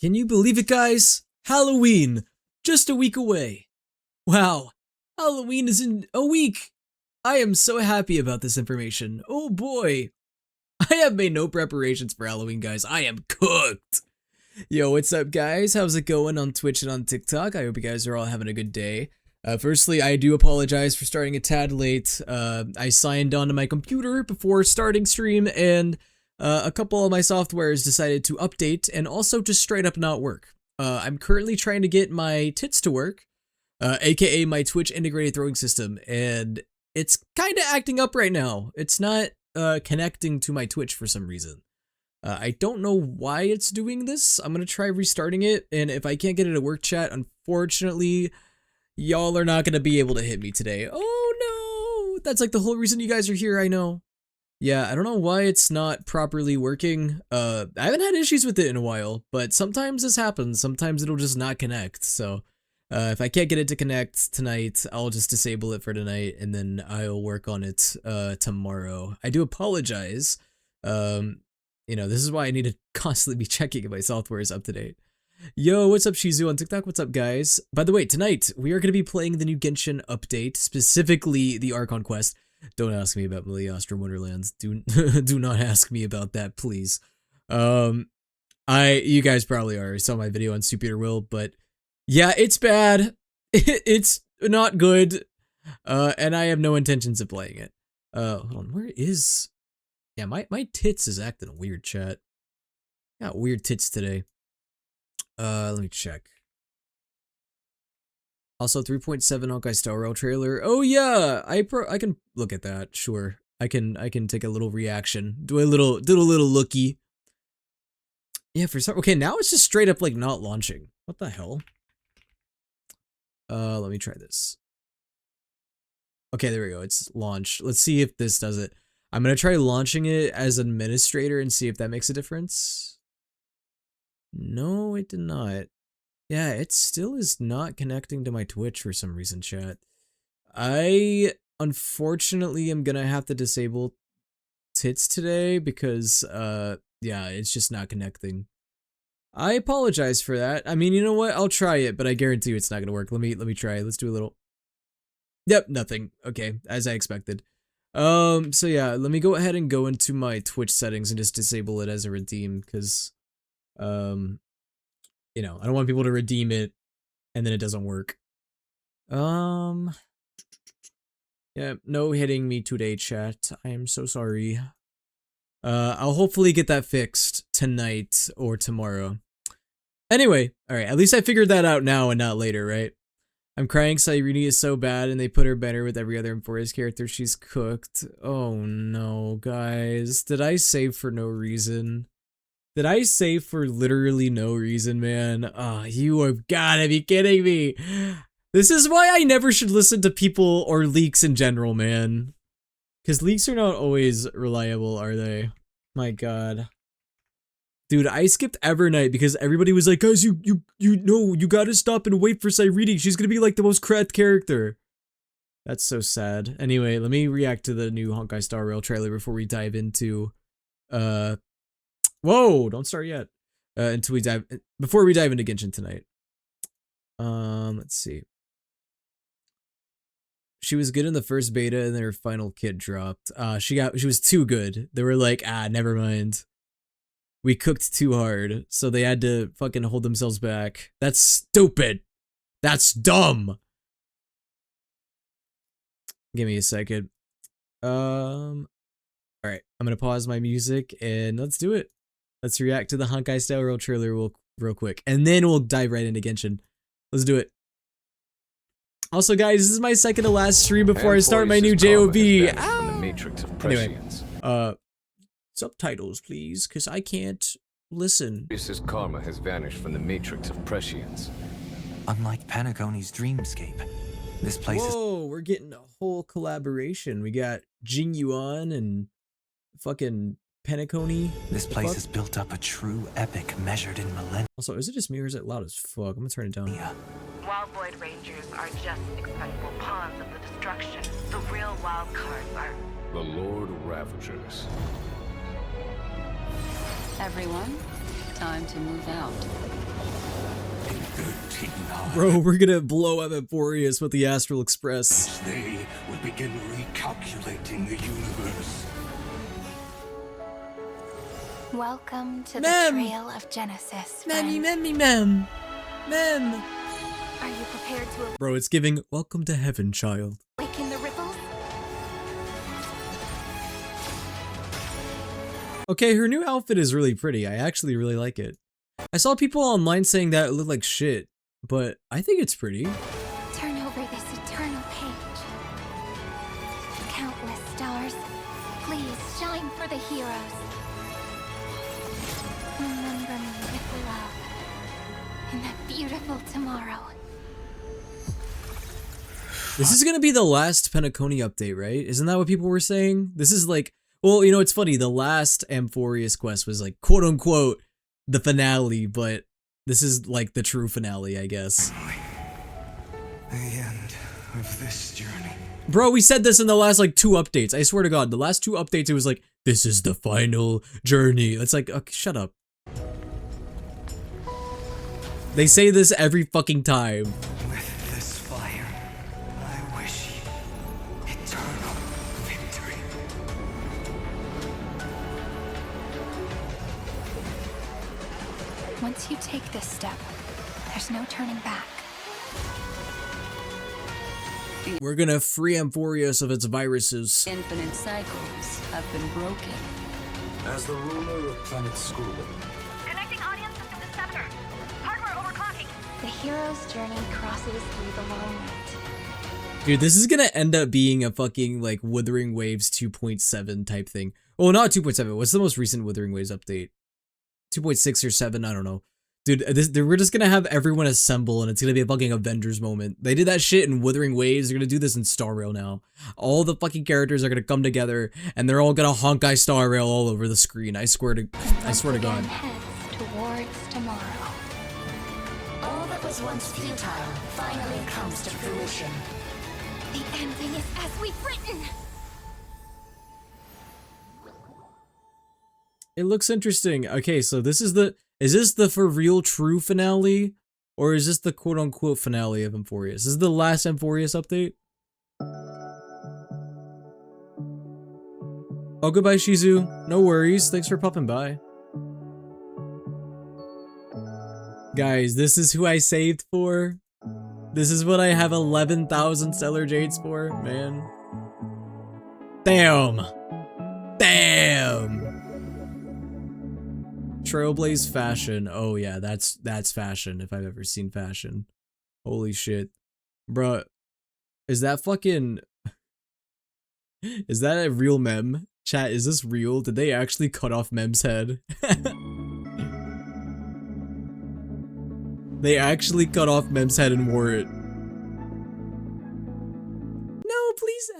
Can you believe it, guys? Halloween! Just a week away. Wow, Halloween is in a week! I am so happy about this information. Oh boy! I have made no preparations for Halloween, guys. I am cooked! Yo, what's up, guys? How's it going on Twitch and on TikTok? I hope you guys are all having a good day. Firstly, I do apologize for starting a tad late. I signed onto my computer before starting stream, and a couple of my softwares decided to update and also just straight up not work. I'm currently trying to get my tits to work, aka my Twitch integrated throwing system, and it's kind of acting up right now. It's not connecting to my Twitch for some reason. I don't know why it's doing this. I'm gonna try restarting it, and if I can't get it to work, chat, unfortunately, y'all are not gonna be able to hit me today. Oh no! That's like the whole reason you guys are here, I know. Yeah, I don't know why it's not properly working. I haven't had issues with it in a while, but sometimes this happens. Sometimes it'll just not connect. So if I can't get it to connect tonight, I'll just disable it for tonight, and then I'll work on it tomorrow. I do apologize. You know, this is why I need to constantly be checking if my software is up to date. Yo, what's up, Shizu on TikTok? What's up, guys? By the way, tonight we are going to be playing the new Genshin update, specifically the ARCHON quest. Don't ask me about Meliostra Wonderlands. Do not ask me about that, please. You guys probably already saw my video on souleaterwill, but yeah, it's bad. It's not good. And I have no intentions of playing it. Hold on, where is? Yeah, my tits is acting weird, chat. Got weird tits today. Let me check. Also, 3.7 Honkai Star Rail trailer. Oh yeah, I can look at that. Sure, I can take a little reaction, do a little looky. Yeah, for some. Okay, now it's just straight up like not launching. What the hell? Let me try this. Okay, there we go. It's launched. Let's see if this does it. I'm gonna try launching it as administrator and see if that makes a difference. No, it did not. Yeah, it still is not connecting to my Twitch for some reason, chat. I, unfortunately, am gonna have to disable tits today because, yeah, it's just not connecting. I apologize for that. I mean, you know what? I'll try it, but I guarantee you it's not gonna work. Let me try. Let's do a little. Yep, nothing. Okay, as I expected. So yeah, let me go ahead and go into my Twitch settings and just disable it as a redeem, because, you know, I don't want people to redeem it and then it doesn't work. Yeah, no hitting me today, chat. I am so sorry. I'll hopefully get that fixed tonight or tomorrow. Anyway, alright, at least I figured that out now and not later, right? I'm crying, Cyrene is so bad and they put her better with every other Emphoria's character. She's cooked. Oh no, guys. Did I save for no reason? Did I save for literally no reason, man? Ah, you have gotta be kidding me. This is why I never should listen to people or leaks in general, man. Because leaks are not always reliable, are they? My god. Dude, I skipped Evernight because everybody was like, guys, you know, you gotta stop and wait for Cyrene. She's gonna be like the most cracked character. That's so sad. Anyway, let me react to the new Honkai Star Rail trailer before we dive into, whoa, don't start yet. Before we dive into Genshin tonight. Let's see. She was good in the first beta and then her final kit dropped. She was too good. They were like, never mind. We cooked too hard, so they had to fucking hold themselves back. That's stupid. That's dumb. Give me a second. Alright, I'm gonna pause my music and let's do it. Let's react to the Honkai Star Rail trailer real quick, and then we'll dive right into Genshin. Let's do it. Also, guys, this is my second to last stream before I start my new JOB. Anyway, subtitles, please, because I can't listen. This karma has vanished from the matrix of prescience. Unlike Panagoni's dreamscape, this place is... Whoa, we're getting a whole collaboration. We got Jing Yuan and fucking Panagoni. This place has built up a true epic measured in millennia. Also, is it just me or is it loud as fuck? I'm gonna turn it down. Wild Void Rangers are just expendable pawns of the destruction. The real wild cards are... The Lord Ravagers. Everyone, time to move out. Bro, we're gonna blow up Emporius with the Astral Express. They will begin recalculating the universe. Welcome to Ma'am. the Trail of Genesis, Mammy, friend. mammy, ma'am. Ma'am. Are you prepared to Bro, it's giving welcome to heaven, child. awaken the ripples? Okay, her new outfit is really pretty. I actually really like it. I saw people online saying that it looked like shit, but I think it's pretty. Turn over this eternal page. Countless stars, please shine for the heroes. Remember me with love in that beautiful tomorrow. This is gonna be the last Penacony update, right? Isn't that what people were saying? This is like, well, you know, it's funny. The last Amphorius quest was like, quote unquote, the finale, but this is like the true finale, I guess. The end of this journey. Bro, we said this in the last like 2 updates. I swear to God, the last 2 updates, it was like, this is the final journey. It's like, okay, shut up. They say this every fucking time. With this fire, I wish eternal victory. Once you take this step, there's no turning back. We're gonna free Amphorius of its viruses. Infinite cycles have been broken. As the ruler of Planet School, Connecting audience system to scepter. Hardware overclocking. The hero's journey crosses through the long night. Dude, this is gonna end up being a fucking like Wuthering Waves 2.7 type thing. Oh, not 2.7. What's the most recent Wuthering Waves update? 2.6 or 7, I don't know. Dude, we're just gonna have everyone assemble and it's gonna be a fucking Avengers moment. They did that shit in Wuthering Waves, they're gonna do this in Star Rail now. All the fucking characters are gonna come together and they're all gonna honkai Star Rail all over the screen. I swear to God. Heads towards tomorrow. All that was once futile finally comes to fruition. The ending is as we've written. It looks interesting. Okay, so is this the for real true finale? Or is this the quote unquote finale of Amphorius? This is the last Amphorius update? Oh, goodbye, Shizu. No worries. Thanks for popping by. Guys, this is who I saved for. This is what I have 11,000 Stellar Jades for, man. Damn. Damn. Trailblaze fashion. Oh yeah, that's fashion if I've ever seen fashion. Holy shit. Bruh. Is that fucking... Is that a real mem? Chat, is this real? Did they actually cut off Mem's head? They actually cut off Mem's head and wore it. No, please,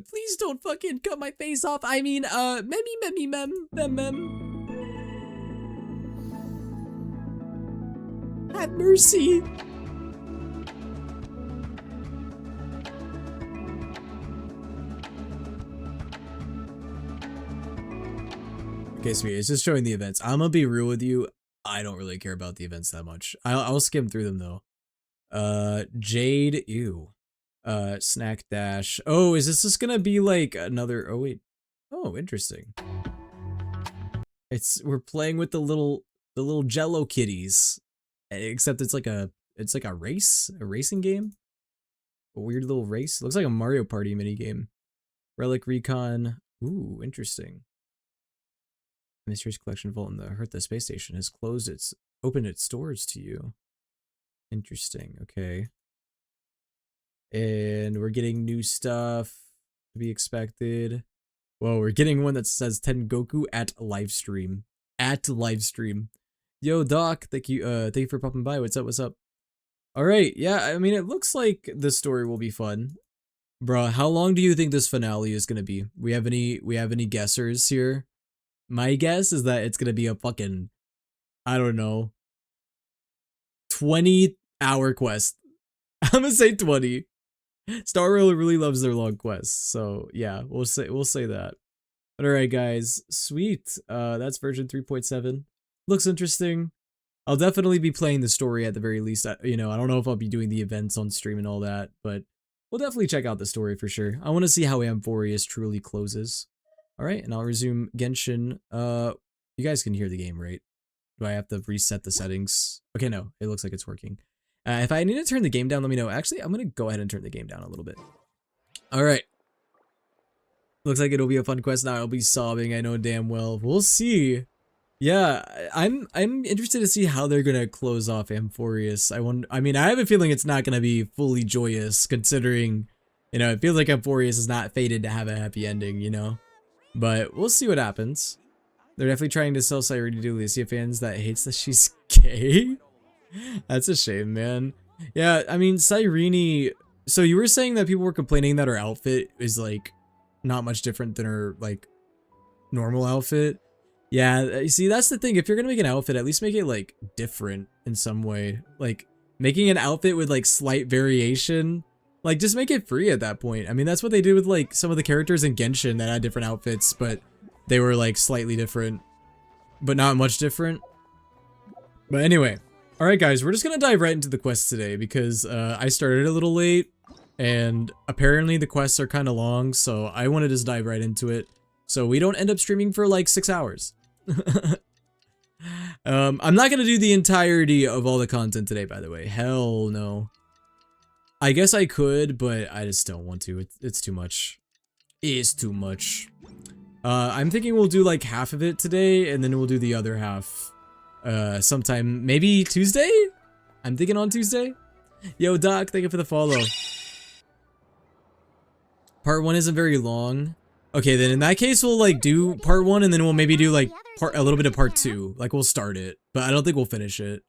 please don't fucking cut my face off. I mean, mem. Have mercy. Okay, sweet. It's just showing the events. I'm gonna be real with you. I don't really care about the events that much. I'll skim through them though. Jade, ew. Snack Dash. Oh, is this just gonna be like another? Oh wait. Oh, interesting. We're playing with the little Jello kitties, except it's like a racing game. A weird little race. Looks like a Mario Party mini game. Relic Recon. Ooh, interesting. Mysterious Collection Vault in the Hertha Space Station has opened its doors to you. Interesting, okay. And we're getting new stuff to be expected. Whoa, we're getting one that says Tengoku at livestream. At livestream. Yo, Doc, thank you for popping by. What's up? Alright, yeah, I mean, it looks like the story will be fun. Bruh, how long do you think this finale is gonna be? We have any guessers here? My guess is that it's gonna be a fucking, I don't know, 20-hour quest. I'm gonna say 20. Star Rail really loves their long quests, so yeah, we'll say that. But alright guys, sweet. That's version 3.7. Looks interesting. I'll definitely be playing the story at the very least. You know, I don't know if I'll be doing the events on stream and all that, but we'll definitely check out the story for sure. I want to see how Amphorius truly closes. All right, and I'll resume Genshin. You guys can hear the game, right? Do I have to reset the settings? Okay, no, it looks like it's working. If I need to turn the game down, let me know. Actually, I'm going to go ahead and turn the game down a little bit. All right. Looks like it'll be a fun quest now. I'll be sobbing, I know damn well. We'll see. Yeah, I'm interested to see how they're gonna close off Amphorius. I mean, I have a feeling it's not gonna be fully joyous, considering, you know, it feels like Amphorius is not fated to have a happy ending, you know. But we'll see what happens. They're definitely trying to sell Cyrene to Alicia fans that hates that she's gay. That's a shame, man. Yeah, I mean, Cyrene. So you were saying that people were complaining that her outfit is like not much different than her like normal outfit. Yeah, you see, that's the thing. If you're gonna make an outfit, at least make it like different in some way. Like making an outfit with like slight variation, like just make it free at that point. I mean, that's what they did with like some of the characters in Genshin that had different outfits, but they were like slightly different, but not much different. But anyway, all right, guys, we're just gonna dive right into the quest today because I started a little late, and apparently the quests are kind of long, so I want to just dive right into it, so we don't end up streaming for like 6 hours. I'm not gonna do the entirety of all the content today, by the way. Hell no. I guess I could, but I just don't want to. It's too much. It's too much. I'm thinking we'll do like half of it today, and then we'll do the other half sometime, maybe Tuesday? I'm thinking on Tuesday. Yo, Doc, thank you for the follow. Part 1 isn't very long. Okay, then in that case, we'll like do part 1, and then we'll maybe do like a little bit of part 2. Like we'll start it, but I don't think we'll finish it.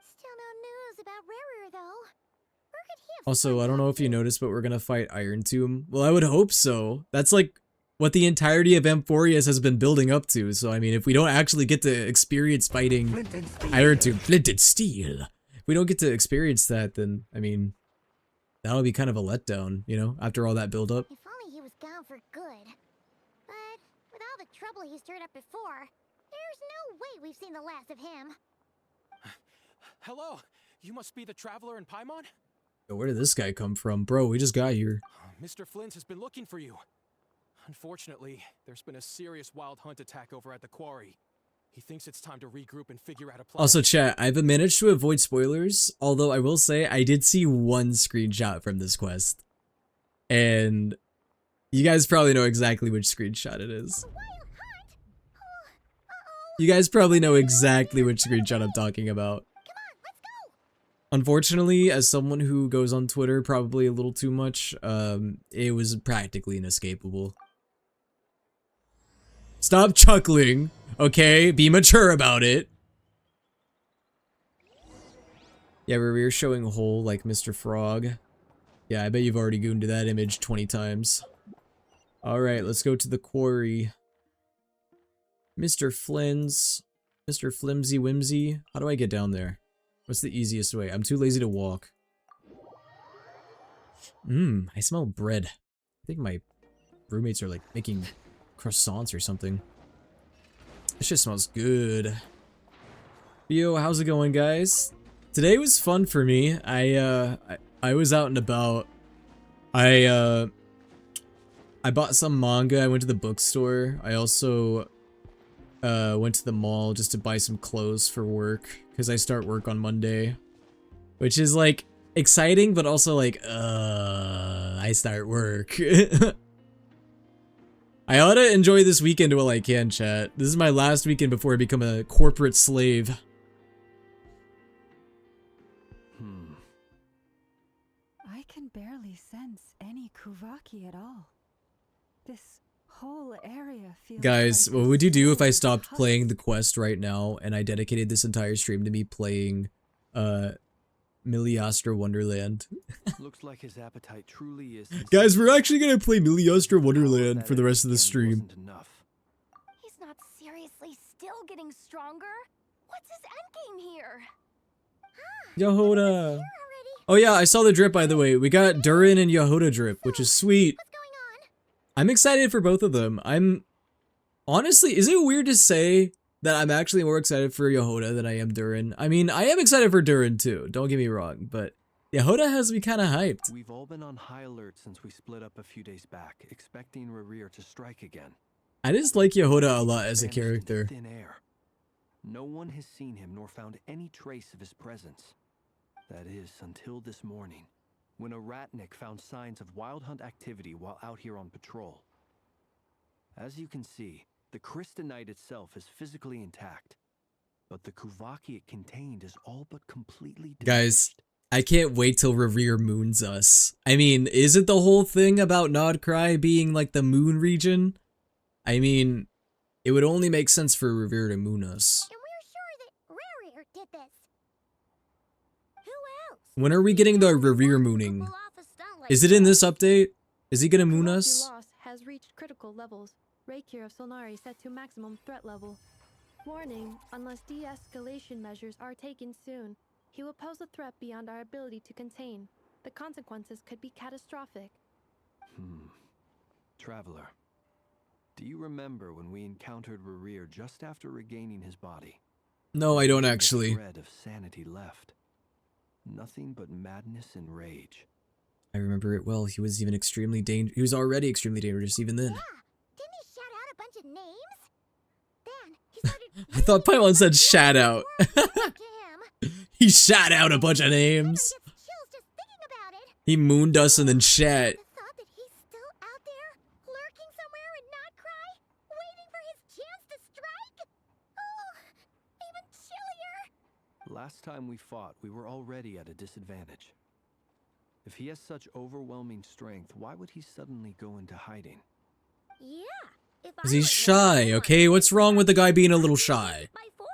Still no news about Rarer, though. Where could he have Also, I don't know if you noticed, but we're gonna fight Iron Tomb. Well, I would hope so. That's like what the entirety of Amphorius has been building up to. So I mean, if we don't actually get to experience fighting Iron Tomb, Flint and Steel, if we don't get to experience that, then I mean, that would be kind of a letdown, you know, after all that build up. If only he was gone for good. But with all the trouble he stirred up before, there's no way we've seen the last of him. Hello, you must be the traveler in Paimon? Where did this guy come from? Bro, we just got here. Mr. Flint has been looking for you. Unfortunately, there's been a serious wild hunt attack over at the quarry. He thinks it's time to regroup and figure out a plan. Also, chat, I've managed to avoid spoilers, although I will say I did see one screenshot from this quest. And you guys probably know exactly which screenshot it is. You guys probably know exactly which screenshot I'm talking about. Unfortunately, as someone who goes on Twitter probably a little too much, it was practically inescapable. Stop chuckling, okay? Be mature about it. Yeah, we're showing a hole like Mr. Frog. Yeah, I bet you've already gooned to that image 20 times. Alright, let's go to the quarry. Mr. Mr. Flimsy Whimsy. How do I get down there? What's the easiest way? I'm too lazy to walk. I smell bread. I think my roommates are like making croissants or something. This shit smells good. Yo, how's it going, guys? Today was fun for me. I was out and about. I bought some manga. I went to the bookstore. I also went to the mall just to buy some clothes for work because I start work on Monday, which is like exciting, but also like I start work. I ought to enjoy this weekend while I can, chat. This is my last weekend before I become a corporate slave. I can barely sense any Kuvaki at all. This whole area feels Guys, like what would you do if I a stopped hut. playing the quest right now and I dedicated this entire stream to me playing Miliastra Wonderland? Looks like his appetite truly is. Guys, we're actually gonna play Miliastra Wonderland for the rest of the stream. He's not seriously still getting stronger? What's his endgame here? Yahoda! Oh yeah, I saw the drip, by the way. We got Durin and Yahoda drip, which is sweet. I'm excited for both of them. Honestly, is it weird to say that I'm actually more excited for Yehoda than I am Durin. I mean, I am excited for Durin too, don't get me wrong, but Yehoda has me kind of hyped. We've all been on high alert since we split up a few days back, expecting Rerir to strike again. I just like Yehoda a lot as a character. Thin air. No one has seen him nor found any trace of his presence. That is, until this morning, when a ratnik found signs of wild hunt activity while out here on patrol. As you can see, the Crystonite itself is physically intact, but the Kuvaki it contained is all but completely diminished. Guys, I can't wait till Rerir moons us. I mean, isn't the whole thing about Nodcry being like the moon region? I mean, it would only make sense for Rerir to moon us. And we're sure that Rerir did this. Who else? When are we getting the Rerir mooning? Is it in this update? Is he gonna moon us? Loss has reached critical levels. Reikir of Solnari set to maximum threat level. Warning, unless de-escalation measures are taken soon, he will pose a threat beyond our ability to contain. The consequences could be catastrophic. Traveler, do you remember when we encountered Rerir just after regaining his body? No, I don't actually. The thread of sanity left. Nothing but madness and rage. I remember it well. He was even extremely dangerous. He was already extremely dangerous even then. Yeah. Didn't he shout out a bunch of names? Then he started I thought Paimon said shout out. him. He shot out a bunch of names. Chills just thinking about it. He mooned us and then shat. The thought that he's still out there, lurking somewhere and not cry, waiting for his chance to strike. Oh, even chillier. Last time we fought, we were already at a disadvantage. If he has such overwhelming strength, why would he suddenly go into hiding? Yeah. Because he's shy, okay? What's wrong with the guy being a little shy? By force.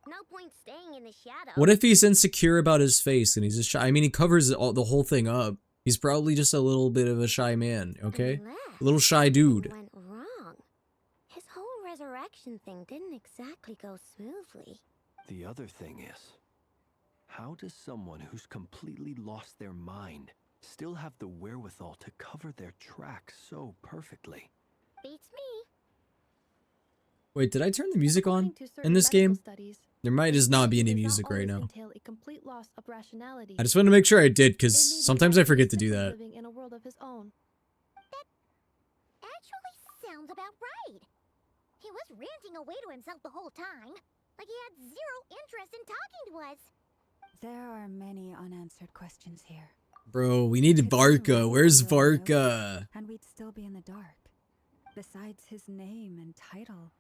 No point staying in the shadow. What if he's insecure about his face and he's just shy? I mean, he covers the whole thing up. He's probably just a little bit of a shy man, okay? A little shy dude. Went wrong. His whole resurrection thing didn't exactly go smoothly. The other thing is, how does someone who's completely lost their mind still have the wherewithal to cover their tracks so perfectly? Beats me. Wait, did I turn the music on in this game? There might just not be any music right now. I just want to make sure I did, because sometimes I forget to do that. Living in a world of his own. That actually sounds about right. He was ranting away to himself the whole time, like he had zero interest in talking to us. There are many unanswered questions here. Bro, we need Varka. Where's Varka? And we'd still be in the dark. Besides his name and title,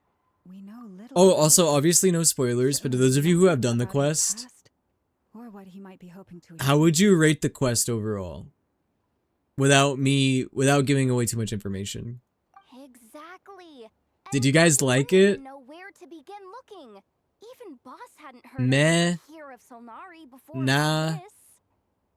we know little. Oh, also, obviously no spoilers, but to those of you who have done the quest, or what he might be hoping to. How would you rate the quest overall? Without giving away too much information. Exactly. Did you guys like it? Know where to begin looking. Even Boss hadn't heard Meh. of Solnari before. Nah. This.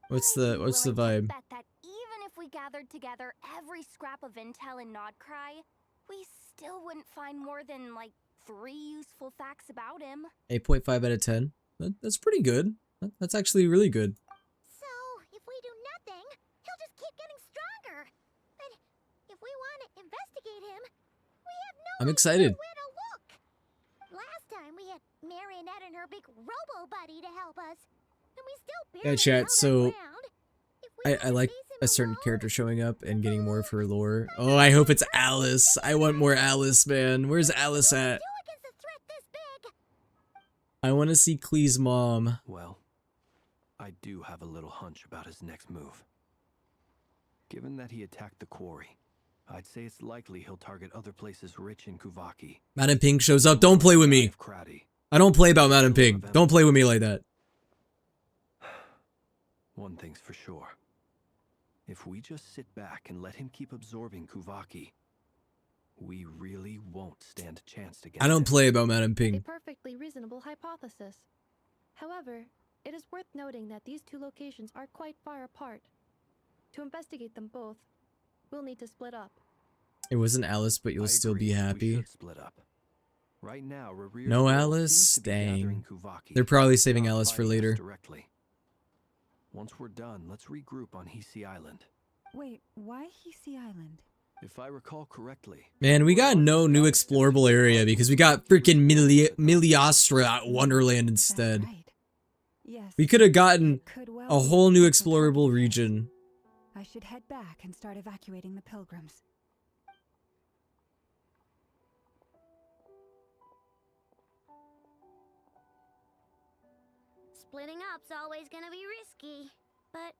What's the vibe? Bet that even if we gathered together every scrap of intel in Nodcry, we still wouldn't find more than like 3 useful facts about him. 8.5 out of 10. That's pretty good. That's actually really good. So, if we do nothing, he'll just keep getting stronger. But if we want to investigate him, we have no I'm excited. where to look. Last time we had Marionette and her big robo buddy to help us. And we still barely Yeah, chat, held so our ground. If we I like a certain character showing up and getting more of her lore. Oh, I hope it's Alice. I want more Alice, man. Where's Alice at? I want to see Klee's mom. Well, I do have a little hunch about his next move. Given that he attacked the quarry, I'd say it's likely he'll target other places rich in Kuvaki. Madam Pink shows up. Don't play with me. I don't play about Madam Pink. Don't play with me like that. One thing's for sure. If we just sit back and let him keep absorbing Kuvaki, we really won't stand a chance to get. I don't play about Madam A Pink. perfectly reasonable hypothesis. However, it is worth noting that these two locations are quite far apart. To investigate them both, we'll need to split up. It wasn't Alice, but you'll still be happy. Split up. Right now, No Alice? Dang. They're probably saving Alice for later. Directly. Once we're done, let's regroup on Hisi Island. Wait, why Hisi Island? If I recall correctly, Man, we got no new explorable area because we got freaking Miliastra Wonderland instead. Yes, We could have gotten could well a be whole new potential target explorable for us. region. I should head back and start evacuating the pilgrims. Splitting up's always gonna be risky, but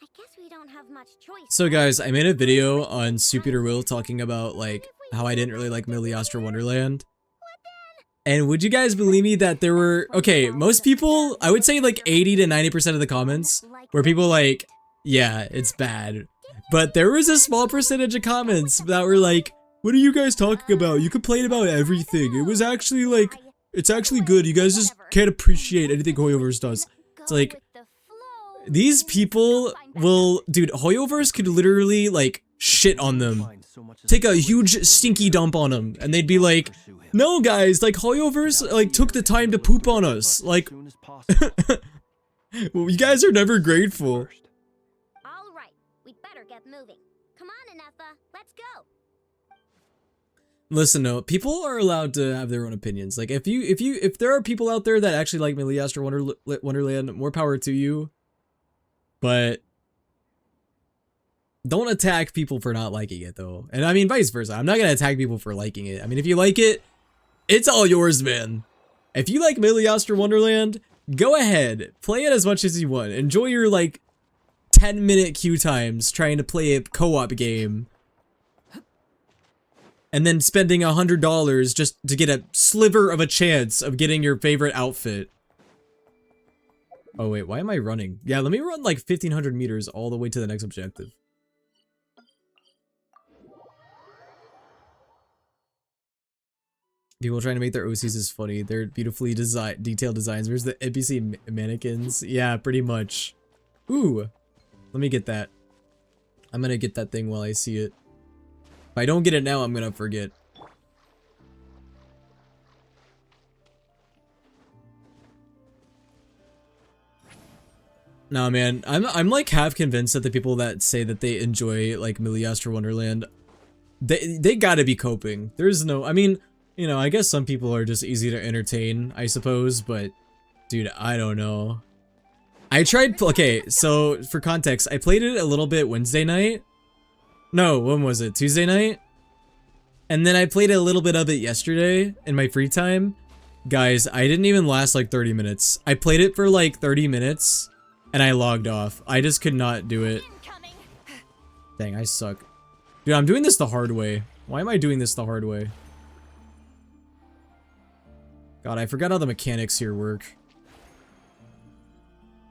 I guess we don't have much choice. So guys, I made a video on souleaterwill talking about like how I didn't really like Miliastra Wonderland. And would you guys believe me that there were, okay, most people, I would say like 80 to 90% of the comments were people like, yeah, it's bad. But there was a small percentage of comments that were like, what are you guys talking about? You complain about everything. It was actually like, it's actually good. You guys just can't appreciate anything Hoyoverse does. It's like, these people will, dude, Hoyoverse could literally like shit on them. Take a huge stinky dump on them. And they'd be like, no guys, like Hoyoverse like took the time to poop on us. Like, well, you guys are never grateful. All right, we better get moving. Come on, Anetha, let's go. Listen, no, people are allowed to have their own opinions. Like, if there are people out there that actually like Miliastra Wonderland, more power to you. But don't attack people for not liking it, though. And I mean, vice versa. I'm not gonna attack people for liking it. I mean, if you like it, it's all yours, man. If you like Miliastra Wonderland, go ahead, play it as much as you want. Enjoy your like 10-minute queue times trying to play a co-op game. And then spending $100 just to get a sliver of a chance of getting your favorite outfit. Oh wait, why am I running? Yeah, let me run like 1,500 meters all the way to the next objective. People trying to make their OCs is funny. They're beautifully detailed designs. Where's the NPC mannequins? Yeah, pretty much. Ooh, let me get that. I'm gonna get that thing while I see it. If I don't get it now, I'm gonna forget. Nah, man, I'm like half convinced that the people that say that they enjoy like Miliastra Wonderland, they gotta be coping. There's no, I mean, you know, I guess some people are just easy to entertain, I suppose, but dude, I don't know. I tried, okay, so for context, I played it a little bit Wednesday night. No, when was it? Tuesday night? And then I played a little bit of it yesterday in my free time. Guys, I didn't even last like 30 minutes. I played it for like 30 minutes and I logged off. I just could not do it. Dang, I suck. Dude, I'm doing this the hard way. Why am I doing this the hard way? God, I forgot how the mechanics here work.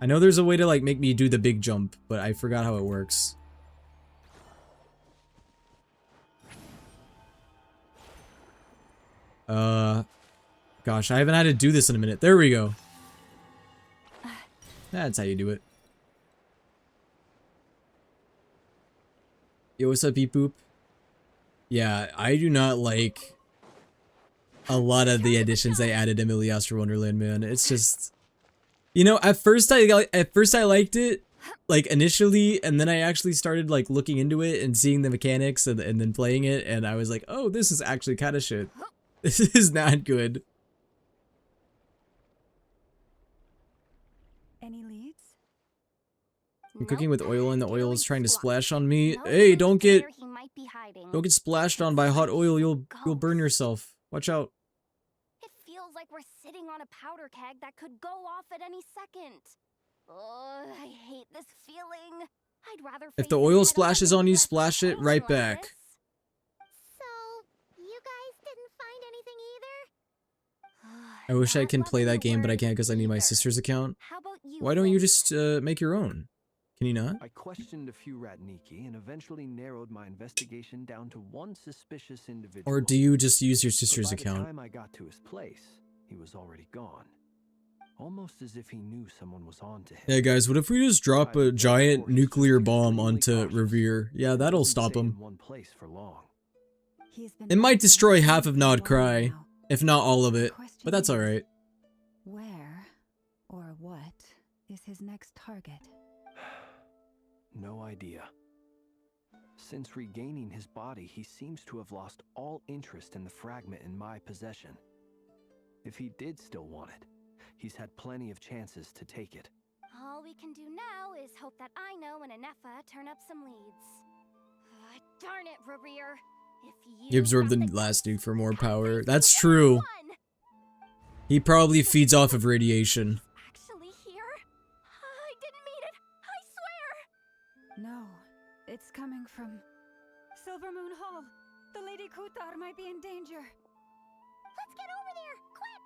I know there's a way to like make me do the big jump, but I forgot how it works. Gosh, I haven't had to do this in a minute. There we go. That's how you do it. Yo, what's up, beep boop? Yeah, I do not like a lot of the additions they added to Miliastra Wonderland, man. It's just, you know, at first I liked it, like initially, and then I actually started like looking into it and seeing the mechanics and then playing it, and I was like, oh, this is actually kind of shit. This is not good. Any leads? I'm cooking with oil and the oil is trying to splash on me. Hey, don't get splashed on by hot oil. You'll burn yourself. Watch out. It feels like we're sitting on a powder keg that could go off at any second. Oh, I hate this feeling. I'd rather If the oil splashes on you, splash it right back. So, you guys didn't find anything either? I wish I can play that game, but I can't because I need my sister's account. Why don't you just make your own? Can you not? I questioned a few Ratniki and eventually narrowed my investigation down to one suspicious individual. Or do you just use your sister's account? By the time I got to his place, he was already gone. Almost as if he knew someone was on to him. Yeah, guys, what if we just drop a giant nuclear bomb onto Revere? Yeah, that'll stop him. It might destroy half of Nod Cry, if not all of it, but that's alright. Where or what is his next target? No idea. Since regaining his body, he seems to have lost all interest in the fragment in my possession. If he did still want it, he's had plenty of chances to take it. All we can do now is hope that I know and Anefa turn up some leads. Darn it, Rerir. If He absorbed the last dude for more power. That's true. He probably feeds off of radiation. Actually here? I didn't mean it. I swear. No, it's coming from Silver Moon Hall. The Lady Kuthar might be in danger. Let's get over there, quick!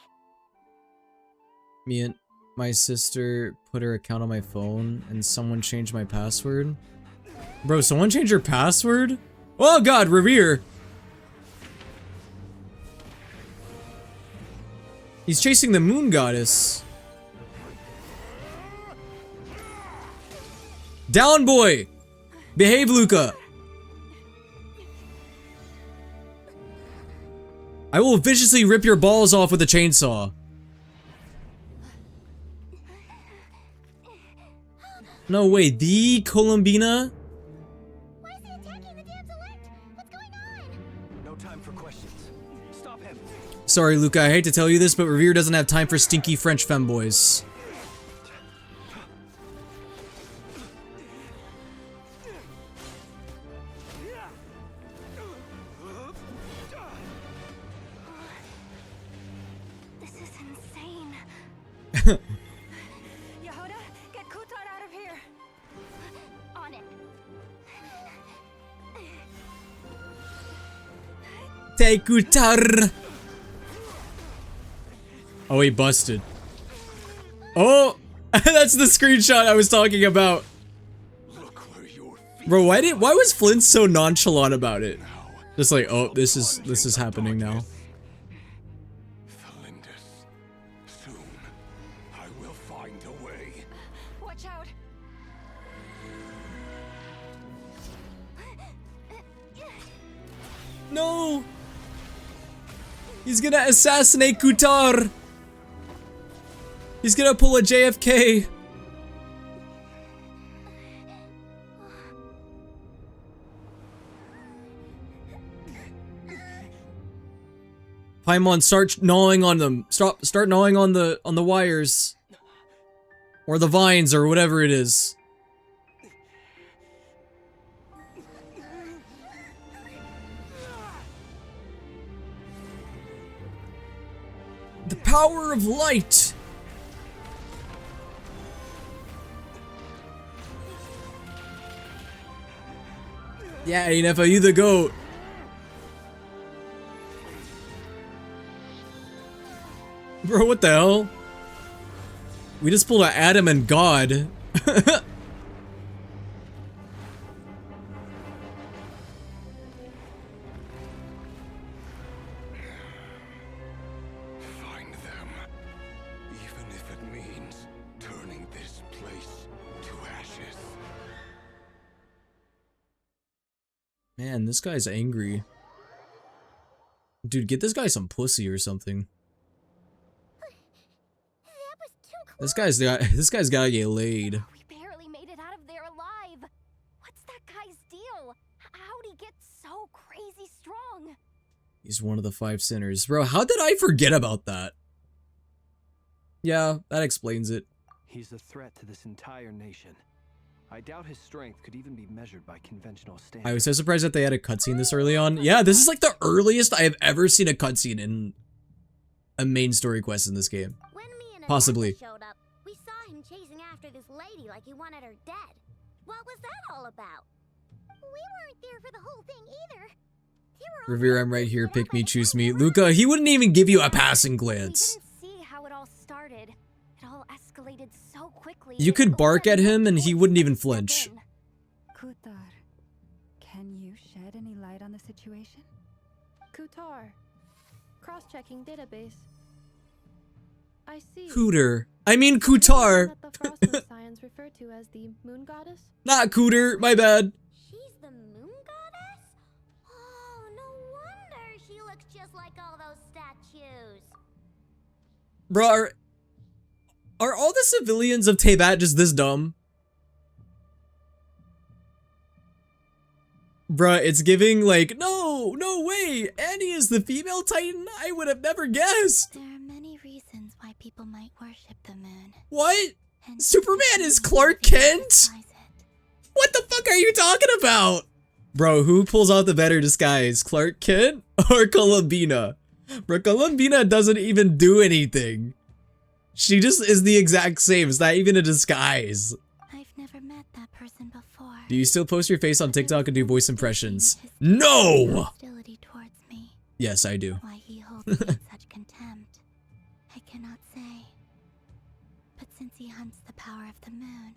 Me and my sister put her account on my phone and someone changed my password. Bro, someone changed your password? Oh god, Rerir! He's chasing the moon goddess. Down, boy! Behave, Luca! I will viciously rip your balls off with a chainsaw. No way, the Columbina? Why is he attacking the damselette? What's going on? No time for questions. Stop him. Sorry, Luca, I hate to tell you this, but Rerir doesn't have time for stinky French femboys. This is insane. Yehuda, get Kuthar out of here. On it. Take Kuthar. Oh, he busted. Oh, that's the screenshot I was talking about. Bro, why was Flint so nonchalant about it? Just like, oh, this is happening now. Soon, I will find a way. Watch out. No! He's gonna assassinate Kuthar! He's gonna pull a JFK! Paimon, start gnawing on them. Start gnawing on the wires. Or the vines, or whatever it is. The power of light! Yeah, Anefa, you the goat. Bro, what the hell? We just pulled an Adam and God. Find them, even if it means turning this place to ashes. Man, this guy's angry. Dude, get this guy some pussy or something. This guy's gotta get laid. We barely made it out of there alive. What's that guy's deal? How'd he get so crazy strong? He's one of the 5 sinners. Bro, how did I forget about that? Yeah, that explains it. He's a threat to this entire nation. I doubt his strength could even be measured by conventional standards. I was so surprised that they had a cutscene this early on. Yeah, this is like the earliest I have ever seen a cutscene in a main story quest in this game. Possibly. Showed up, we saw him chasing after this lady like he wanted her dead. What was that all about? We weren't there for the whole thing either. Rerir, I'm right here. Pick me, choose me. Luca, he wouldn't even give you a passing glance. We didn't see how it all started. It all escalated so quickly. You could bark at him and he wouldn't even flinch. Kuthar, can you shed any light on the situation? Kuthar. Cross-checking database. I see. Cooter. I mean Kuthar. That the Frostmoon science referred to as the moon goddess? Not Cooter, my bad. She's the moon goddess? Oh, no wonder she looks just like all those statues. Bro, are all the civilians of Teyvat just this dumb? Bruh, it's giving like, no way, Annie is the female Titan? I would have never guessed. There are many reasons why people might worship the moon. What? Superman is Clark Kent? What the fuck are you talking about? Bro, who pulls out the better disguise, Clark Kent or Columbina? Bro, Columbina doesn't even do anything. She just is the exact same. It's not even a disguise. I've never met that person before. Do you still post your face on TikTok and do voice impressions? No! Hostility towards me. Yes, I do. Why he holds me in such contempt, I cannot say. But since he hunts the power of the moon,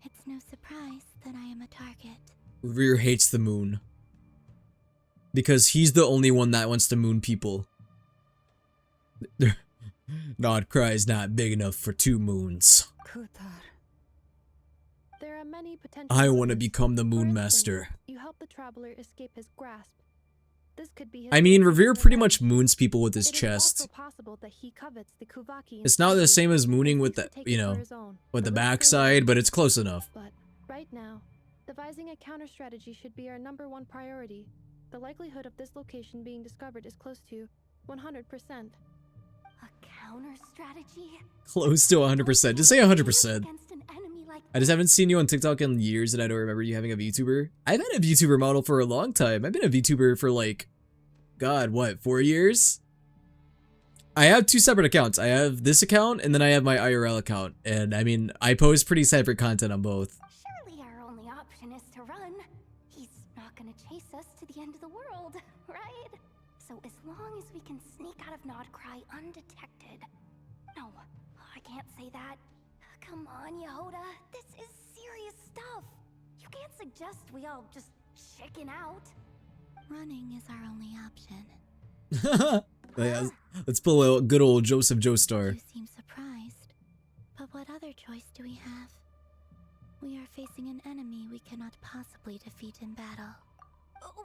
it's no surprise that I am a target. Revere hates the moon. Because he's the only one that wants to moon people. Nod cries not big enough for 2 moons. There are many potential I want to moons. become the For moon instance, master. You help the traveler escape his grasp. This could be his I mean, way Revere to pretty revenge. much moons people with his It is chest. also possible that he covets the Kuvaki It's not the inside same you as and mooning seeks with to the, take you it for know, his own. with the A risk for backside, one. but it's close enough. But right now, devising a counter strategy should be our #1 priority. The likelihood of this location being discovered is close to 100%. A counter strategy? Close to 100%. Just say 100%. Against an enemy like I just haven't seen you on TikTok in years, and I don't remember you having a VTuber. I've had a VTuber model for a long time. I've been a VTuber for like, God, what, 4 years? I have 2 separate accounts. I have this account, and then I have my IRL account. And I mean, I post pretty separate content on both. Surely our only option is to run. He's not gonna chase us to the end of the world, right? So as long as we can sneak out of Nodcry undetected. No, I can't say that. Come on, Yehoda. This is serious stuff. You can't suggest we all just chicken out. Running is our only option. Yeah, let's pull a good old Joseph Joestar. You seem surprised. But what other choice do we have? We are facing an enemy we cannot possibly defeat in battle.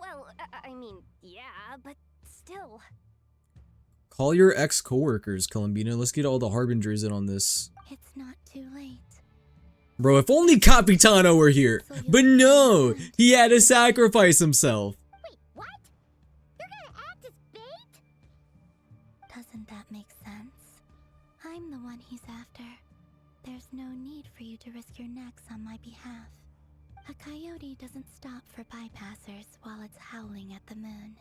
Well, I mean, yeah, but still. Call your ex-coworkers, Columbina. Let's get all the harbingers in on this. It's not too late. Bro, if only Capitano were here. But no, he had to sacrifice himself. Wait, what? You're gonna act as bait? Doesn't that make sense? I'm the one he's after. There's no need for you to risk your necks on my behalf. A coyote doesn't stop for bypassers while it's howling at the moon.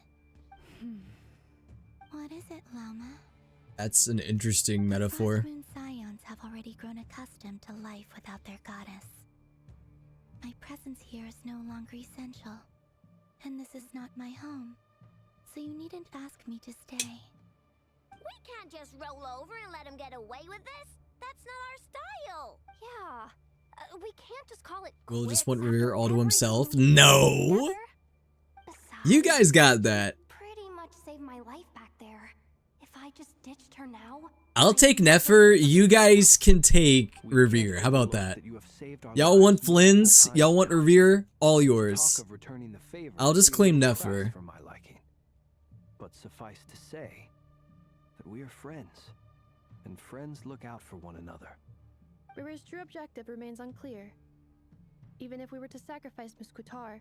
What is it, Loma? That's an interesting metaphor. Moon scions have already grown accustomed to life without their goddess. My presence here is no longer essential, and this is not my home, so you needn't ask me to stay. We can't just roll over and let him get away with this. That's not our style. Yeah, we can't just call it. Will just quits want Revere after all to himself? everything No. together. You guys got that. Pretty much saved my life back there. If I just ditched her now, I'll take Nefer. You guys can take Revere. How about that? Y'all want Flynn's? Y'all want Revere? All yours. I'll just claim Nefer. For my liking. But suffice to say that we are friends, and friends look out for one another. River's true objective remains unclear. Even if we were to sacrifice Miss Kutar,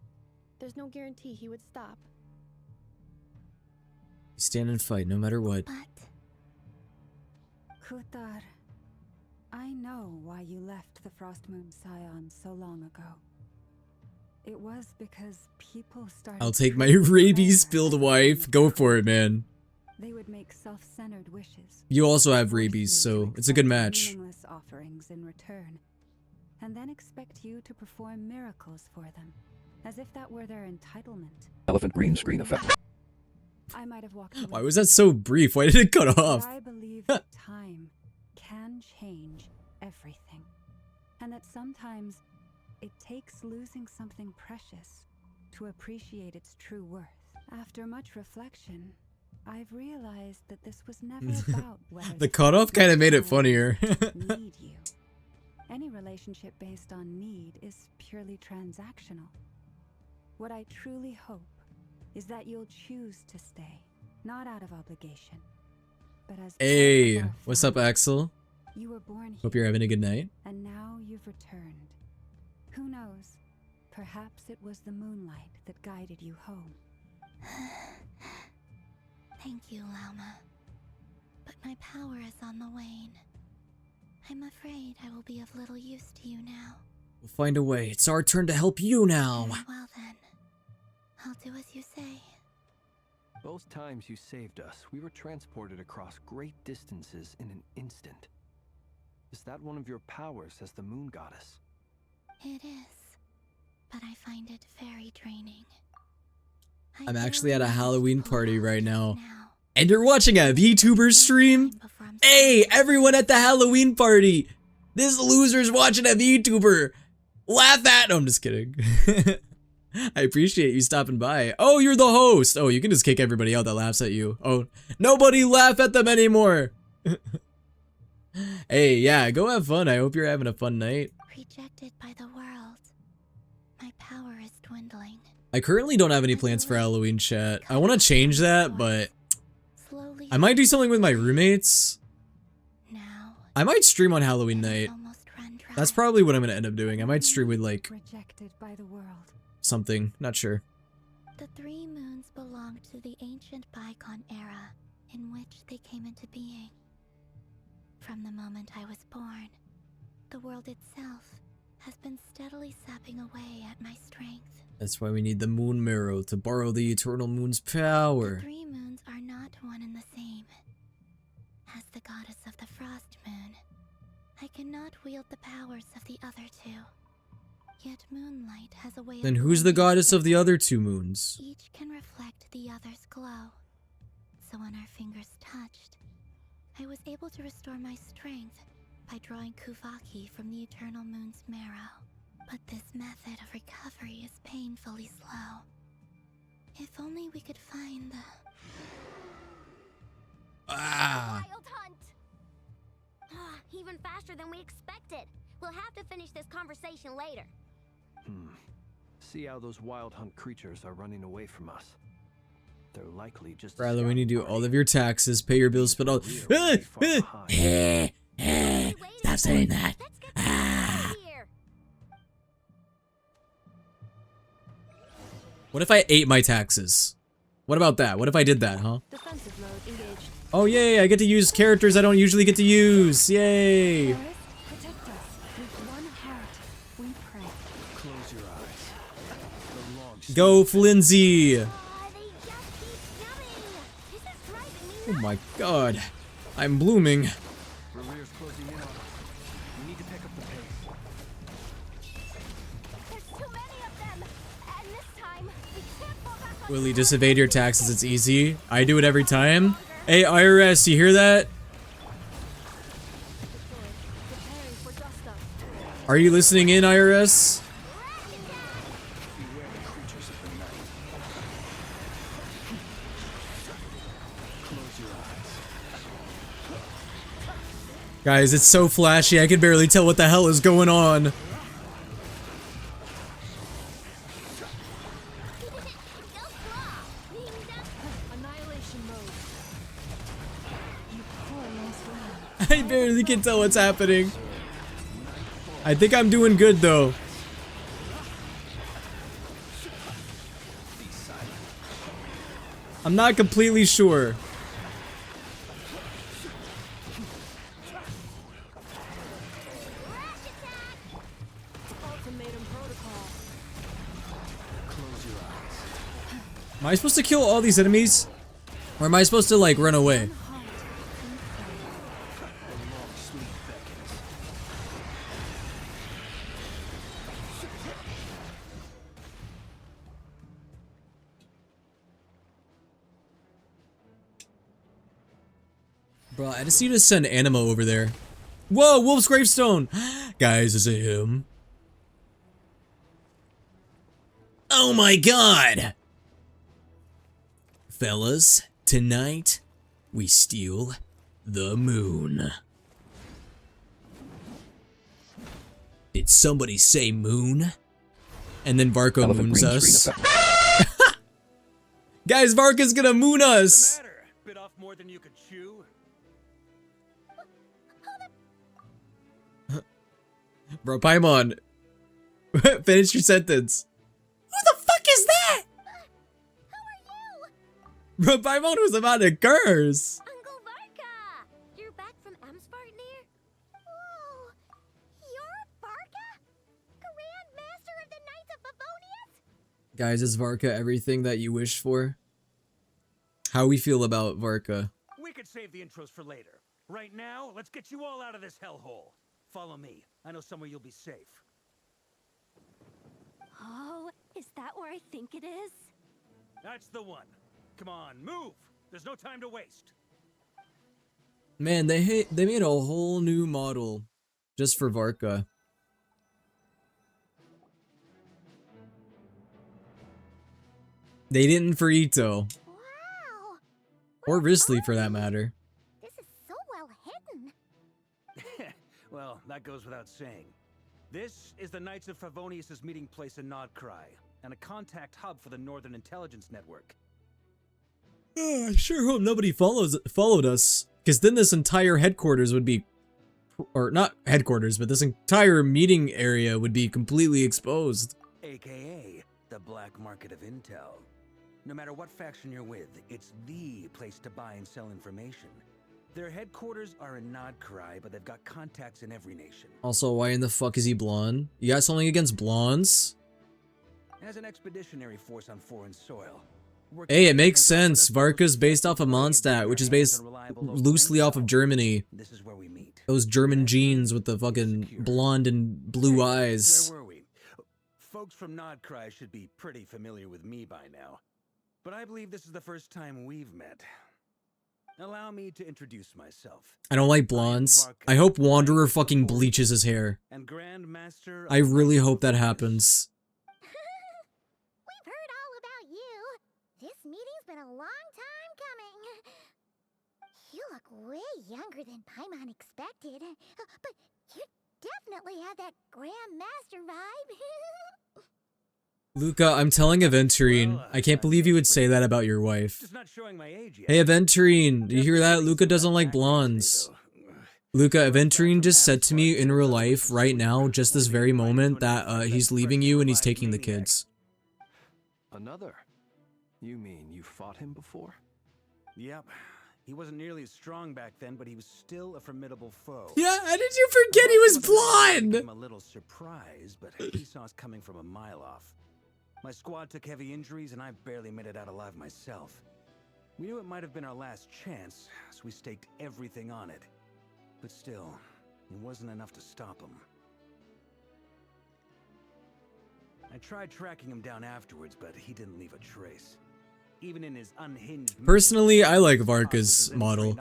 there's no guarantee he would stop. Stand and fight no matter what. Kutar, I know why you left the Frost Moon Scion so long ago. It was because people started. I'll take my rabies-filled wife. Go for it, man. They would make self-centered wishes. You also have rabies, so it's a good match. Meaningless offerings in return, and then expect you to perform miracles for them, as if that were their entitlement. Elephant green screen effect. I might have walked away. Why was that so brief? Why did it cut off? But I believe that time can change everything, and that sometimes it takes losing something precious to appreciate its true worth. After much reflection, I've realized that this was never about whether The cutoff kind of made it funnier. need you. Any relationship based on need is purely transactional. What I truly hope is that you'll choose to stay, not out of obligation, but as Hey, part of our what's up, family. Axel? You were born here, Hope you're having a good night. and now you've returned. Who knows? Perhaps it was the moonlight that guided you home. Thank you, Lauma. But my power is on the wane. I'm afraid I will be of little use to you now. We'll find a way. It's our turn to help you now. Very well then. I'll do as you say. Both times you saved us, we were transported across great distances in an instant. Is that one of your powers as the moon goddess? It is, but I find it very draining. I'm actually at a Halloween party right now. And you're watching a VTuber stream? Hey, everyone at the Halloween party! This loser's watching a VTuber! Laugh at him! I'm just kidding. I appreciate you stopping by. Oh, you're the host! Oh, you can just kick everybody out that laughs at you. Oh, nobody laugh at them anymore! Hey, yeah, go have fun. I hope you're having a fun night. Rejected by the world. My power is dwindling. I currently don't have any plans for Halloween, chat. I want to change that, but I might do something with my roommates. I might stream on Halloween night. That's probably what I'm going to end up doing. I might stream with, like, Rejected by the world. something. Not sure. The three moons belonged to the ancient bygone era in which they came into being. From the moment I was born, the world itself has been steadily sapping away at my strength. That's why we need the moon mirror to borrow the eternal moon's power. The three moons are not one and the same. As the goddess of the frost moon, I cannot wield the powers of the other two. Yet moonlight has a way Then of who's the blending goddess of the together. other two moons? Each can reflect the other's glow. So when our fingers touched, I was able to restore my strength by drawing Kuvaki from the eternal moon's marrow. But this method of recovery is painfully slow. If only we could find the... Wild hunt! Even faster than we expected. We'll have to finish this conversation later. See how those wild hunt creatures are running away from us. They're likely just... Riley, when you do all of your taxes, pay your bills, but all... Stop saying that. What if I ate my taxes? What about that? What if I did that, huh? Defensive mode engaged. Oh, yay, I get to use characters I don't usually get to use. Yay. Protect us. With one heart, we pray. Close your eyes. Go, Flinzy. Oh my god. I'm blooming. Rear's closing in on us. We need to pick up the pace. There's too many of them, and this time we can't fall back on. Willie, just evade your taxes. It's easy. I do it every time. Hey, IRS, you hear that? Are you listening in, IRS? Beware the creatures of the night. Close your eyes. Guys, it's so flashy, I can barely tell what the hell is going on. Annihilation mode. I barely can tell what's happening. I think I'm doing good, though. I'm not completely sure. Ultimatum protocol. Close your eyes. Am I supposed to kill all these enemies? Or am I supposed to, like, run away? Bro, I just need to send Anima over there. Whoa, Wolf's Gravestone! Guys, is it him? Oh my god! Fellas, tonight, we steal the moon. Did somebody say moon? And then Varco moons us. Guys, Varco's gonna moon us! Bit off more than you could chew? Bro, Paimon, Finish your sentence. Who the fuck is that? Who are you? Bro, Paimon was about to curse. Uncle Varka! You're back from Amspartnir? Whoa! You're Varka? Grand Master of the Knights of Favonius? Guys, is Varka everything that you wished for? How we feel about Varka? We could save the intros for later. Right now, let's get you all out of this hellhole. Follow me. I know somewhere you'll be safe. Oh, is that where I think it is? That's the one. Come on, move! There's no time to waste. Man, they made a whole new model just for Varka. They didn't for Ito. Wow! Or Risley for that matter. This is so well hidden. Well, that goes without saying. This is the Knights of Favonius' meeting place in Nodcry, and a contact hub for the Northern Intelligence Network. I sure hope nobody followed us, because then this entire headquarters would be, or not headquarters, but this entire meeting area would be completely exposed. AKA the black market of intel. No matter what faction you're with, it's the place to buy and sell information. Their headquarters are in Nodcry, but they've got contacts in every nation. Also, why in the fuck is he blonde? You got something against blondes? As an expeditionary force on foreign soil. Hey, it makes sense. Varka's based off of Mondstadt, which is based loosely off of Germany. This is where we meet. Those German genes with the fucking blonde and blue eyes. Where were we? Folks from Nodcry should be pretty familiar with me by now. But I believe this is the first time we've met. Allow me to introduce myself. I don't like blondes. I hope Wanderer fucking bleaches his hair. And Grand Master. I really hope that happens. We've heard all about you. This meeting's been a long time coming. You look way younger than Paimon expected. But you definitely have that Grand Master vibe. Luca, I'm telling Aventurine. I can't believe you would say that about your wife. Just not showing my age yet. Hey, Aventurine, do you hear that? Luca doesn't like blondes. Luca, Aventurine just said to me in real life right now, just this very moment, that he's leaving you and he's taking the kids. Another? You mean you fought him before? Yep. He wasn't nearly as strong back then, but he was still a formidable foe. Yeah, how did you forget he was blonde? I'm a little surprised, but he saw us coming from a mile off. My squad took heavy injuries, and I barely made it out alive myself. We knew it might have been our last chance, so we staked everything on it. But still, it wasn't enough to stop him. I tried tracking him down afterwards, but he didn't leave a trace. Even in his unhinged... Personally, I like Varka's model.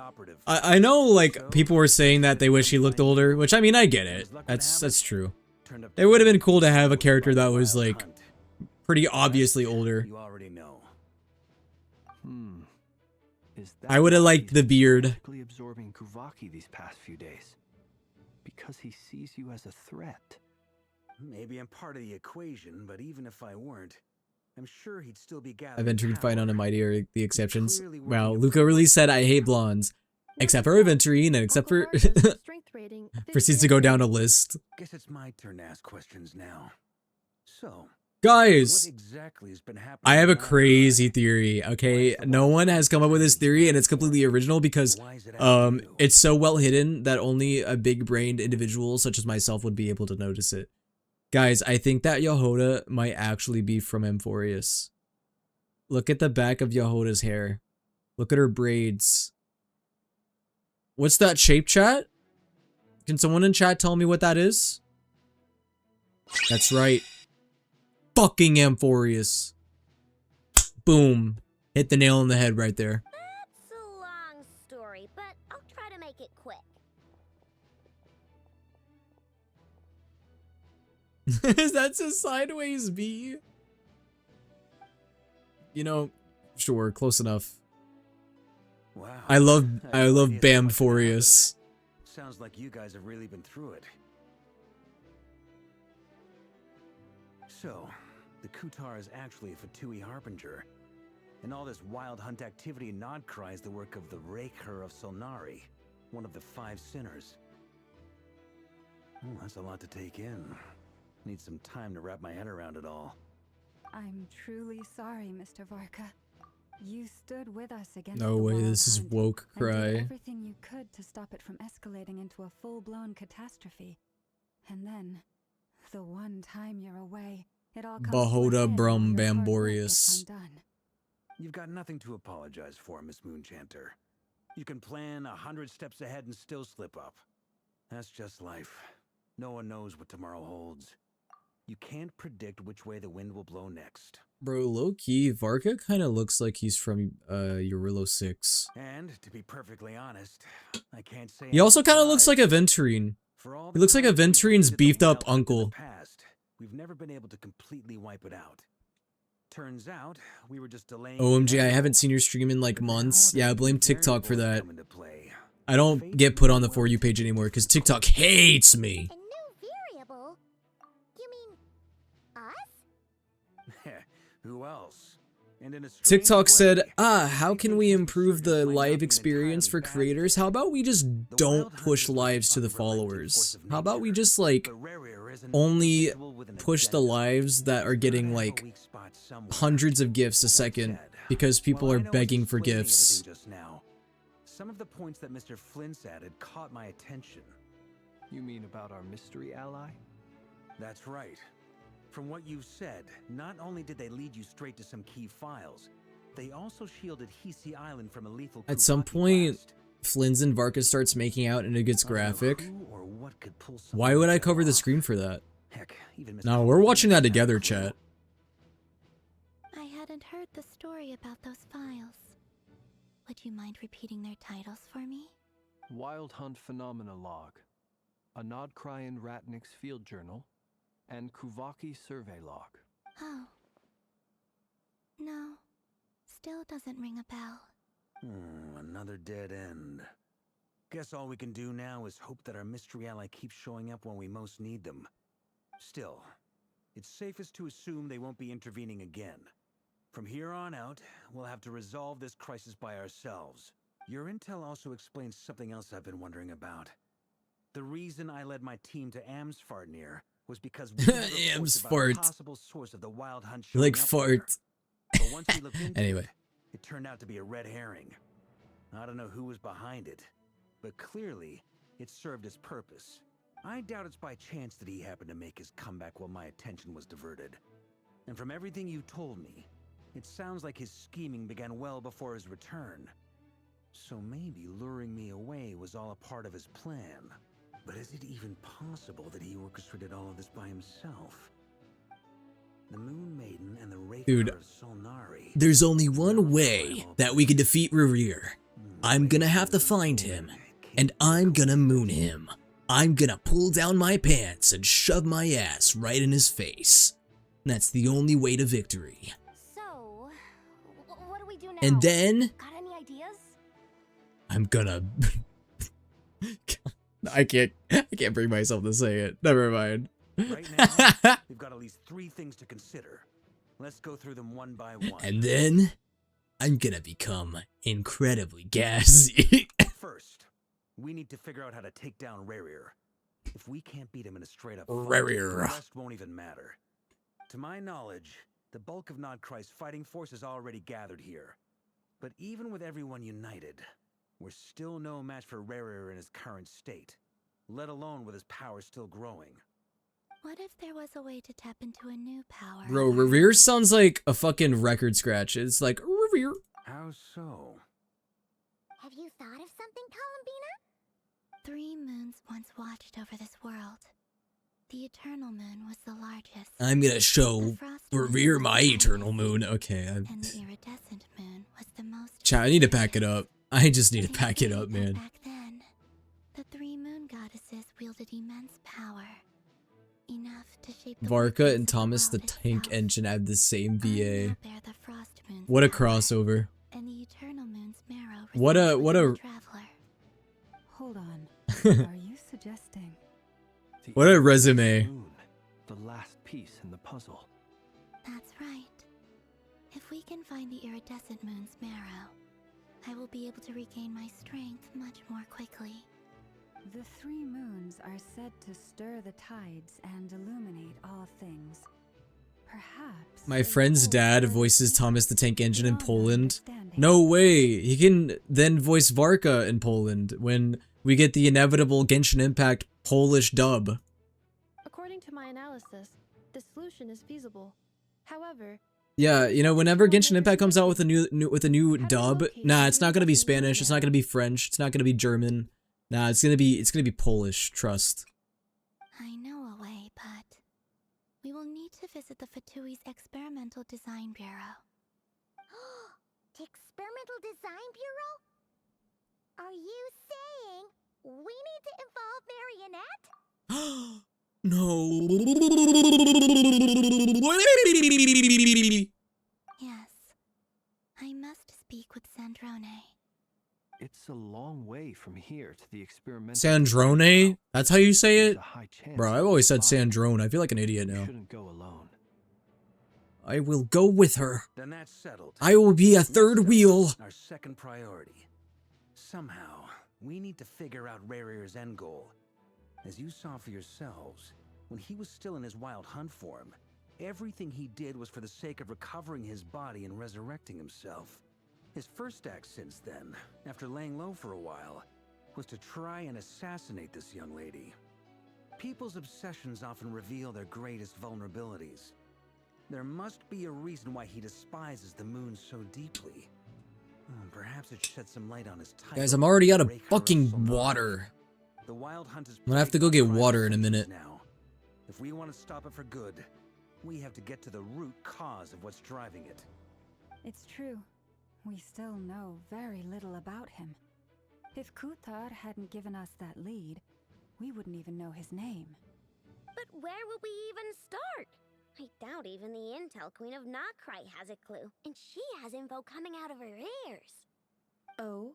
I know, like, people were saying that they wish he looked older, which, I mean, I get it. That's true. It would have been cool to have a character that was, like, pretty obviously older. You already know. I would have liked the beard. Absorbing Kuvaki these past few days because he sees you as a threat. Maybe I'm part of the equation, but even if I weren't, I'm sure he'd still be gathering. Aventurine fight on a mighty are the exceptions. Wow, Luca really said I hate blondes. Except for Aventurine and except for proceeds to go down a list. Guess it's my turn to ask questions now. So, guys, what exactly has been happening? I have a crazy theory, okay? No one has come up with this theory and it's completely original because it's so well hidden that only a big-brained individual such as myself would be able to notice it. Guys, I think that Yehoda might actually be from Amphorius. Look at the back of Yehoda's hair. Look at her braids. What's that shape, chat? Can someone in chat tell me what that is? That's right. Fucking Amphorius. Boom. Hit the nail on the head right there. That's a long story, but I'll try to make it quick. That's a sideways B. You know, sure, close enough. Wow. I love Bamphorius. Sounds like you guys have really been through it. So, the Kutar is actually a Fatui Harbinger. And all this wild hunt activity in Nodcry is the work of the Raker of Solnari, one of the 5 sinners. Oh, that's a lot to take in. Need some time to wrap my head around it all. I'm truly sorry, Mr. Varka. You stood with us against No the way, wild this is hunt woke and did cry. everything you could to stop it from escalating into a full-blown catastrophe. And then, the one time you're away, it all comes to Bahoda an end Brum while your hard work Bamborius. gets undone. You've got nothing to apologize for, Miss Moonchanter. You can plan 100 steps ahead and still slip up. That's just life. No one knows what tomorrow holds. You can't predict which way the wind will blow next. Bro, low-key, Varka kind of looks like he's from Eurillo 6. And, to be perfectly honest, I can't say He also kind of looks like a Venturine. He looks like a Venturine's beefed up uncle. We've never been able to completely wipe it out. Turns out, we were just delaying... OMG, I haven't seen your stream in like months. Yeah, I blame TikTok for that. I don't get put on the For You page anymore because TikTok hates me. A new variable? You mean us? Who else? And in a TikTok said, how can we improve the live experience for creators? How about we just don't push lives to the followers? How about we just like only push the lives that are getting like hundreds of gifts a second because people are begging for gifts. Some of the points that Mr. Flint's added caught my attention. You mean about our mystery ally? That's right. From what you've said, not only did they lead you straight to some key files, they also shielded Hisi Island from a lethal At some Kuvaki point, blast. Flins and Varka starts making out and it gets graphic. Why would I cover the screen for that? Heck, even Mr. No, we're watching that together, chat. I hadn't heard the story about those files. Would you mind repeating their titles for me? Wild Hunt Phenomena Log, a Nodcrian Ratnik's Field Journal, and Kuvaki Survey Log. Oh. No. Still doesn't ring a bell. Another dead end. Guess all we can do now is hope that our mystery ally keeps showing up when we most need them. Still, it's safest to assume they won't be intervening again. From here on out, we'll have to resolve this crisis by ourselves. Your intel also explains something else I've been wondering about. The reason I led my team to Amsfartnir was because we had reports about a possible source of the wild hunt showing Like up fart. there. But once we looked into Anyway. it turned out to be a red herring. I don't know who was behind it, but clearly it served its purpose. I doubt it's by chance that he happened to make his comeback while my attention was diverted. And from everything you told me, it sounds like his scheming began well before his return. So maybe luring me away was all a part of his plan. But is it even possible that he orchestrated all of this by himself? The Moon Maiden and the Wraith Dude, of Solnari. There's only one way that we can defeat Reverie. I'm gonna have to find him, and I'm gonna moon him. I'm gonna pull down my pants and shove my ass right in his face. That's the only way to victory. So, what do we do now? And then Got any ideas? I'm gonna I can't bring myself to say it. Never mind. Right now, we've got at least 3 things to consider. Let's go through them one by one. And then I'm gonna become incredibly gassy. First, we need to figure out how to take down Rerir. If we can't beat him in a straight-up fight, Rerir. the rest won't even matter. To my knowledge, the bulk of Nodcri's fighting force is already gathered here. But even with everyone united, we're still no match for Rerir in his current state, let alone with his power still growing. What if there was a way to tap into a new power? Bro, Reverie sounds like a fucking record scratch. It's like, Reverie. How so? Have you thought of something, Columbina? 3 moons once watched over this world. The Eternal Moon was the largest. I'm gonna show Reverie my Eternal Moon. Okay, And the Iridescent Moon was the most... Chat, I need to pack it up. I just need to pack it up, man. Back then, the 3 moon goddesses wielded immense power. Enough to shape the Varka and Thomas the Tank Engine have the same VA. What a crossover. And the Eternal Moon's marrow What a Traveler. Hold on. Are you suggesting? What a resume. The last piece in the puzzle. That's right. If we can find the Iridescent Moon's marrow, I will be able to regain my strength much more quickly. The 3 moons are said to stir the tides and illuminate all things. Perhaps My friend's dad voices Thomas the Tank Engine in Poland. No way! He can then voice Varka in Poland when we get the inevitable Genshin Impact Polish dub. According to my analysis, the solution is feasible. However, Yeah, you know, whenever Genshin Impact comes out with a new dub, nah, it's not gonna be Spanish, it's not gonna be French, it's not gonna be German. Nah, it's gonna be Polish, trust. I know a way, but we will need to visit the Fatui's Experimental Design Bureau. Experimental Design Bureau? Are you saying we need to involve Marionette? No. Yes. I must speak with Sandrone. It's a long way from here to the experimental. Sandrone? That's how you say it? There's a high chance Bro, I've you'll always said find Sandrone. I feel like an idiot you now. shouldn't go alone. I will go with her. Then that's settled. I will be a third wheel. Our second priority. Somehow, we need to figure out Rarier's end goal. As you saw for yourselves, when he was still in his wild hunt form, everything he did was for the sake of recovering his body and resurrecting himself. His first act since then, after laying low for a while, was to try and assassinate this young lady. People's obsessions often reveal their greatest vulnerabilities. There must be a reason why he despises the moon so deeply. Perhaps it sheds some light on his title. Guys, I'm already out of fucking water. The wild hunt is I'm gonna have to go get water in a minute. now. If we want to stop it for good, we have to get to the root cause of what's driving it. It's true. We still know very little about him. If Kutar hadn't given us that lead, we wouldn't even know his name. But where would we even start? I doubt even the Intel Queen of Notcry has a clue, and she has info coming out of her ears. Oh?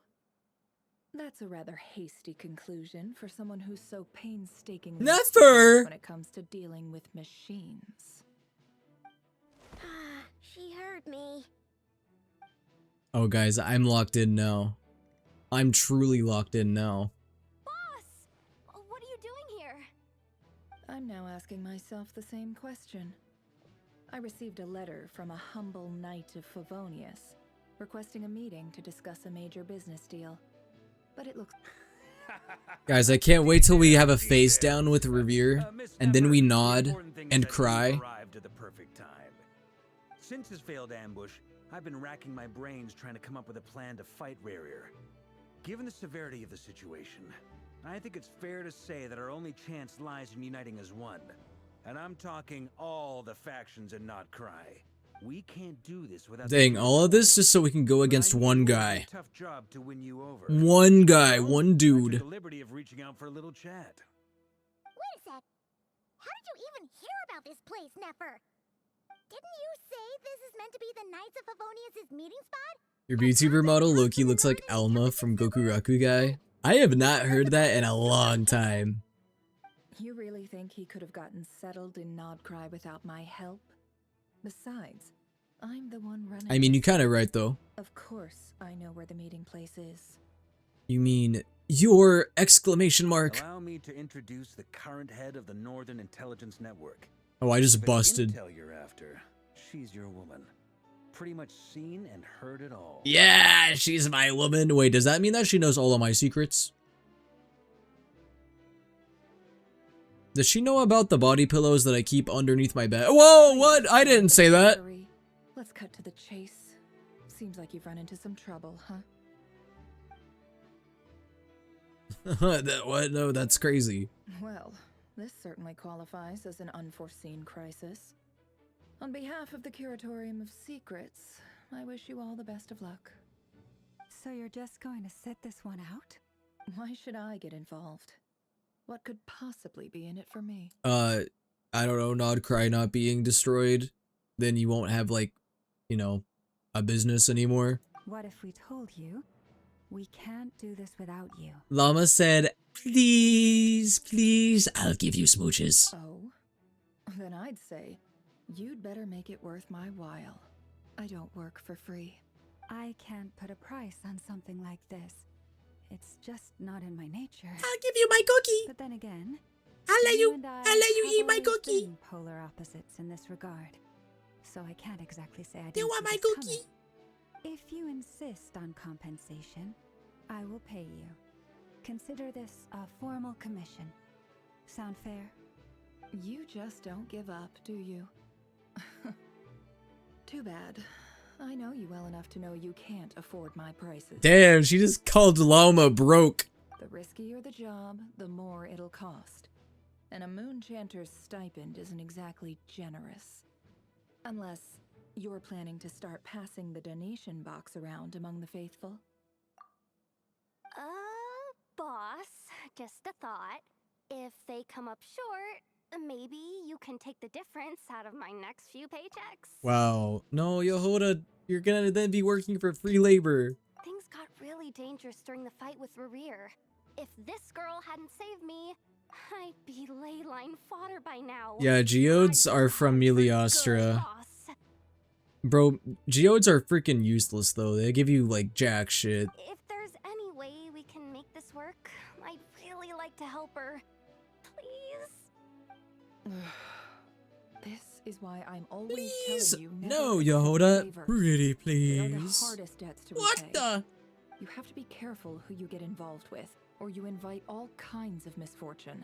That's a rather hasty conclusion for someone who's so painstakingly Never! when it comes to dealing with machines. She heard me. Oh, guys, I'm locked in now. I'm truly locked in now. Boss! What are you doing here? I'm now asking myself the same question. I received a letter from a humble knight of Favonius, requesting a meeting to discuss a major business deal. But it looks... Guys, I can't wait till we have a face down with Revere, and then we nod and cry. Arrived at the perfect time. Since his failed ambush, I've been racking my brains trying to come up with a plan to fight Rarier. Given the severity of the situation, I think it's fair to say that our only chance lies in uniting as one. And I'm talking all the factions in Notcry. We can't do this without... Dang, all of this just so we can go against one guy. Tough job to win you over. One guy, one I dude. took the liberty of reaching out for a little chat. Wait a sec. How did you even hear about this place, Nefer? Didn't you say this is meant to be the Knights of Favonius' meeting spot? Your VTuber model Loki looks like Alma from Goku Raku Guy. I have not heard that in a long time. You really think he could have gotten settled in Nodcry without my help? Besides, I'm the one running... I mean, you're kind of right, though. Of course, I know where the meeting place is. You mean, your exclamation mark. Allow me to introduce the current head of the Northern Intelligence Network. Oh, I just If it's busted. Intel you're after, she's your woman. Pretty much seen and heard it all. Yeah, she's my woman. Wait, does that mean that she knows all of my secrets? Does she know about the body pillows that I keep underneath my bed? Whoa, what? I didn't say that. Let's cut to the chase. Seems like you've run into some trouble, huh? What? No, that's crazy. Well, this certainly qualifies as an unforeseen crisis. On behalf of the Curatorium of Secrets, I wish you all the best of luck. So you're just going to sit this one out? Why should I get involved? What could possibly be in it for me? I don't know, Nodcry not being destroyed, then you won't have, like, you know, a business anymore. What if we told you we can't do this without you? Llama said, please, please, I'll give you smooches. Oh? Then I'd say, you'd better make it worth my while. I don't work for free. I can't put a price on something like this. It's just not in my nature. I'll give you my cookie. But then again, I'll let you have eat my always cookie. been polar opposites in this regard, so I can't exactly say I didn't Do you want see my this cookie? coming. If you insist on compensation, I will pay you. Consider this a formal commission. Sound fair? You just don't give up, do you? Too bad. I know you well enough to know you can't afford my prices. Damn, she just called Llama broke. The riskier the job, the more it'll cost. And a moon chanter's stipend isn't exactly generous. Unless you're planning to start passing the donation box around among the faithful. Boss, just a thought. If they come up short, maybe you can take the difference out of my next few paychecks. Wow. No, Yehoda, you're gonna then be working for free labor. Things got really dangerous during the fight with Rerir. If this girl hadn't saved me, I'd be ley line fodder by now. Yeah, geodes are from Meliostra. Bro, geodes are freaking useless though. They give you like jack shit. If there's any way we can make this work, I'd really like to help her. Please? This is why I'm always Please? telling you never No, accept Yehoda. favors. Pretty They are the please. hardest debts to What repay. the? You have to be careful who you get involved with, or you invite all kinds of misfortune.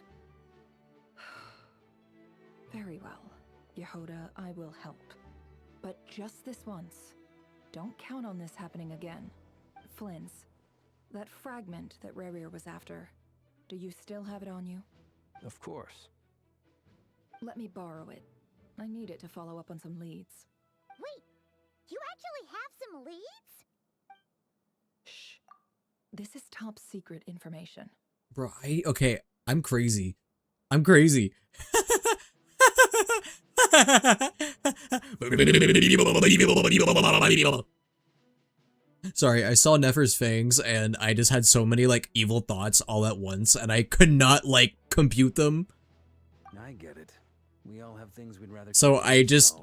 Very well, Yehoda, I will help. But just this once. Don't count on this happening again. Flynn's, that fragment that Rerir was after, do you still have it on you? Of course. Let me borrow it. I need it to follow up on some leads. Wait, you actually have some leads? Shh. This is top secret information. Bro, okay, I'm crazy. I'm crazy. Sorry, I saw Nefer's fangs and I just had so many like evil thoughts all at once and I could not like compute them. I get it. We all have things we'd rather. So I just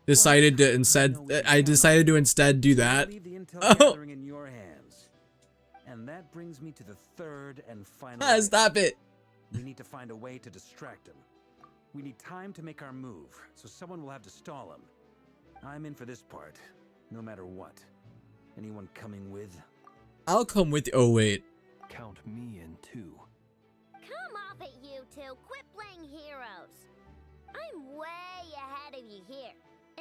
decided to instead do that. Leave the intel Oh, gathering in your hands. And that brings me to the third and final. stop it. We need to find a way to distract him. We need time to make our move, so someone will have to stall him. I'm in for this part, no matter what. Anyone coming with? I'll come with you. Oh wait. Count me in too. Come off it, you two. Quit playing heroes. I'm way ahead of you here.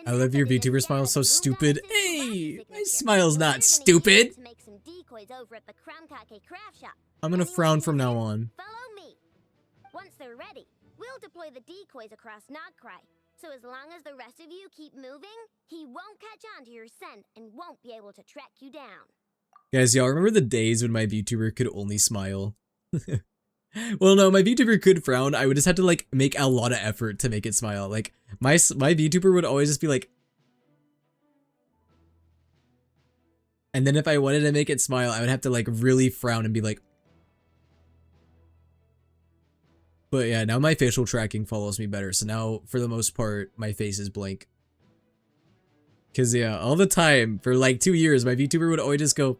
I love your VTuber smile, so stupid. Hey, my smile's not stupid. To make some decoys over at the Kramkake craft shop. I'm gonna frown from now on. Follow me. Once they're ready, we'll deploy the decoys across Nodcry. So as long as the rest of you keep moving, he won't catch on to your scent and won't be able to track you down. Guys, y'all remember the days when my VTuber could only smile? Well, no, my VTuber could frown. I would just have to like make a lot of effort to make it smile. Like my VTuber would always just be like, and then if I wanted to make it smile, I would have to like really frown and be like. But yeah, now my facial tracking follows me better. So now, for the most part, my face is blank. Cause yeah, all the time for like 2 years, my VTuber would always just go.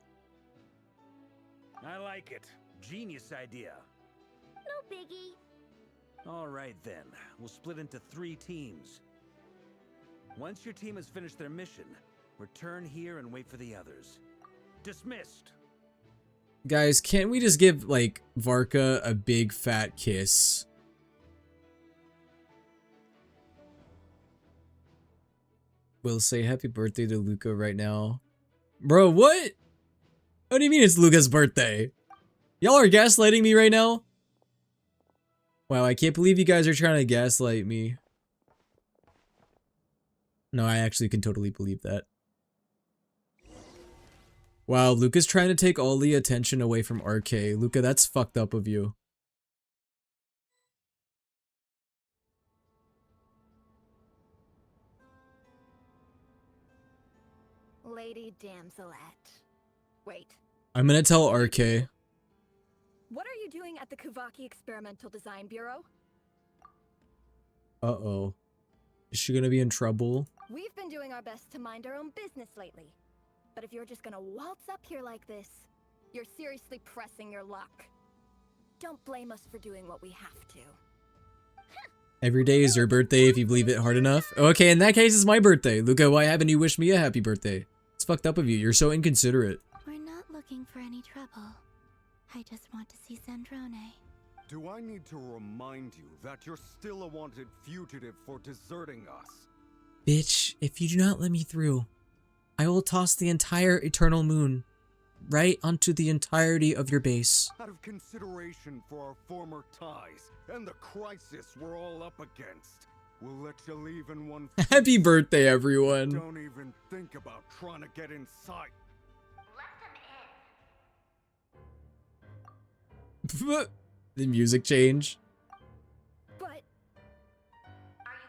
I like it. Genius idea. No biggie. All right then, we'll split into 3 teams. Once your team has finished their mission, return here and wait for the others. Dismissed. Guys, can't we just give, like, Varka a big fat kiss? We'll say happy birthday to Luca right now. Bro, what? What do you mean it's Luca's birthday? Y'all are gaslighting me right now? Wow, I can't believe you guys are trying to gaslight me. No, I actually can totally believe that. Wow, Luca's trying to take all the attention away from RK. Luca, that's fucked up of you. Lady Damselette. Wait. I'm gonna tell RK. What are you doing at the Kuvaki Experimental Design Bureau? Uh-oh. Is she gonna be in trouble? We've been doing our best to mind our own business lately. But if you're just gonna waltz up here like this, You're seriously pressing your luck. Don't blame us for doing what we have to. Every day is your birthday if you believe it hard enough. Okay, in that case, it's my birthday. Luca, why haven't you wished me a happy birthday? It's fucked up of you. You're so inconsiderate. We're not looking for any trouble. I just want to see Sandrone. Do I need to remind you that you're still a wanted fugitive for deserting us? Bitch, if you do not let me through, I will toss the entire Eternal Moon right onto the entirety of your base. Out of consideration for our former ties and the crisis we're all up against, we'll let you leave in one piece. Happy birthday, everyone. Don't even think about trying to get inside. The music change. But... Are you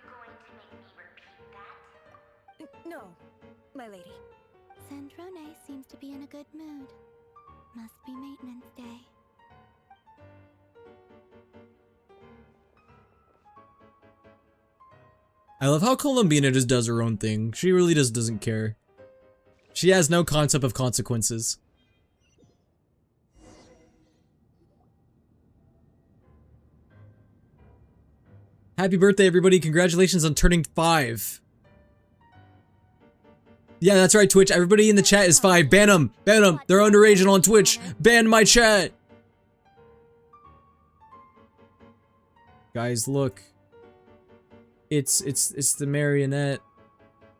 going to make me repeat that? No, my lady. Sandrone seems to be in a good mood. Must be maintenance day. I love how Columbina just does her own thing. She really just doesn't care. She has no concept of consequences. Happy birthday, everybody. Congratulations on turning 5. Yeah, that's right, Twitch. Everybody in the chat is 5. Ban them. Ban them. They're underage and on Twitch. Ban my chat. Guys, look. It's the marionette.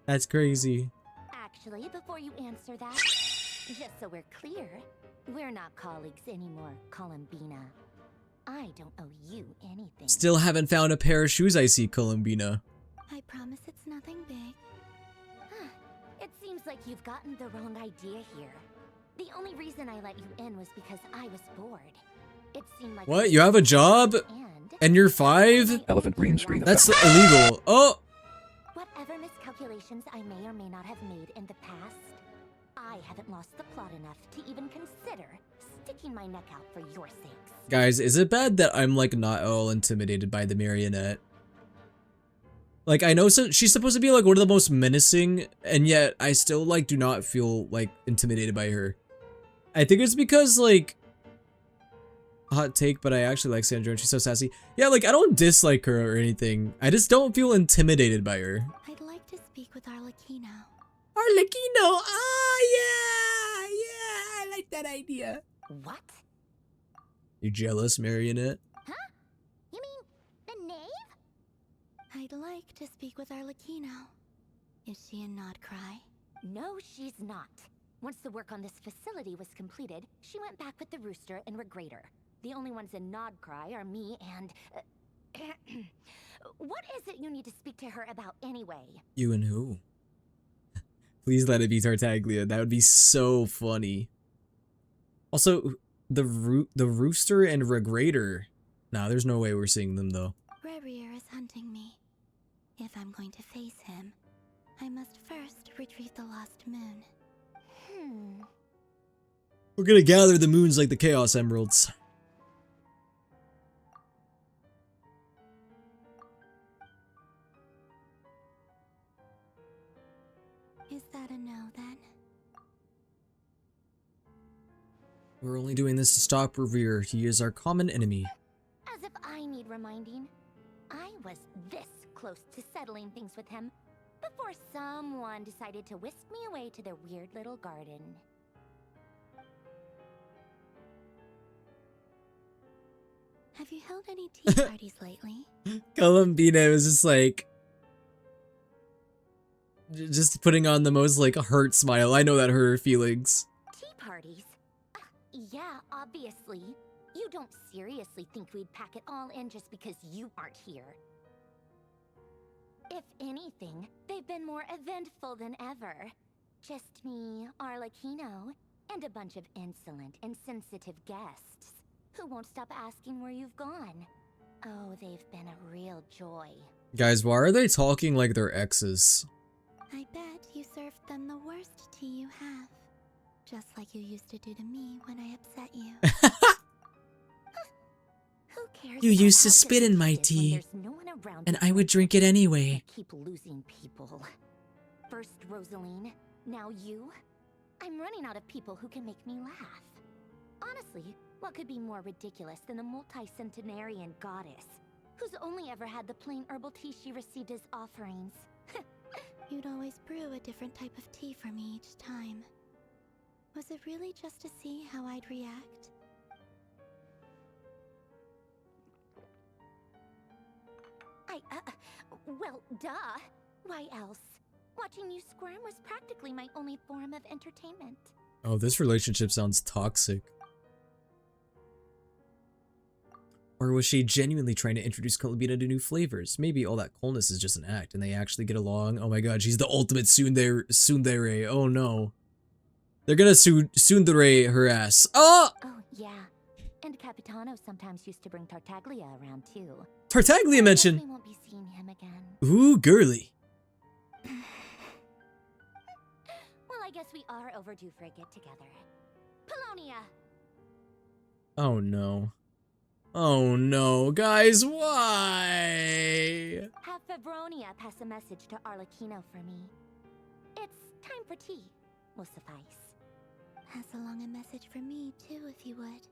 That's crazy. Actually, before you answer that, just so we're clear, we're not colleagues anymore, Columbina. I don't owe you anything. Still haven't found a pair of shoes, I see, Columbina. I promise it's nothing big. It seems like you've gotten the wrong idea here. The only reason I let you in was because I was bored. It seemed like What? You have a job? And you're 5? Elephant green screen. That's illegal. Oh! Whatever miscalculations I may or may not have made in the past, I haven't lost the plot enough to even consider sticking my neck out for your sakes. Guys, is it bad that I'm like not at all intimidated by the marionette? Like, I know she's supposed to be like one of the most menacing, and yet I still like do not feel like intimidated by her. I think it's because like, hot take, but I actually like Sandra and she's so sassy. Yeah, like I don't dislike her or anything. I just don't feel intimidated by her. I'd like to speak with Arlecchino. Arlecchino! Ah, yeah, I like that idea. What? You jealous, marionette? Huh? You mean the knave? I'd like to speak with Arlecchino. Is she in Nodcry? No, she's not. Once the work on this facility was completed, she went back with the Rooster and Regrator. The only ones in Nodcry are me and... What is it you need to speak to her about anyway? You and who? Please let it be Tartaglia. That would be so funny. Also, the Rooster and Regrator. Nah, there's no way we're seeing them though. Rebrier is hunting me. If I'm going to face him, I must first retrieve the lost moon. We're gonna gather the moons like the Chaos Emeralds. Is that a no then? We're only doing this to stop Revere. He is our common enemy. As if I need reminding. I was this close to settling things with him before someone decided to whisk me away to their weird little garden. Have you held any tea parties lately? Columbina was just like... just putting on the most like hurt smile. I know that hurt her feelings. Tea parties? Yeah, obviously. You don't seriously think we'd pack it all in just because you aren't here. If anything, they've been more eventful than ever. Just me, Arlecchino, and a bunch of insolent, insensitive guests who won't stop asking where you've gone. Oh, they've been a real joy. Guys, why are they talking like they're exes? I bet you served them the worst tea you have. Just like you used to do to me when I upset you. Who cares? You used to spit in my tea, and I would drink it anyway. Keep losing people. First Rosaline, now you. I'm running out of people who can make me laugh. Honestly, what could be more ridiculous than a multi-centenarian goddess who's only ever had the plain herbal tea she received as offerings? You'd always brew a different type of tea for me each time. Was it really just to see how I'd react? Well, duh. Why else? Watching you squirm was practically my only form of entertainment. Oh, this relationship sounds toxic. Or was she genuinely trying to introduce Columbina to new flavors? Maybe all that coldness is just an act and they actually get along. Oh my god, she's the ultimate tsundere. Oh no. They're gonna tsundere her ass. Oh! Oh, yeah. And Capitano sometimes used to bring Tartaglia around too. Tartaglia mentioned. We won't be seeing him again. Ooh, girly. Well, I guess we are overdue for a get-together. Polonia! Oh no. Oh no, guys, why? Have Febronia pass a message to Arlecchino for me. It's time for tea. Will suffice. Pass along a message for me, too, if you would.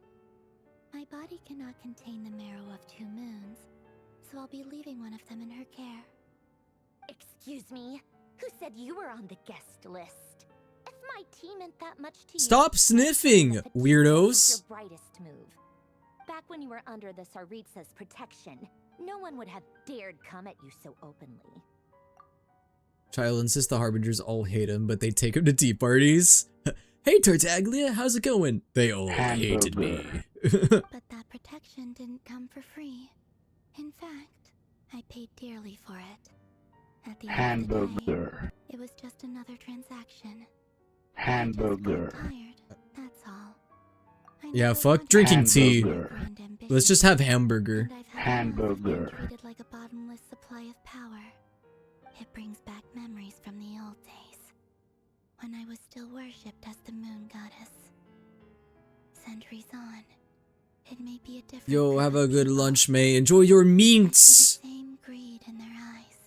My body cannot contain the marrow of 2 moons, so I'll be leaving one of them in her care. Excuse me? Who said you were on the guest list? If my tea meant that much to you... Stop sniffing, weirdos! Your brightest move. Back when you were under the Tsaritsa's protection, no one would have dared come at you so openly. Child insists the Harbingers all hate him, but they take him to tea parties. Hey Tartaglia, how's it going? They all hated me. But that protection didn't come for free. In fact, I paid dearly for it. At the end of the day, it was just another transaction. Hamburger. I'm tired, that's all. Yeah, fuck drinking tea. Let's just have hamburger. Hamburger. Treated like a bottomless supply of power. It brings back memories from the old days, when I was still worshipped as the moon goddess. Centuries on, it may be a different. Yo, have a good lunch, May. Enjoy your meats. The same greed in their eyes.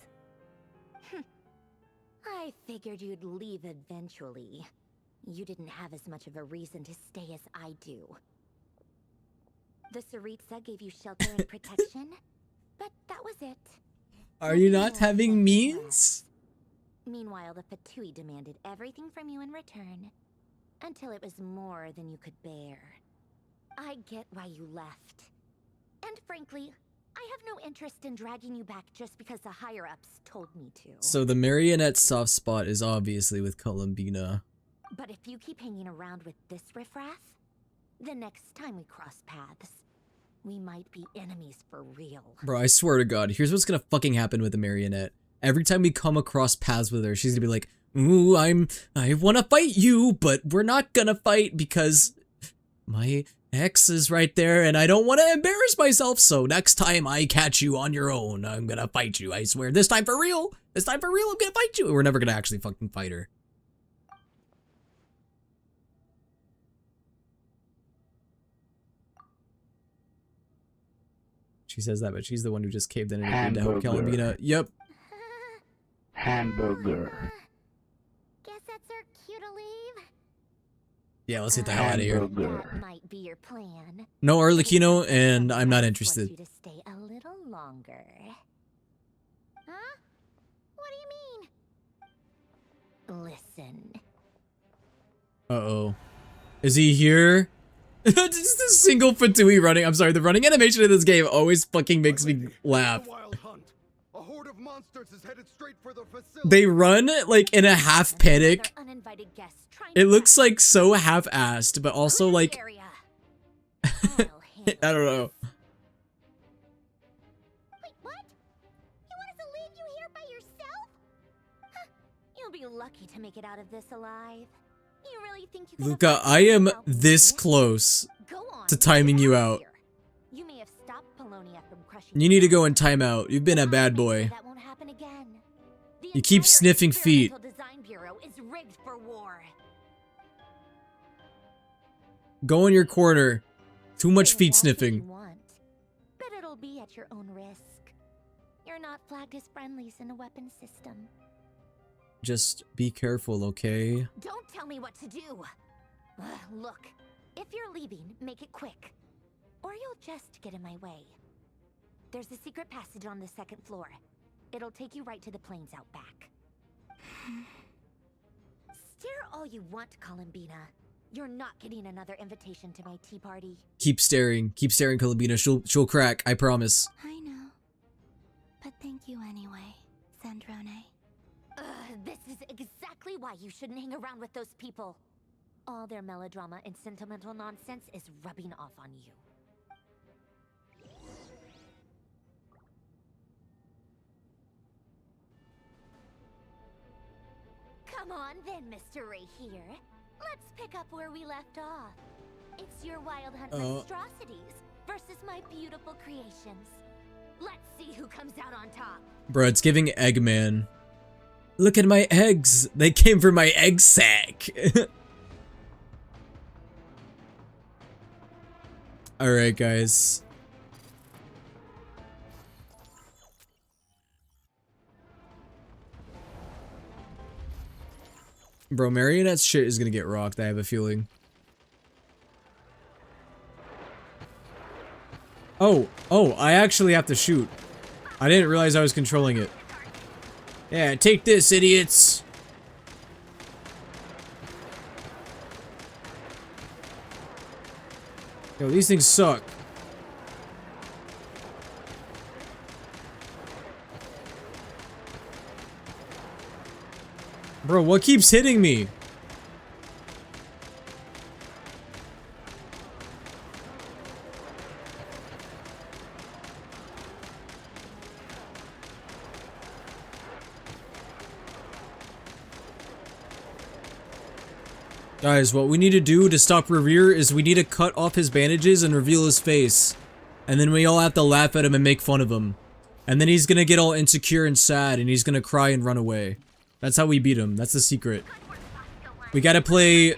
I figured you'd leave eventually. You didn't have as much of a reason to stay as I do. The Tsaritsa gave you shelter and protection, but that was it. Are you not having meats? Meanwhile, the Fatui demanded everything from you in return, until it was more than you could bear. I get why you left. And frankly, I have no interest in dragging you back just because the higher-ups told me to. So the marionette soft spot is obviously with Columbina. But if you keep hanging around with this riffraff, the next time we cross paths, we might be enemies for real. Bro, I swear to God, here's what's gonna fucking happen with the marionette. Every time we come across paths with her, she's gonna be like, ooh, I wanna fight you, but we're not gonna fight because my ex is right there and I don't wanna embarrass myself, so next time I catch you on your own, I'm gonna fight you, I swear. This time for real! This time for real, I'm gonna fight you! We're never gonna actually fucking fight her. She says that, but she's the one who just caved in and agreed to help Columbina. Yep. Hamburger. Guess that's our cue to leave. Yeah, let's get the hell out of here. That might be your plan. No Arlecchino, and I'm not interested. Want you to stay a little longer. Huh? What do you mean? Listen. Uh-oh. Is he here? Just a single Fatui running. I'm sorry, the running animation of this game always fucking makes me laugh. They run like in a half panic. It looks like so half-assed, but also like I don't know. Wait, what? You want us to leave you here by yourself? Huh. You'll be lucky to make it out of this alive. You really think you Luca, I am this close to timing you out. You may have stopped Polonia from crushing. You need to go and time out. You've been a bad boy. That won't happen again. You keep sniffing feet. The Design Bureau is rigged for war. Go in your corner. Too much feet sniffing. But it'll be at your own risk. You're not flagged as friendlies in the weapon system. Just be careful, okay? Don't tell me what to do. Look, If you're leaving, make it quick. Or you'll just get in my way. There's a secret passage on the 2nd floor. It'll take you right to the plains out back. Stare all you want, Columbina. You're not getting another invitation to my tea party. Keep staring, Columbina. She'll crack. I promise. I know. But thank you anyway, Sandrone. This is exactly why you shouldn't hang around with those people. All their melodrama and sentimental nonsense is rubbing off on you. Come on then, Mr. Ray here. Let's pick up where we left off. It's your wild hunt monstrosities versus my beautiful creations. Let's see who comes out on top. Bro, it's giving Eggman. Look at my eggs. They came from my egg sack. Alright, guys. Bro, Marionette's shit is gonna get rocked, I have a feeling. Oh, I actually have to shoot. I didn't realize I was controlling it. Yeah, take this, idiots! Yo, these things suck. Bro, what keeps hitting me? Guys, what we need to do to stop Revere is we need to cut off his bandages and reveal his face. And then we all have to laugh at him and make fun of him. And then he's gonna get all insecure and sad and he's gonna cry and run away. That's how we beat him. That's the secret. We gotta play...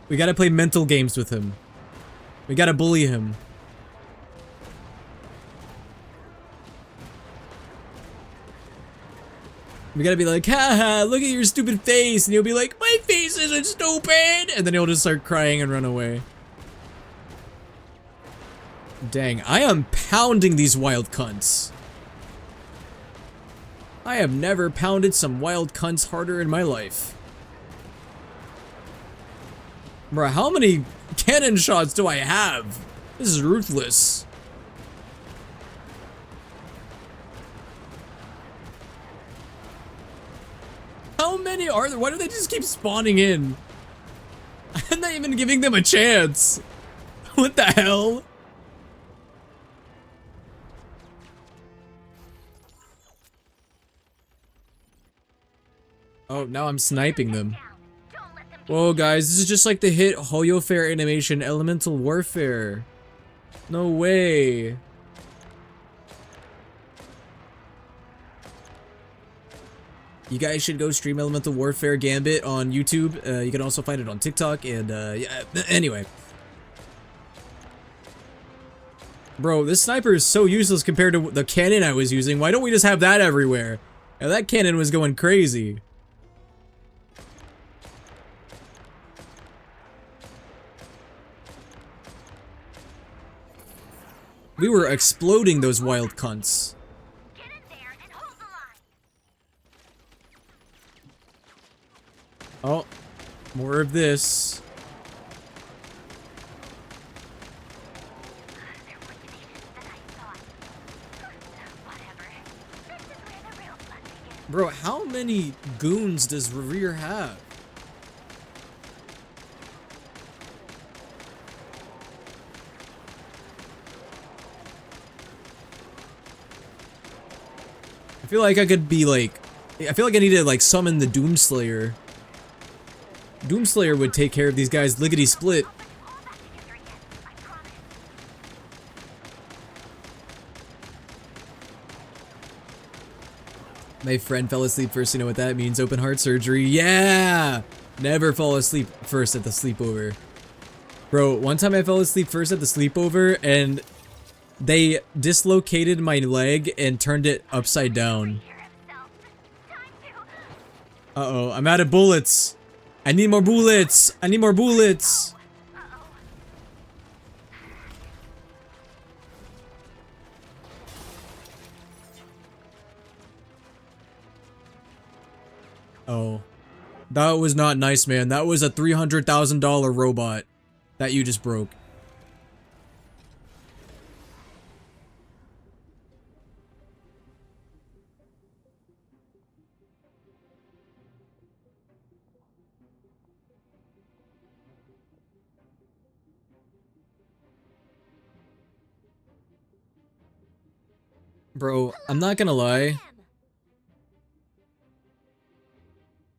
we gotta play mental games with him. We gotta bully him. We gotta be like, haha, look at your stupid face. And he'll be like, my face isn't stupid. And then he'll just start crying and run away. Dang, I am pounding these wild cunts. I have never pounded some wild cunts harder in my life. Bruh, how many cannon shots do I have? This is ruthless. How many are there? Why do they just keep spawning in? I'm not even giving them a chance. What the hell? Oh, now I'm sniping them. Whoa, guys, this is just like the hit Hoyo Fair animation, Elemental Warfare. No way. You guys should go stream Elemental Warfare Gambit on YouTube. You can also find it on TikTok, and yeah, anyway. Bro, this sniper is so useless compared to the cannon I was using. Why don't we just have that everywhere? Now, that cannon was going crazy. We were exploding those wild cunts. Oh, more of this. Bro, how many goons does Revere have? I feel like I could be like, I feel like I need to like summon the Doomslayer. Doomslayer would take care of these guys lickety split. My friend fell asleep first, you know what that means? Open heart surgery. Yeah! Never fall asleep first at the sleepover. Bro, one time I fell asleep first at the sleepover and they dislocated my leg and turned it upside down. Uh-oh, I'm out of bullets. I need more bullets! I need more bullets! Oh. That was not nice, man. That was a $300,000 robot that you just broke. Bro, I'm not gonna lie.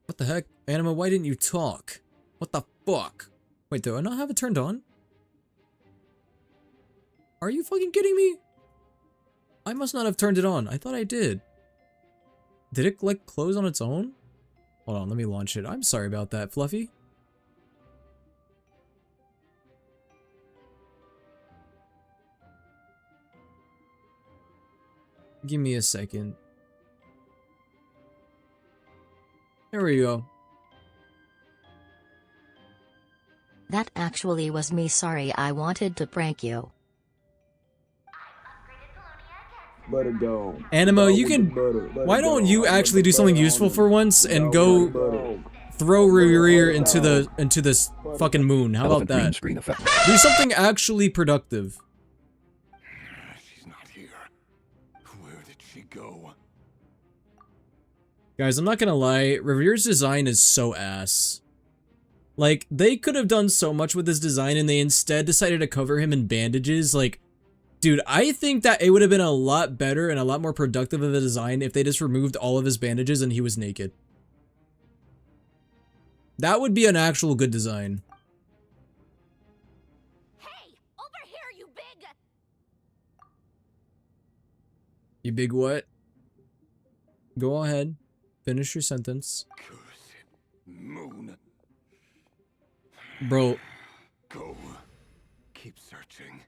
What the heck? Anima, why didn't you talk? What the fuck? Wait, do I not have it turned on? Are you fucking kidding me? I must not have turned it on. I thought I did. Did it, like, close on its own? Hold on, let me launch it. I'm sorry about that, Fluffy. Give me a second. There we go. That actually was me. Sorry, I wanted to prank you. Animo, you can... Why don't you actually do something useful for once and go throw Rear into this fucking moon? How about that? Do something actually productive. She's not here. Where did she go? Guys, I'm not gonna lie, Revere's design is so ass. Like, they could have done so much with this design and they instead decided to cover him in bandages. Like, dude, I think that it would have been a lot better and a lot more productive of a design if they just removed all of his bandages and he was naked. That would be an actual good design. Hey, over here, you big... You big what? Go ahead. Finish your sentence. Moon. Bro. Go. Keep searching.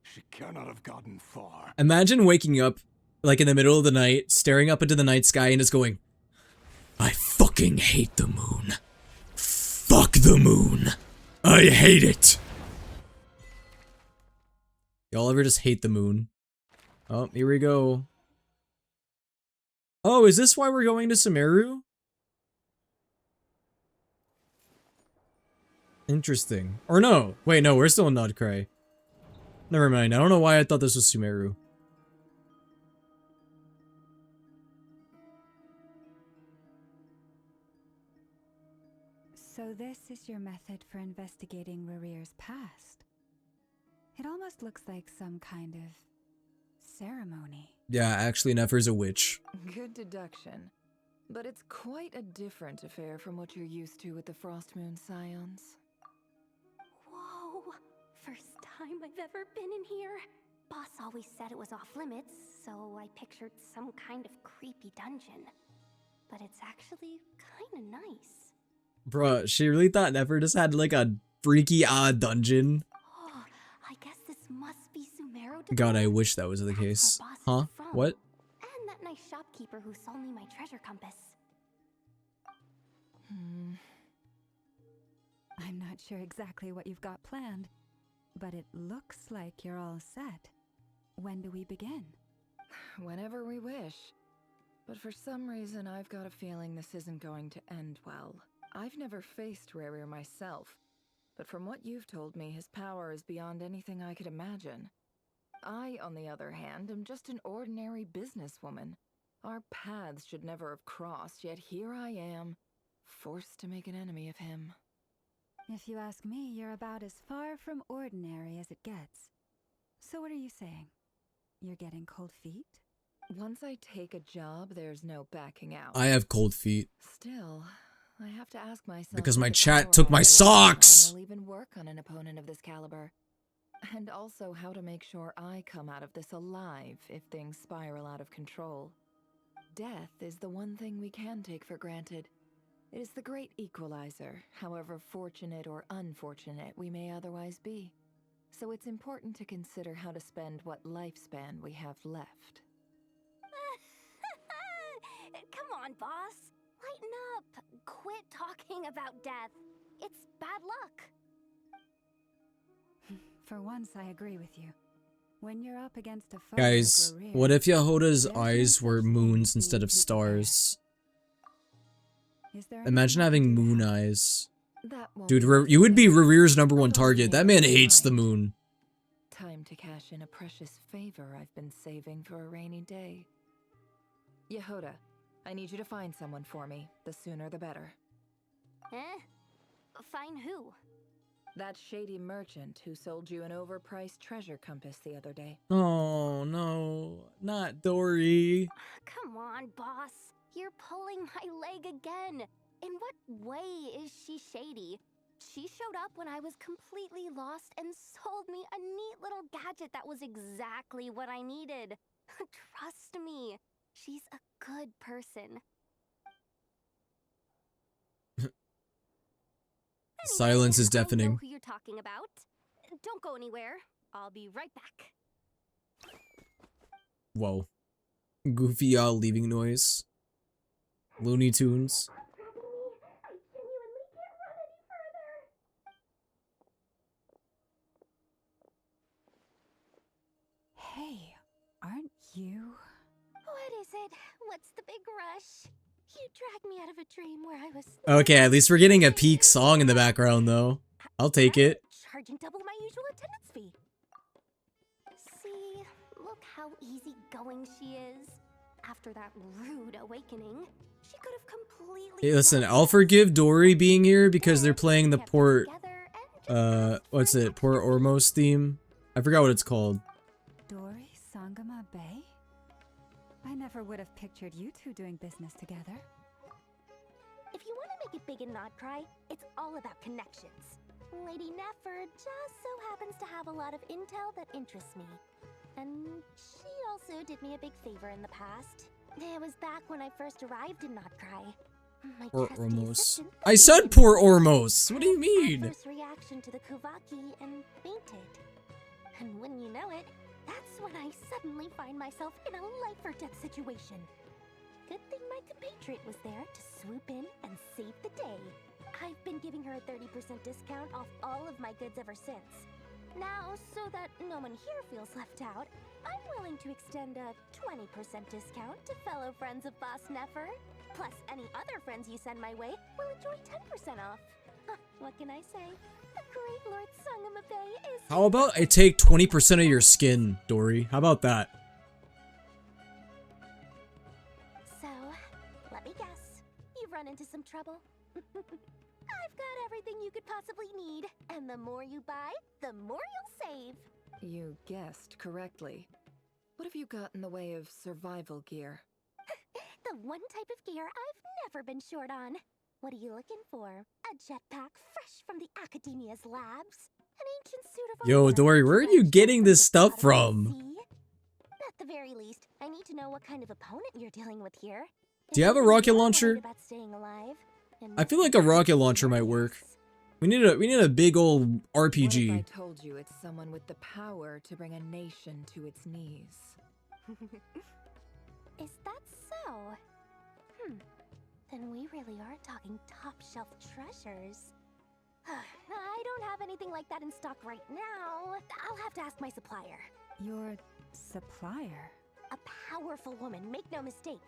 She cannot have gotten far. Imagine waking up, like in the middle of the night, staring up into the night sky and just going, I fucking hate the moon. Fuck the moon. I hate it. Y'all ever just hate the moon? Oh, here we go. Oh, is this why we're going to Sumeru? Interesting. Or no. Wait, no, we're still in Nodcry. Never mind. I don't know why I thought this was Sumeru. So this is your method for investigating Rerear's past. It almost looks like some kind of ceremony. Yeah, actually, Nefer's a witch. Good deduction. But it's quite a different affair from what you're used to with the Frost Moon Scions. Whoa! First time I've ever been in here. Boss always said it was off limits, so I pictured some kind of creepy dungeon. But it's actually kinda nice. Bruh, she really thought Nefer just had like a freaky odd dungeon. Oh, I guess this must be Sumeru. God, I wish that was the case. Huh? What? And that nice shopkeeper who sold me my treasure compass. I'm not sure exactly what you've got planned, but it looks like you're all set. When do we begin? Whenever we wish. But for some reason, I've got a feeling this isn't going to end well. I've never faced Rerir myself, but from what you've told me, his power is beyond anything I could imagine. I, on the other hand, am just an ordinary businesswoman. Our paths should never have crossed, yet here I am, forced to make an enemy of him. If you ask me, you're about as far from ordinary as it gets. So what are you saying? You're getting cold feet? Once I take a job, there's no backing out. I have cold feet. Still, I have to ask myself... Because my if the chat power took I my rely socks! on will even work on an opponent of this caliber. And also how to make sure I come out of this alive if things spiral out of control. Death is the one thing we can take for granted. It is the great equalizer, however fortunate or unfortunate we may otherwise be. So it's important to consider how to spend what lifespan we have left. Come on, boss. Lighten up. Quit talking about death. It's bad luck. For once, I agree with you. When you're up against a foe Guys, like Rerir, what if Yahoda's there's no eyes such were thing moons as instead being of too stars? prepared. Is there Imagine anything I having can do to moon help? eyes. That won't Dude, be you would be necessary. Rerir's #1 I've already target. That made man up my hates the mind. moon. Time to cash in a precious favor I've been saving for a rainy day. Yehoda, I need you to find someone for me. The sooner the better. Eh? Find who? That shady merchant who sold you an overpriced treasure compass the other day. Oh no, not Dory. Come on, boss. You're pulling my leg again. In what way is she shady? She showed up when I was completely lost and sold me a neat little gadget that was exactly what I needed. Trust me, she's a good person. Silence is I know deafening. who you're talking about. Don't go anywhere. I'll be right back. Whoa. Goofy leaving noise. Looney Tunes. Hey, aren't you? What is it? What's the big rush? You dragged me out of a dream where I was Okay, at least we're getting a peak song in the background though. I'll take it. charging double my usual attendance fee. See, look how easygoing she is. After that rude awakening, she could have completely. Hey, listen, I'll forgive Dory being here because they're playing the Port what's it? Port Ormos theme? I forgot what it's called. Dory Sangama Bay? I never would have pictured you two doing business together. If you want to make it big in Nodcry, it's all about connections. Lady Nefer just so happens to have a lot of intel that interests me. And she also did me a big favor in the past. It was back when I first arrived in Nodcry. My Port trusty Ormos. assistant, I said Port Ormos. What do you mean? adverse reaction to the Kuvaki and fainted. And when you know it, that's when I suddenly find myself in a life or death situation. Good thing my compatriot was there to swoop in and save the day. I've been giving her a 30% discount off all of my goods ever since. Now, so that no one here feels left out, I'm willing to extend a 20% discount to fellow friends of Boss Nefer. Plus, any other friends you send my way will enjoy 10% off. What can I say? The great Lord Sangama Bay is... How about I take 20% of your skin, Dory? How about that? So, let me guess. You've run into some trouble. I've got everything you could possibly need. And the more you buy, the more you'll save. You guessed correctly. What have you got in the way of survival gear? The one type of gear I've never been short on. What are you looking for? A jetpack fresh from the Academia's labs? An ancient suit of Yo, armor Dory, where are you getting this stuff from? At the very least, I need to know what kind of opponent you're dealing with here. Do you have a rocket launcher? About staying alive, I feel like a rocket launcher might work. We need a big old RPG. What if I told you it's someone with the power to bring a nation to its knees? Is that so? Then we really are talking top-shelf treasures. I don't have anything like that in stock right now. I'll have to ask my supplier. Your supplier? A powerful woman, make no mistake.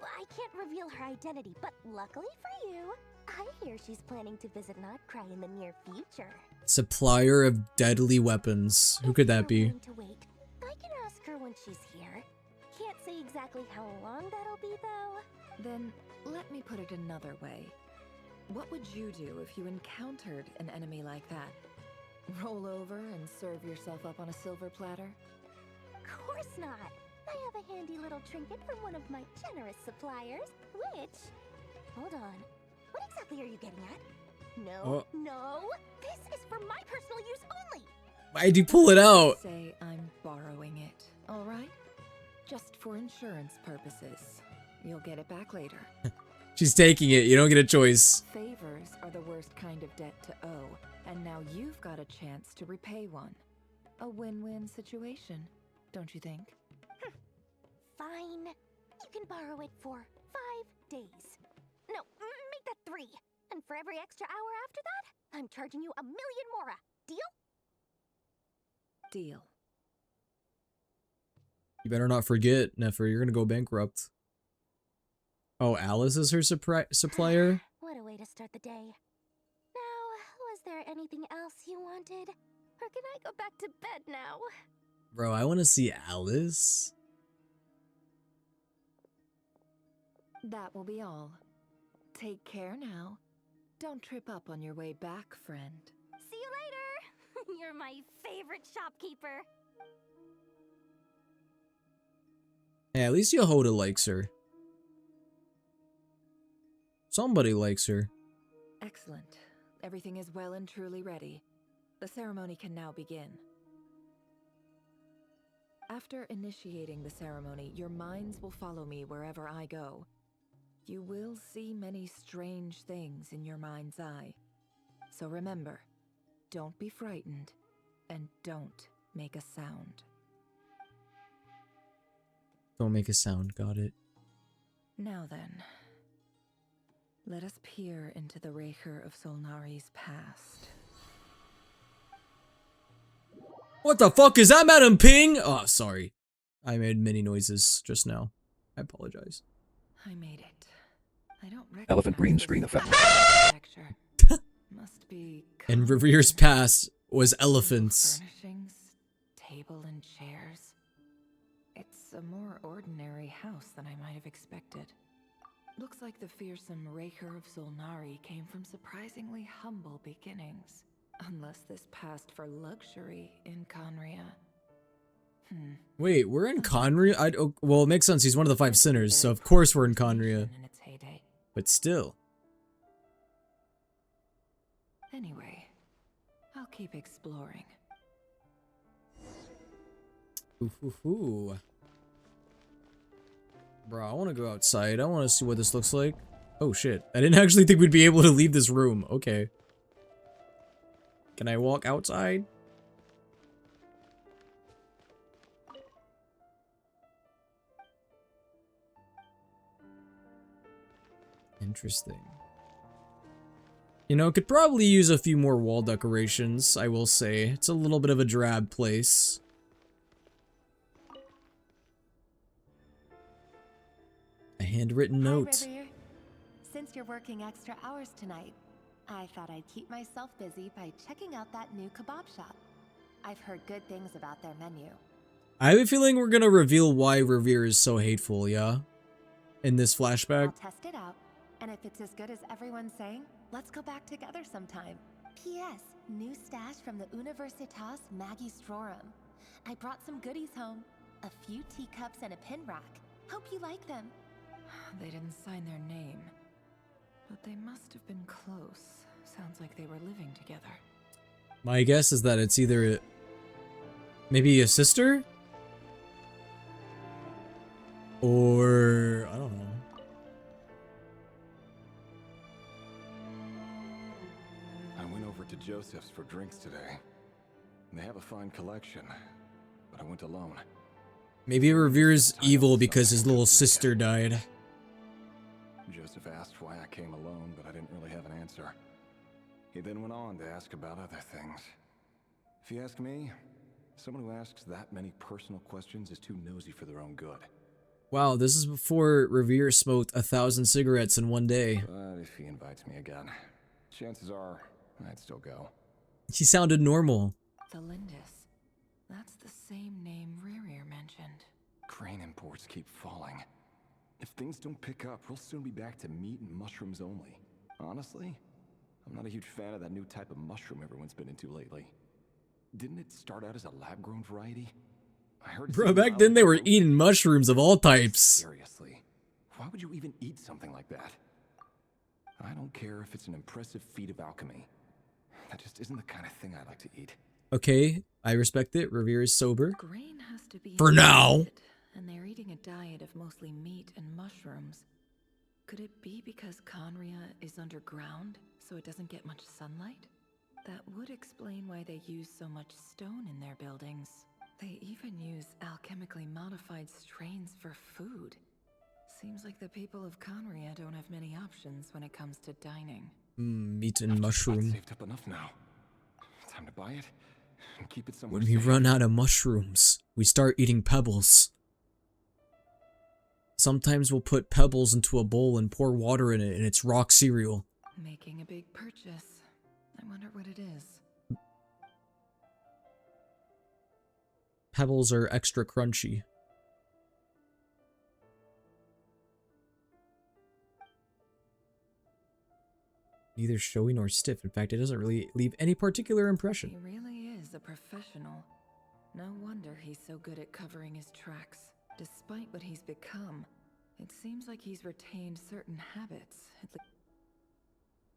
I can't reveal her identity, but luckily for you, I hear she's planning to visit Nodcry in the near future. Supplier of deadly weapons. Who could that be? To wait. I can ask her when she's here. Can't say exactly how long that'll be, though. Then let me put it another way. What would you do if you encountered an enemy like that? Roll over and serve yourself up on a silver platter? Of course not. I have a handy little trinket from one of my generous suppliers, which... Hold on. What exactly are you getting at? No, no. This is for my personal use only. Why'd you pull it out? Say I'm borrowing it, all right? Just for insurance purposes. You'll get it back later. She's taking it. You don't get a choice. Favors are the worst kind of debt to owe, and now you've got a chance to repay one. A win-win situation, don't you think? Fine. You can borrow it for 5 days. No, free. And for every extra hour after that, I'm charging you 1,000,000 mora. Deal? Deal. You better not forget, Nefer, you're gonna go bankrupt. Oh, Alice is her supplier? What a way to start the day. Now, was there anything else you wanted? Or can I go back to bed now? Bro, I want to see Alice. That will be all. Take care now. Don't trip up on your way back, friend. See you later! You're my favorite shopkeeper. Hey, at least Yehoda likes her. Somebody likes her. Excellent. Everything is well and truly ready. The ceremony can now begin. After initiating the ceremony, your minds will follow me wherever I go. You will see many strange things in your mind's eye. So remember, don't be frightened, and don't make a sound. Don't make a sound, got it. Now then, let us peer into the Raker of Solnari's past. What the fuck is that, Madam Ping? Oh, sorry. I made many noises just now. I apologize. I made it. I don't recognize Elephant green screen effect. Must be. And Revere's past was elephants. Furnishings, table and chairs. It's a more ordinary house than I might have expected. Looks like the fearsome Raker of Solnari came from surprisingly humble beginnings. Unless this passed for luxury in Conria. Wait, we're in Conria? Oh, well, it makes sense. He's one of the 5 sinners, so of course we're in Conria. But still. Anyway, I'll keep exploring. Ooh. Bro, I want to go outside. I want to see what this looks like. Oh shit. I didn't actually think we'd be able to leave this room. Okay. Can I walk outside? Interesting. You know, could probably use a few more wall decorations, I will say. It's a little bit of a drab place. A handwritten note. Hi, Revere. Since you're working extra hours tonight, I thought I'd keep myself busy by checking out that new kebab shop. I've heard good things about their menu. I have a feeling we're gonna reveal why Revere is so hateful, yeah? In this flashback. I'll test it out, and if it's as good as everyone's saying, let's go back together sometime. P.S. New stash from the Universitas Magistrorum. I brought some goodies home. A few teacups and a pin rack. Hope you like them. They didn't sign their name. But they must have been close. Sounds like they were living together. My guess is that it's either maybe a sister? Or I don't know. I went over to Joseph's for drinks today. They have a fine collection, but I went alone. Maybe Revere's evil because his little sister died. Joseph asked why I came alone, but I didn't really have an answer. He then went on to ask about other things. If you ask me, someone who asks that many personal questions is too nosy for their own good. Wow, this is before Revere smoked 1,000 cigarettes in one day. But if he invites me again, chances are I'd still go. He sounded normal. The Lindis. That's the same name Rerir mentioned. Crane imports keep falling. If things don't pick up, we'll soon be back to meat and mushrooms only. Honestly, I'm not a huge fan of that new type of mushroom everyone's been into lately. Didn't it start out as a lab-grown variety? I heard. Bro, back then they were eating mushrooms of all types. Seriously, why would you even eat something like that? I don't care if it's an impressive feat of alchemy. That just isn't the kind of thing I like to eat. Okay, I respect it. Revere is sober. Grain has to be for now. And they're eating a diet of mostly meat and mushrooms. Could it be because Conria is underground, so it doesn't get much sunlight? That would explain why they use so much stone in their buildings. They even use alchemically modified strains for food. Seems like the people of Conria don't have many options when it comes to dining. Meat and mushroom. Saved up enough now. Time to buy it and keep it somewhere When we safe. run out of mushrooms, we start eating pebbles. Sometimes we'll put pebbles into a bowl and pour water in it, and it's rock cereal. Making a big purchase. I wonder what it is. Pebbles are extra crunchy. Neither showy nor stiff. In fact, it doesn't really leave any particular impression. He really is a professional. No wonder he's so good at covering his tracks. Despite what he's become, it seems like he's retained certain habits.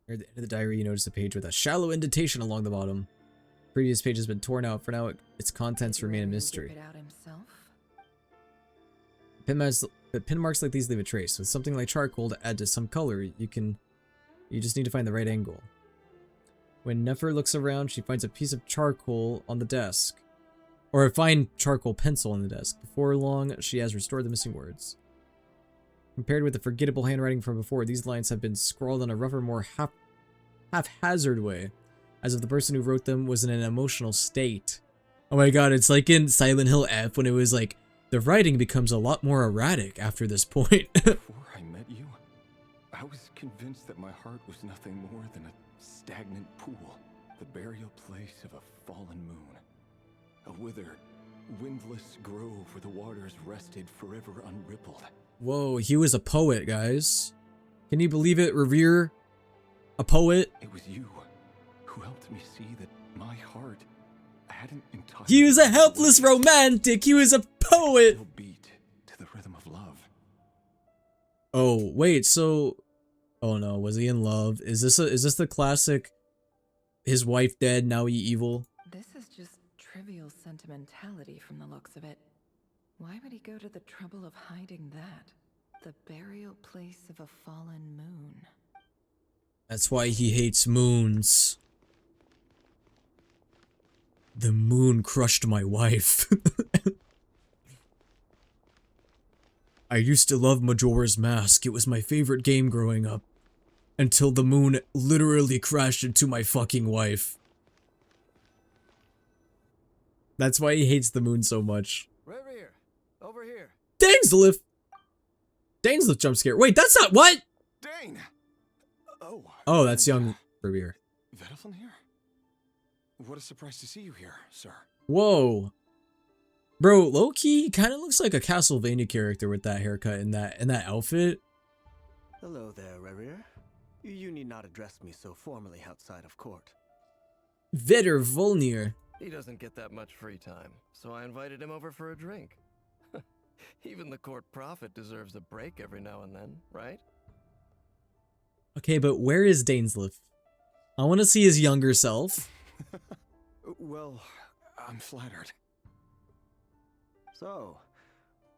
Near the end of the diary, you notice a page with a shallow indentation along the bottom. Previous page has been torn out. For now, its contents remain a mystery. It out himself? Pin marks like these leave a trace. With something like charcoal to add to some color, you just need to find the right angle. When Nefer looks around, she finds a piece of charcoal on the desk. Or a fine charcoal pencil on the desk. Before long, she has restored the missing words. Compared with the forgettable handwriting from before, these lines have been scrawled in a rougher, more haphazard way, as if the person who wrote them was in an emotional state. Oh my god, it's like in Silent Hill F when it was like, the writing becomes a lot more erratic after this point. Before I met you, I was convinced that my heart was nothing more than a stagnant pool, the burial place of a fallen moon. A withered, windless grove where the waters rested forever unrippled. Whoa, he was a poet, guys. Can you believe it, Revere? A poet? It was you who helped me see that my heart hadn't entirely... He was a helpless romantic! He was a poet! Beat to the rhythm of love. Oh, wait, so... Oh no, was he in love? Is this the classic, his wife dead, now he evil? This is just trivial sentimentality from the looks of it. Why would he go to the trouble of hiding that? The burial place of a fallen moon. That's why he hates moons. The moon crushed my wife. I used to love Majora's Mask. It was my favorite game growing up. Until the moon literally crashed into my fucking wife. That's why he hates the moon so much. Right here. Over here. Dainsleif! Dainsleif jump scare. Wait, that's not what? Dane! Oh, that's young Revere. Vedaflin here? What a surprise to see you here, sir. Whoa. Bro, low-key kind of looks like a Castlevania character with that haircut and that outfit. Hello there, Revere. You need not address me so formally outside of court. Vedder Volnir. He doesn't get that much free time, so I invited him over for a drink. Even the court prophet deserves a break every now and then, right? Okay, but where is Dainsleif? I want to see his younger self. Well, I'm flattered. So,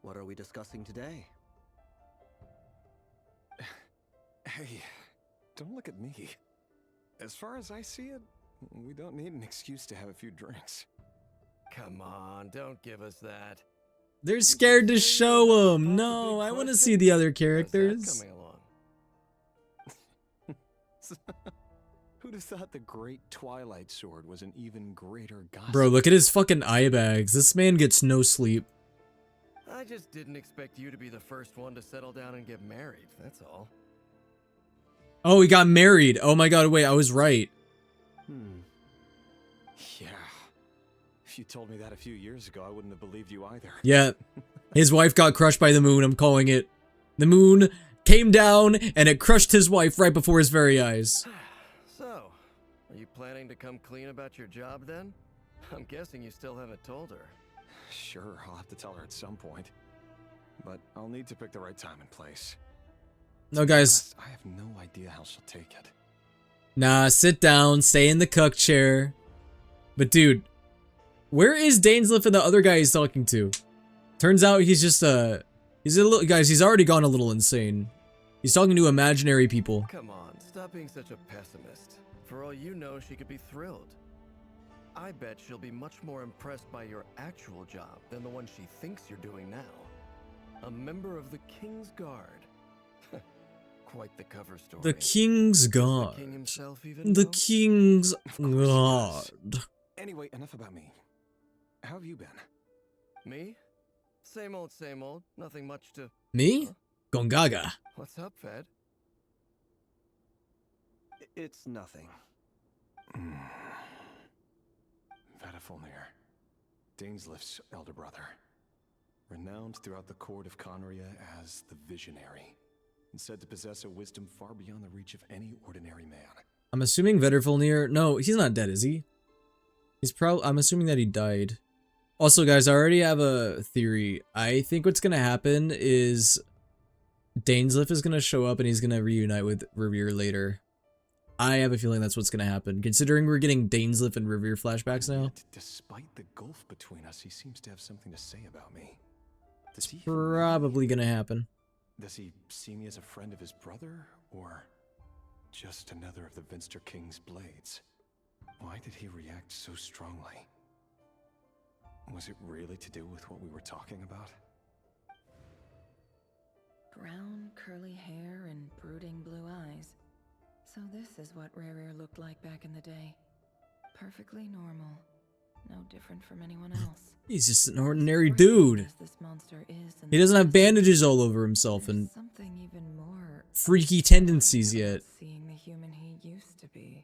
what are we discussing today? Hey, don't look at me. As far as I see it, we don't need an excuse to have a few drinks. Come on, don't give us that. They're scared to show him. No, I want to see the other characters. Coming along. Who'd have thought the great Twilight Sword was an even greater gossip? Bro, look at his fucking eye bags. This man gets no sleep. I just didn't expect you to be the first one to settle down and get married, that's all. Oh, he got married. Oh my god, wait, I was right. Yeah. If you told me that a few years ago, I wouldn't have believed you either. Yeah. His wife got crushed by the moon, I'm calling it. The moon came down and it crushed his wife right before his very eyes. So, are you planning to come clean about your job then? I'm guessing you still haven't told her. Sure, I'll have to tell her at some point. But I'll need to pick the right time and place. No, guys. I have no idea how she'll take it. Nah, sit down, stay in the cuck chair. But dude, where is Dainsleif and the other guy he's talking to? Turns out he's just he's a little, guys, he's already gone a little insane. He's talking to imaginary people. Come on, stop being such a pessimist. For all you know, she could be thrilled. I bet she'll be much more impressed by your actual job than the one she thinks you're doing now. A member of the King's Guard. Quite the cover story. The King's Guard. The king himself even The know? King's Guard. Anyway, enough about me. How have you been? Me? Same old, same old. Nothing much to... Me? Gongaga. What's up, Fed? It's nothing. Vedifulnir, Dainslift's elder brother. Renowned throughout the court of Conria as the Visionary, and said to possess a wisdom far beyond the reach of any ordinary man. I'm assuming Vedifulnir. No, he's not dead, is he? He's probably. I'm assuming that he died. Also, guys, I already have a theory. I think what's gonna happen is Dainslift is gonna show up and he's gonna reunite with Revere later. I have a feeling that's what's gonna happen, considering we're getting Dainslift and Revere flashbacks now. Yet, despite the gulf between us, he seems to have something to say about me. Does he Probably gonna happen. Does he see me as a friend of his brother, or just another of the Vinster King's blades? Why did he react so strongly? Was it really to do with what we were talking about? Brown, curly hair and brooding blue eyes. So this is what Rare looked like back in the day. Perfectly normal. No different from anyone else. He's just an ordinary dude. He doesn't have bandages all over himself and something even more freaky tendencies yet. Seeing the human he used to be.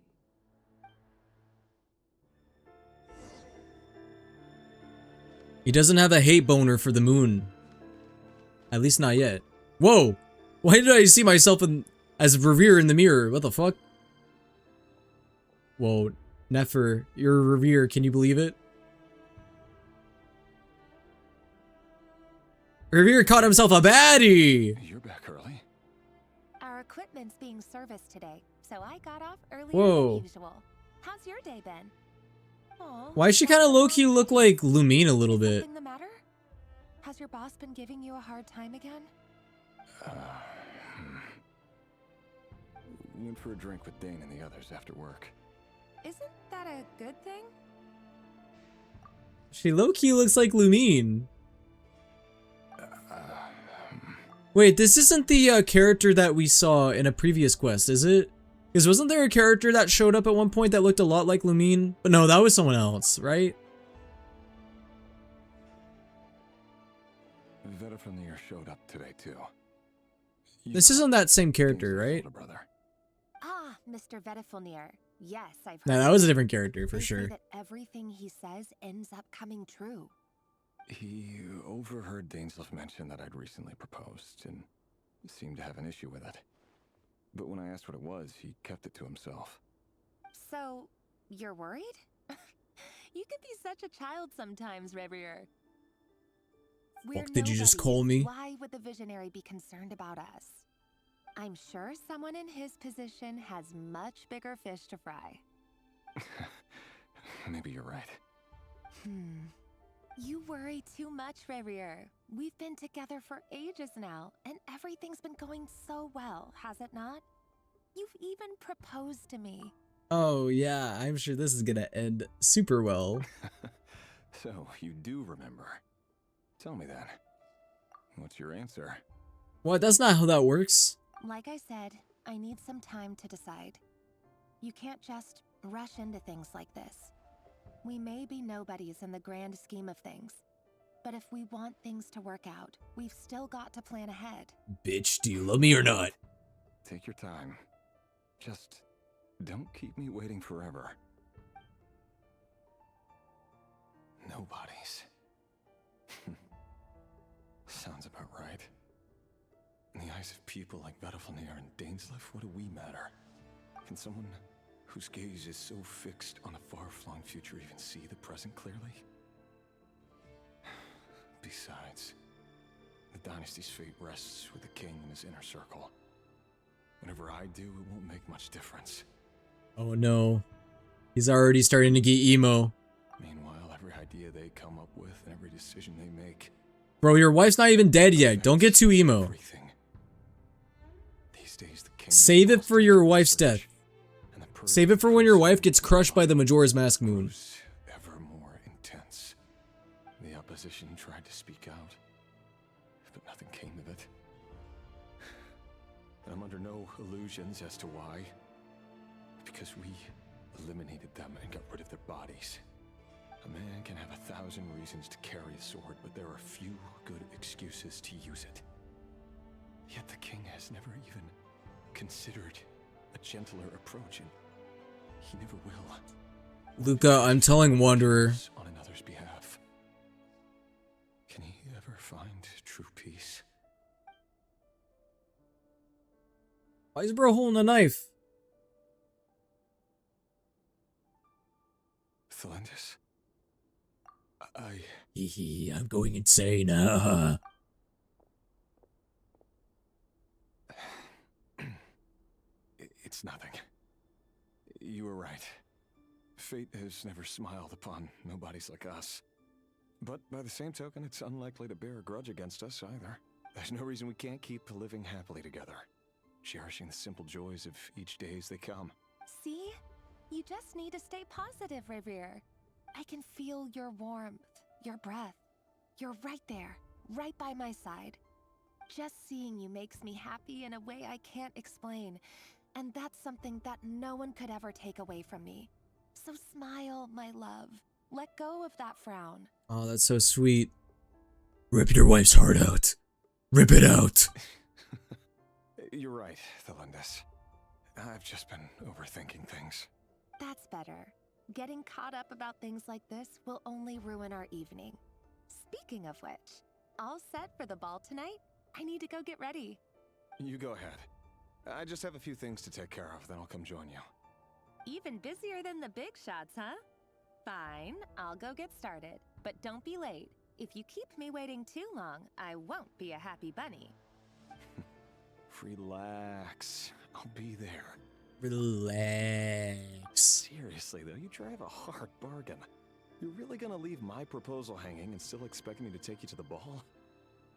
He doesn't have a hate boner for the moon. At least not yet. Whoa! Why did I see myself as Revere in the mirror? What the fuck? Whoa. Nefer, you're Revere, can you believe it? Revere caught himself a baddie! You're back early. Our equipment's being serviced today, so I got off earlier Whoa. than usual. How's your day been? Aw, Why does she kind of low-key look like Lumine a little bit? something the matter? Has your boss been giving you a hard time again? Went for a drink with Dane and the others after work. Isn't that a good thing? She low-key looks like Lumine. Wait, this isn't the character that we saw in a previous quest, is it? Because wasn't there a character that showed up at one point that looked a lot like Lumine? But no, that was someone else, right? Vedifulnir showed up today too. This isn't that same character, right? Ah, Mr. Vedifulnir. Yes, I've heard. No, that was a different character for They say sure. that everything he says ends up coming true. He overheard Dainsliff mention that I'd recently proposed and seemed to have an issue with it. But when I asked what it was, he kept it to himself. So, you're worried? You can be such a child sometimes, Revere. Fuck, did you just call me? Why would the Visionary be concerned about us? I'm sure someone in his position has much bigger fish to fry. Maybe you're right. You worry too much, Revere. We've been together for ages now, and everything's been going so well, has it not? You've even proposed to me. Oh yeah, I'm sure this is gonna end super well. So, you do remember. Tell me then. What's your answer? What? That's not how that works. Like I said, I need some time to decide. You can't just rush into things like this. We may be nobodies in the grand scheme of things, but if we want things to work out, we've still got to plan ahead. Bitch, do you love me or not? Take your time. Just don't keep me waiting forever. Nobodies. Sounds about right. In the eyes of people like Vedifulnir and Dainsliff, what do we matter? Can someone whose gaze is so fixed on a far-flung future even see the present clearly? Besides, the dynasty's fate rests with the king and his inner circle. Whatever I do, it won't make much difference. Oh no. He's already starting to get emo. Meanwhile, every idea they come up with and every decision they make... Bro, your wife's not even dead yet. Don't get too emo. These days, the king Save it for your wife's death. Save it for when your wife gets crushed by the Majora's Mask moon. ever more intense. The opposition tried to speak out, but nothing came of it. And I'm under no illusions as to why. Because we eliminated them and got rid of their bodies. A man can have 1,000 reasons to carry a sword, but there are few good excuses to use it. Yet the king has never even considered a gentler approach, and he never will. Luca, I'm telling Wanderer. On another's behalf. Can he ever find true peace? Why is bro holding a knife? Thelendis? I'm going insane. It's nothing. You were right. Fate has never smiled upon nobodies like us. But by the same token, it's unlikely to bear a grudge against us either. There's no reason we can't keep living happily together, cherishing the simple joys of each day as they come. See? You just need to stay positive, Revere. I can feel your warmth, your breath. You're right there, right by my side. Just seeing you makes me happy in a way I can't explain. And that's something that no one could ever take away from me. So smile, my love. Let go of that frown. Oh, that's so sweet. Rip your wife's heart out. Rip it out. You're right, Thelendis. I've just been overthinking things. That's better. Getting caught up about things like this will only ruin our evening. Speaking of which, all set for the ball tonight? I need to go get ready. You go ahead. I just have a few things to take care of, then I'll come join you. Even busier than the big shots, huh? Fine, I'll go get started. But don't be late. If you keep me waiting too long, I won't be a happy bunny. Relax. I'll be there. Relax. Seriously, though, you drive a hard bargain. You're really gonna leave my proposal hanging and still expect me to take you to the ball?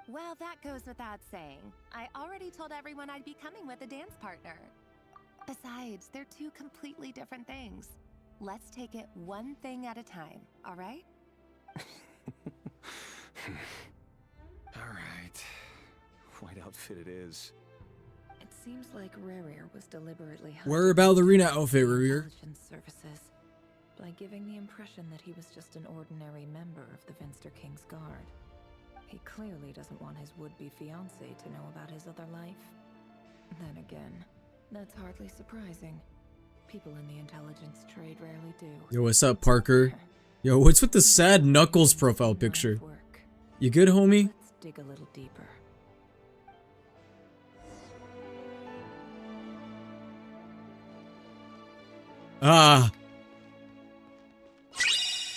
Well, that goes without saying. I already told everyone I'd be coming with a dance partner. Besides, they're two completely different things. Let's take it one thing at a time, all right? All right. White outfit it is. It seems like Rerir was deliberately Wear a ballerina outfit, Rerir. Services by giving the impression that he was just an ordinary member of the Venster King's Guard. He clearly doesn't want his would-be fiancée to know about his other life. Then again, that's hardly surprising. People in the intelligence trade rarely do. Yo, what's up, Parker? Yo, what's with the sad Knuckles profile picture? You good, homie? Let's dig a little deeper. Ah.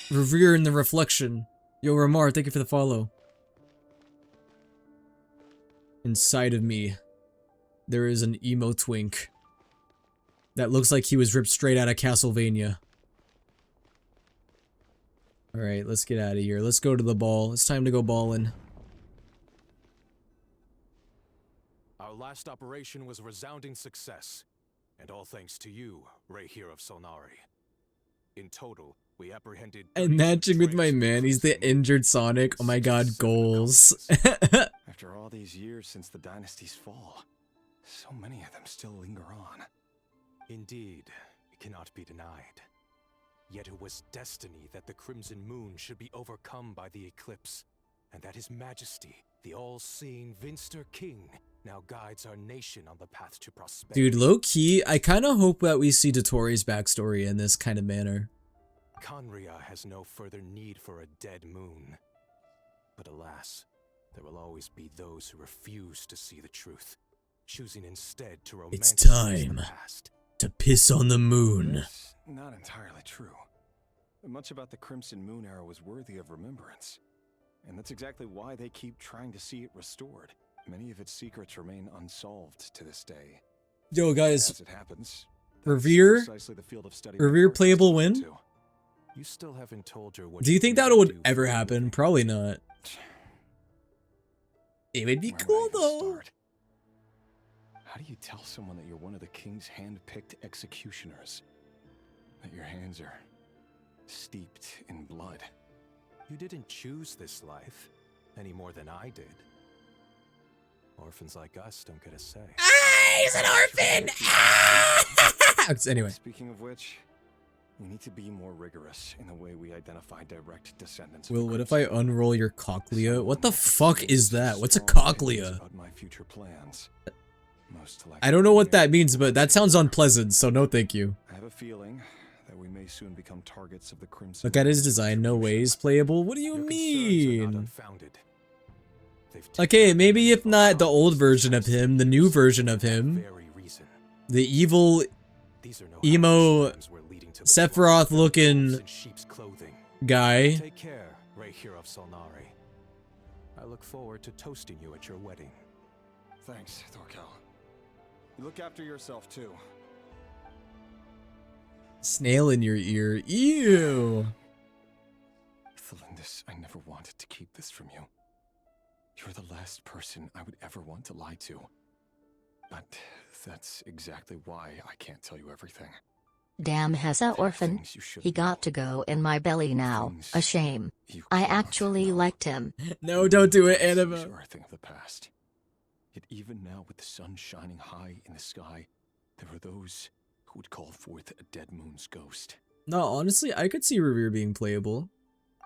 Revere in the reflection. Yo, Ramar, thank you for the follow. Inside of me, there is an emo twink that looks like he was ripped straight out of Castlevania. Alright, let's get out of here. Let's go to the ball. It's time to go ballin'. Our last operation was a resounding success, and all thanks to you, Rehir of Solnari. In total, we apprehended... And matching with my man, he's the injured Sonic. Oh my god, goals. After all these years since the dynasty's fall, so many of them still linger on. Indeed, it cannot be denied. Yet it was destiny that the Crimson Moon should be overcome by the eclipse, and that His Majesty, the all-seeing Venster King, now guides our nation on the path to prosperity. Dude, low-key, I kind of hope that we see Dotori's backstory in this kind of manner. Conria has no further need for a dead moon. But alas, there will always be those who refuse to see the truth, choosing instead to romanticize It's time the past. to piss on the moon. That's not entirely true. Much about the Crimson Moon era was worthy of remembrance. And that's exactly why they keep trying to see it restored. Many of its secrets remain unsolved to this day. Yo, guys. As it happens, Revere? precisely the field of study Revere playable win? You still haven't told her what Do you think that would ever happen? Probably not. It would be cool though. How do you tell someone that you're one of the king's hand-picked executioners? That your hands are steeped in blood? You didn't choose this life, any more than I did. orphans like us don't get a say. He's an orphan! Anyway. Speaking of which, we need to be more rigorous in the way we identify direct descendants. Will, what if I unroll your cochlea? What the fuck is that? What's a cochlea? About my future plans. I don't know what that means, but that sounds unpleasant, so no thank you. I have a feeling that we may soon become targets of the Crimson. Look at his design, no way he's playable. What do you mean? Okay, maybe if not the old version of him, the new version of him. The evil, emo, Sephiroth looking guy. Take care, Ray here of Solnari. I look forward to toasting you at your wedding. Thanks, Thorkel. You look after yourself too. Snail in your ear. Ew. Thelindis, I never wanted to keep this from you. You're the last person I would ever want to lie to. But that's exactly why I can't tell you everything. Damn Hessa orphan. He got to go in my belly now. A shame. I actually liked him. No, don't do it, Annabelle. Sure, a thing of the past. Yet even now, with the sun shining high in the sky, there are those who would call forth a dead moon's ghost. No, honestly, I could see Revere being playable.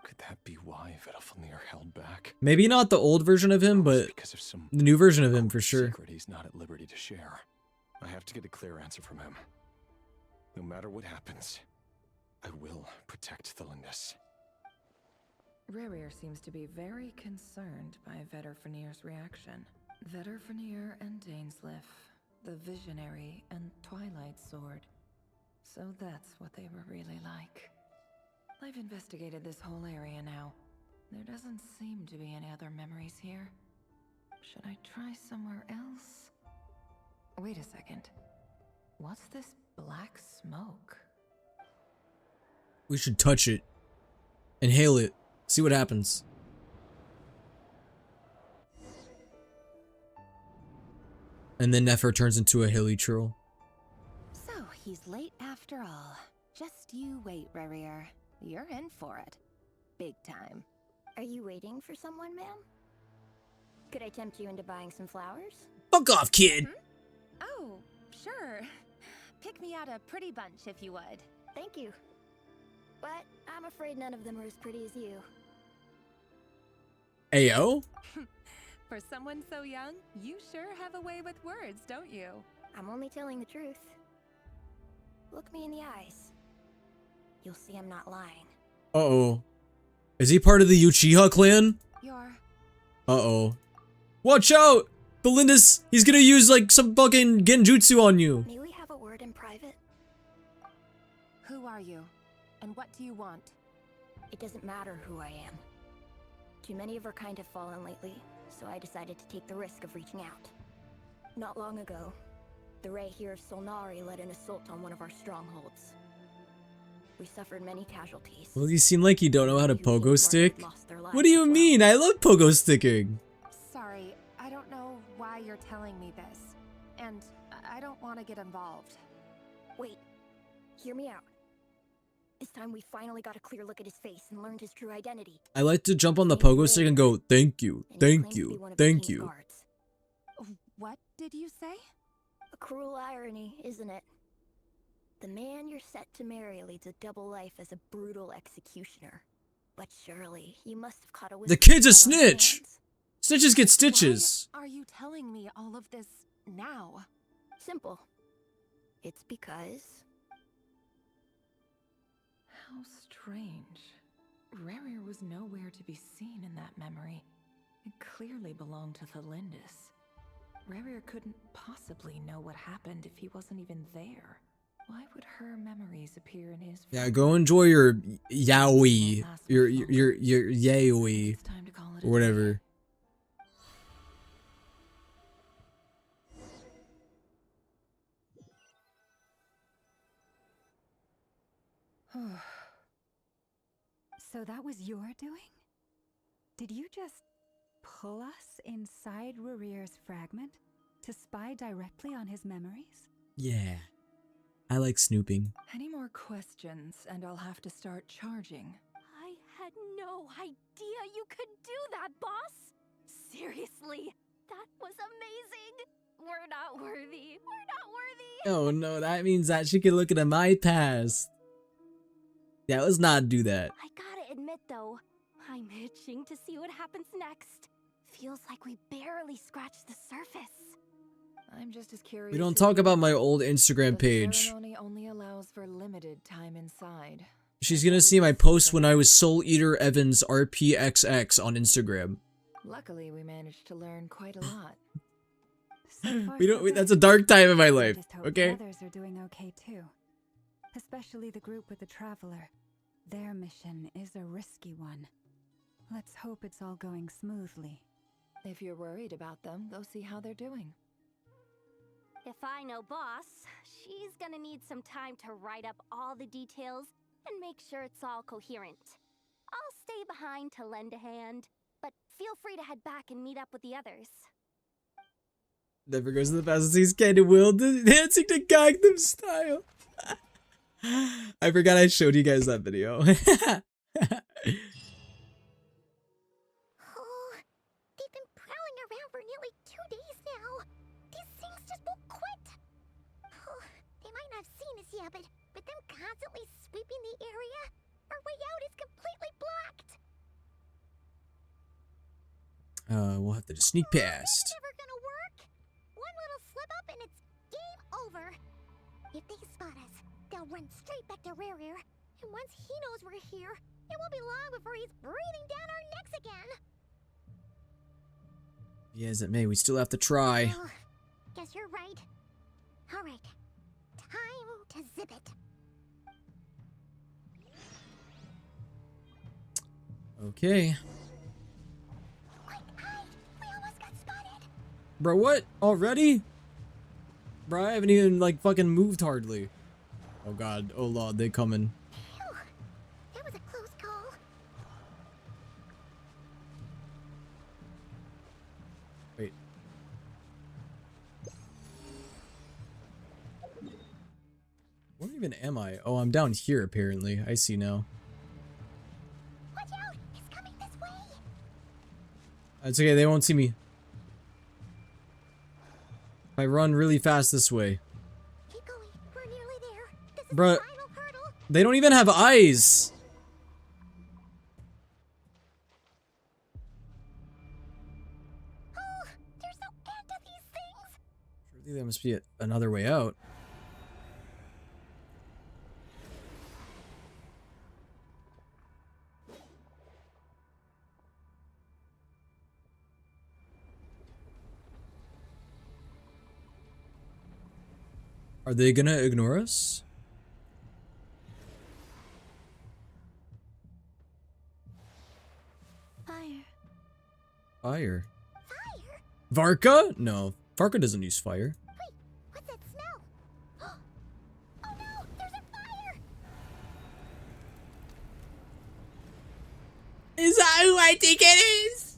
Could that be why Vedalfnir held back? Maybe not the old version of him, but the new version of him for sure. Secret he's not at liberty to share. I have to get a clear answer from him. No matter what happens, I will protect Thelindis. Rerir seems to be very concerned by Vedalfnir's reaction. Vedalfnir and Dainsleif, the Visionary and Twilight Sword. So that's what they were really like. I've investigated this whole area now. There doesn't seem to be any other memories here. Should I try somewhere else? Wait a second. What's this black smoke? We should touch it. Inhale it. See what happens. And then Nefer turns into a hilly troll. So, he's late after all. Just you wait, Rerir. You're in for it. Big time. Are you waiting for someone, ma'am? Could I tempt you into buying some flowers? Fuck off, kid! Oh, sure. Pick me out a pretty bunch if you would. Thank you. But I'm afraid none of them are as pretty as you. Ayo? For someone so young, you sure have a way with words, don't you? I'm only telling the truth. Look me in the eyes. You'll see I'm not lying. Uh-oh. Is he part of the Uchiha clan? You're... Uh-oh. Watch out! Thelindis, he's gonna use like some fucking genjutsu on you. May we have a word in private? Who are you? And what do you want? It doesn't matter who I am. Too many of our kind have fallen lately, so I decided to take the risk of reaching out. Not long ago, the Ray here of Solnari led an assault on one of our strongholds. We suffered many casualties. Well, you seem like you don't know how to pogo stick. What do you mean? I love pogo sticking. Sorry, I don't know why you're telling me this. And I don't want to get involved. Wait, hear me out. This time we finally got a clear look at his face and learned his true identity. I like to jump on the pogo stick and go, thank you, thank you, thank you. What did you say? A cruel irony, isn't it? The man you're set to marry leads a double life as a brutal executioner. But surely, you must have caught a whisper. The kid's a snitch! Snitches get stitches! Why are you telling me all of this now? Simple. It's because... How strange. Rerir was nowhere to be seen in that memory. It clearly belonged to Thelindis. Rerir couldn't possibly know what happened if he wasn't even there. Why would her memories appear in his... Yeah, go enjoy your yaoi. Your yaoi. Or whatever. So that was your doing? Did you just pull us inside Rerir's fragment to spy directly on his memories? Yeah. I like snooping. Any more questions and I'll have to start charging. I had no idea you could do that, boss! Seriously, that was not worthy. We're not worthy. Oh no, that means that she can look into my past. Yeah, let's not do that. I gotta admit though, I'm itching to see what happens next. Feels like we barely scratched the surface. I'm just as curious. We don't talk about my old Instagram The page. ceremony only allows for limited time inside. She's gonna see my post when I was Soul Eater Evans RPXX on Instagram. Luckily, we managed to learn quite a lot. That's a dark time in my life. Just hope Okay. The others are doing okay too. Especially the group with the Traveler. Their mission is a risky one. Let's hope it's all going smoothly. If you're worried about them, go see how they're doing. If I know boss, she's gonna need some time to write up all the details and make sure it's all coherent. I'll stay behind to lend a hand, but feel free to head back and meet up with the others. Never goes to the past and sees Candy Will dancing to Gangnam Style. I forgot I showed you guys that video. Oh, they've been prowling around for nearly 2 days now. These things just won't quit. Oh, they might not have seen us yet, but with them constantly sweeping the area, our way out is completely blocked. We'll have to just sneak past. Never gonna work. One little slip up and it's game over. If they spot us, they'll run straight back to Rare. And once he knows we're here, it won't be long before he's breathing down our necks again. Yeah, as it may, we still have to try. Well, guess you're right. All right, time to zip it. Okay. Quick, hide! We almost got spotted. Bro, what? Already? Bro, I haven't even, like, fucking moved hardly. Oh god. Oh lord, they coming. Phew, that was a close call. Wait. Where even am I? Oh, I'm down here, apparently. I see now. Watch out! It's coming this way. It's okay, they won't see me. If I run really fast this way. Keep going. We're nearly there. This is Bruh, the final hurdle. they don't even have eyes. Oh, there's no end to these things. Surely there must be another way out. Are they gonna ignore us? Fire. Fire. Fire? Varka? No, Varka doesn't use fire. Wait, what's that smell? Oh no, there's a fire! Is that who I think it is?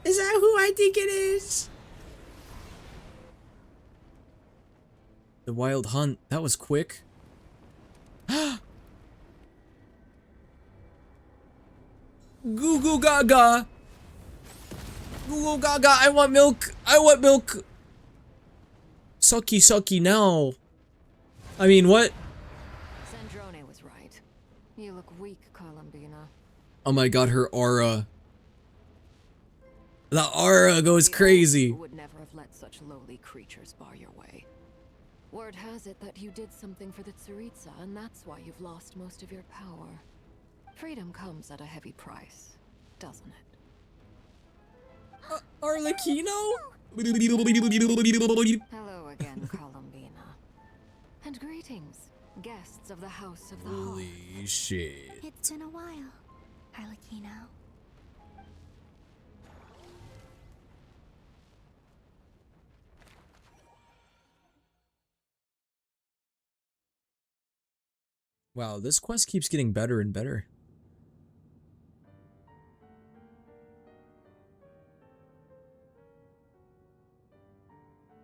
Is that who I think it is? The Wild Hunt. That was quick. Goo goo gaga. Goo goo gaga. I want milk. I want milk. Sucky sucky now. I mean, what? Sandrone was right. You look weak, Columbina. Oh my god, her aura. The aura goes crazy. Would never have let such lowly creatures bar your way. Word has it that you did something for the Tsaritsa, and that's why you've lost most of your power. Freedom comes at a heavy price, doesn't it? Arlecchino? Hello again, Columbina. And greetings, guests of the House of the Hawk. Holy shit. It's been a while, Arlecchino. Wow, this quest keeps getting better and better.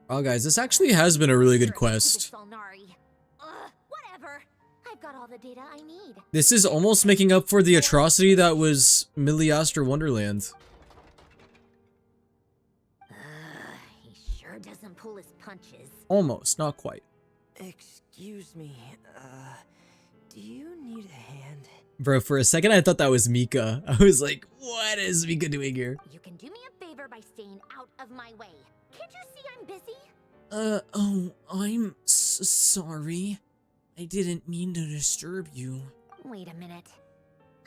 Wow, guys, this actually has been a really good quest. Whatever. I've got all the data I need. This is almost making up for the atrocity that was Miliaster Wonderland. pull his punches. Almost, not quite. Excuse me, do you need a hand? Bro, for a second I thought that was Mika. I was like, what is Mika doing here? You can do me a favor by staying out of my way. Can't you see I'm busy? Oh, I'm sorry. I didn't mean to disturb you. Wait a minute.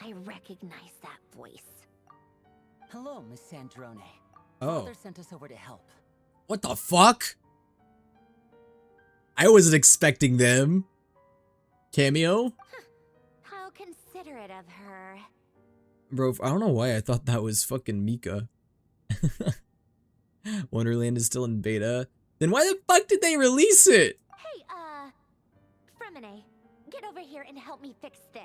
I recognize that voice. Hello, Miss Sandrone. Oh. Father sent us over to help. What the fuck? I wasn't expecting them. Cameo? How considerate of her. Bro, I don't know why I thought that was fucking Mika. Wonderland is still in beta. Then why the fuck did they release it? Hey, Fremine, get over here and help me fix this.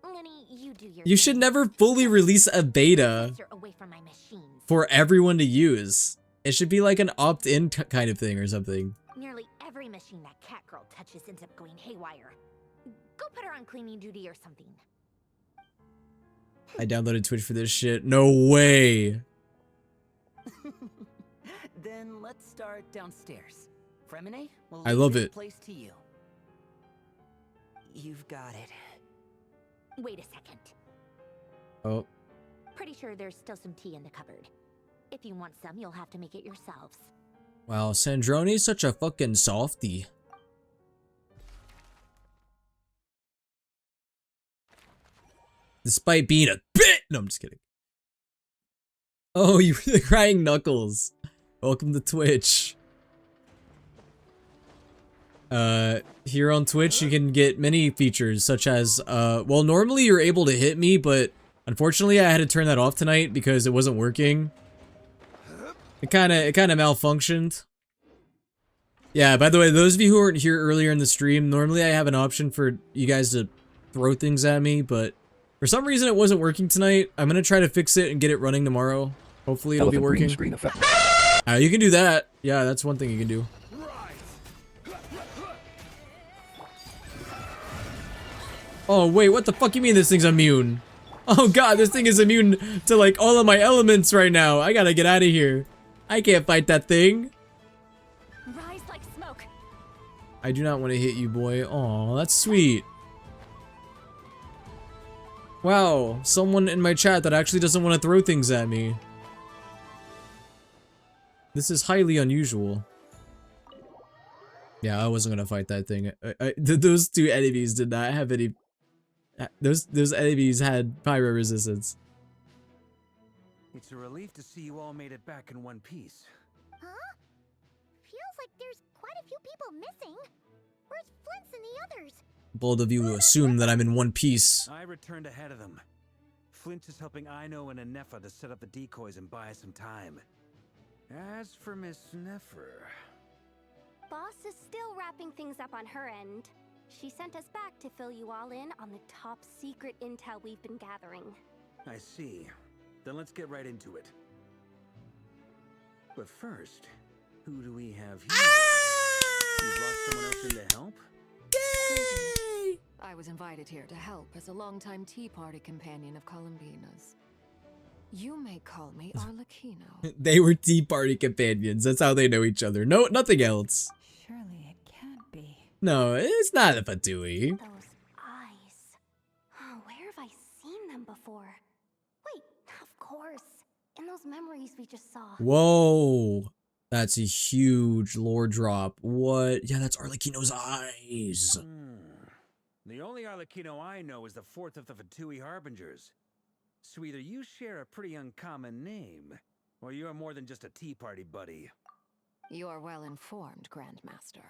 Lenny, you do your You should never fully release a beta away from my machines. for everyone to use. It should be like an opt-in kind of thing or something. Nearly every machine that Catgirl touches ends up going haywire. Go put her on cleaning duty or something. I downloaded Twitch for this shit. No way. Then let's start downstairs. Fremine, we'll I leave love this it. place to you. You've got it. Wait a second. Oh. Pretty sure there's still some tea in the cupboard. If you want some, you'll have to make it yourselves. Wow, Sandrone's such a fucking softie. Despite being a bit. No, I'm just kidding. Oh, you were the crying Knuckles. Welcome to Twitch. Here on Twitch, you can get many features such as, well, normally you're able to hit me, but unfortunately I had to turn that off tonight because it wasn't working. It kind of malfunctioned. Yeah, by the way, those of you who weren't here earlier in the stream, normally I have an option for you guys to throw things at me, but for some reason it wasn't working tonight. I'm gonna try to fix it and get it running tomorrow. Hopefully it'll be working. Screen effect. You can do that. Yeah, that's one thing you can do. Oh wait, what the fuck you mean this thing's immune? Oh god, this thing is immune to like all of my elements right now. I gotta get out of here. I can't fight that thing. Rise like smoke. I do not want to hit you, boy. Aw, that's sweet. Wow, someone in my chat that actually doesn't want to throw things at me. This is highly unusual. Yeah, I wasn't gonna fight that thing. Those two enemies did not have any. Those enemies had pyro resistance. It's a relief to see you all made it back in one piece. Huh? Feels like there's quite a few people missing. Where's Flint's and the others? Bold of you to assume that I'm in one piece. I returned ahead of them. Flint is helping Ino and Anefa to set up the decoys and buy us some time. As for Miss Nefer... Boss is still wrapping things up on her end. She sent us back to fill you all in on the top secret intel we've been gathering. I see. Then let's get right into it. But first, who do we have here? You brought someone else in to help? Yay! I was invited here to help as a longtime Tea Party companion of Columbina's. You may call me Arlecchino. They were Tea Party companions. That's how they know each other. No, nothing else. Surely it can't be. No, it's not a Fatui. Those eyes. Oh, where have I seen them before? Wait, of course. In those memories we just saw. Whoa. That's a huge lore drop. What? Yeah, that's Arlecchino's eyes. The only Arlecchino I know is the fourth of the Fatui Harbingers. So either you share a pretty uncommon name, or you're more than just a Tea Party buddy. You are well informed, Grandmaster.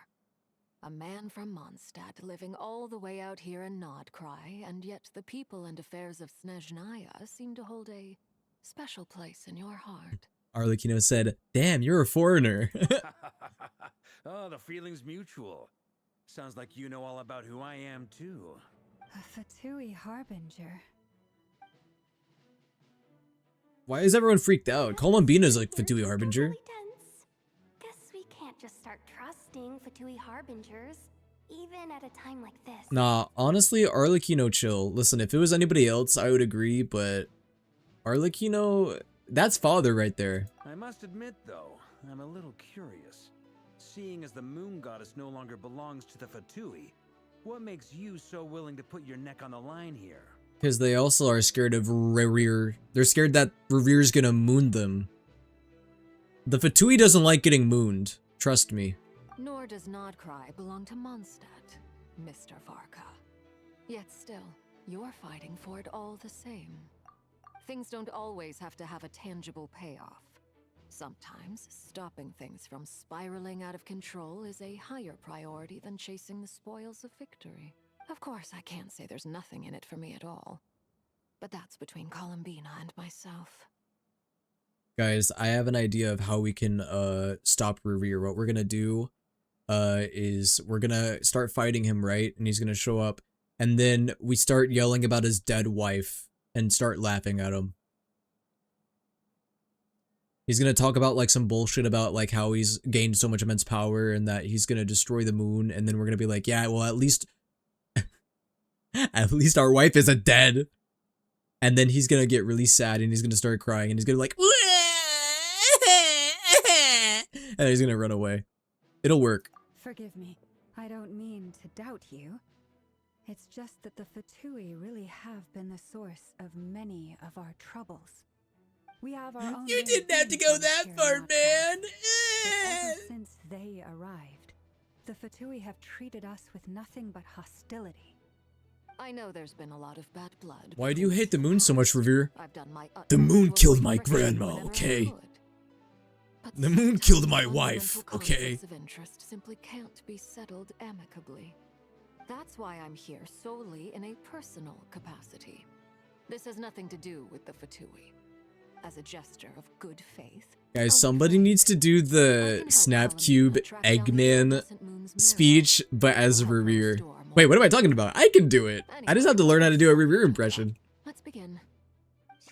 A man from Mondstadt living all the way out here in Nodcry, and yet the people and affairs of Snezhnaya seem to hold a special place in your heart. Arlecchino said, damn, you're a foreigner. Oh, the feeling's mutual. Sounds like you know all about who I am, too. A Fatui Harbinger. Why is everyone freaked out? Columbina's like Fatui Harbinger. Guess we can't just start trusting Fatui Harbingers, even at a time like this. Nah, honestly, Arlecchino chill. Listen, if it was anybody else, I would agree, but Arlecchino, that's father right there. I must admit, though, I'm a little curious. Seeing as the moon goddess no longer belongs to the Fatui, what makes you so willing to put your neck on the line here? Because they also are scared of Revere. They're scared that Revere's gonna moon them. The Fatui doesn't like getting mooned. Trust me. Nor does Nodcry belong to Mondstadt, Mr. Varka. Yet still, you're fighting for it all the same. Things don't always have to have a tangible payoff. Sometimes, stopping things from spiraling out of control is a higher priority than chasing the spoils of victory. Of course, I can't say there's nothing in it for me at all. But that's between Columbina and myself. Guys, I have an idea of how we can stop Revere. What we're gonna do is we're gonna start fighting him, right? And he's gonna show up, and then we start yelling about his dead wife and start laughing at him. He's gonna talk about like some bullshit about like how he's gained so much immense power and that he's gonna destroy the moon, and then we're gonna be like, yeah, well, at least our wife isn't dead. And then he's gonna get really sad and he's gonna start crying and he's gonna be like, and he's gonna run away. It'll work. Forgive me. I don't mean to doubt you. It's just that the Fatui really have been the source of many of our troubles. We have our own. You didn't have to go that far, man. Ever since they arrived, the Fatui have treated us with nothing but hostility. I know there's been a lot of bad blood. Why do you hate the moon so much, Revere? I've done my The moon killed my grandma, okay? The moon killed my wife, okay? Conflicts of interest simply can't be settled amicably. That's why I'm here solely in a personal capacity. This has nothing to do with the Fatui. As a gesture of good faith, Guys, somebody needs to do the Snapcube Eggman speech, but as Revere. Wait, what am I talking about? I can do it. I just have to learn how to do a Revere impression. Let's begin.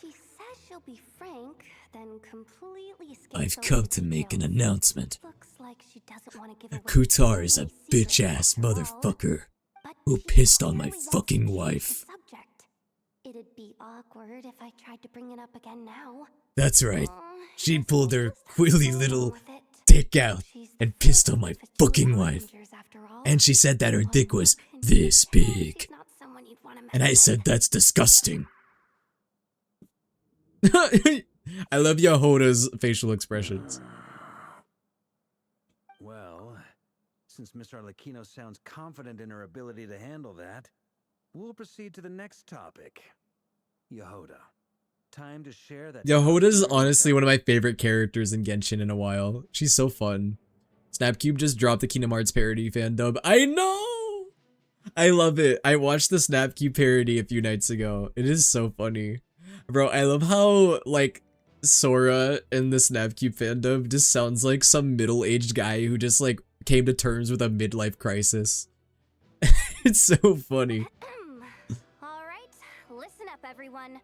She says she'll be frank, then completely skips I've over come the to make an details. announcement. Looks like she doesn't want to give away Kutar is a any secrets bitch-ass after all, motherfucker but who she pissed on my clearly wants to fucking change the wife. subject. It'd be awkward if I tried to bring it up again now. That's right. She Guess pulled I'll her just have to quilly go little along with it. dick out She's and the pissed first on my of the two fucking wife. Avengers after all. And she said that her Well, dick was how can you this tell big. she's not someone you'd wanna mess And I with? said that's disgusting. I love Yehoda's facial expressions. Well, since Miss Arlecchino sounds confident in her ability to handle that, we'll proceed to the next topic. Yehoda, time to share that. Yehoda's honestly one of my favorite characters in Genshin in a while. She's so fun. Snapcube just dropped the Kingdom Hearts parody fan dub. I know! I love it. I watched the Snapcube parody a few nights ago. It is so funny. Bro, I love how, like, Sora in the Snapcube fan dub just sounds like some middle-aged guy who just, like, came to terms with a midlife crisis. It's so funny. All right, listen up, everyone.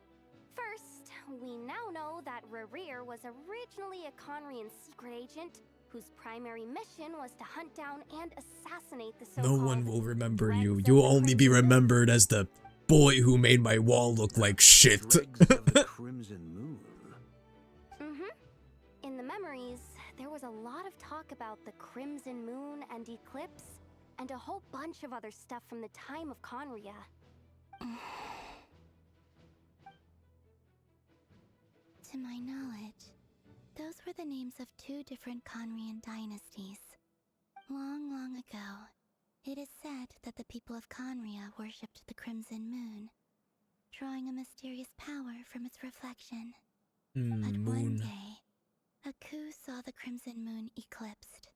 First, we now know that Revere was originally a Conrian secret agent whose primary mission was to hunt down and assassinate the No so-called one will remember Dregs you. of You'll the only be Crimson remembered as the boy who made my wall look like shit. Dregs of the Crimson Moon. In the memories, there was a lot of talk about the Crimson Moon and Eclipse, and a whole bunch of other stuff from the time of Conria. To my knowledge, those were the names of two different Conrian dynasties. Long, long ago, it is said that the people of Conria worshipped the Crimson Moon, drawing a mysterious power from its reflection. But one day, a coup saw the Crimson Moon eclipsed,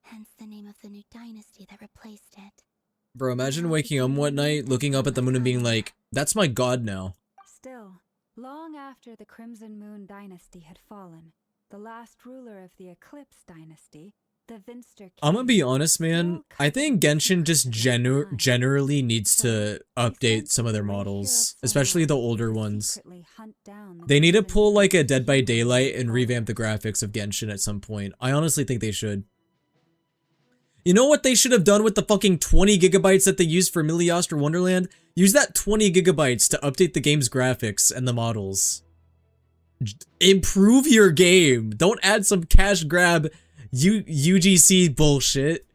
hence the name of the new dynasty that replaced it. Bro, imagine waking up one night, looking up at the moon and being like, that's my god now. Still, long after the Crimson Moon dynasty had fallen, the last ruler of the Eclipse dynasty, the Vinster I'm gonna be honest, man. I think Genshin just generally needs to update some of their models, especially the older ones. They need to pull like a Dead by Daylight and revamp the graphics of Genshin at some point. I honestly think they should. You know what they should have done with the fucking 20 gigabytes that they used for Milioster Wonderland? Use that 20 gigabytes to update the game's graphics and the models. Improve your game. Don't add some cash grab UGC bullshit.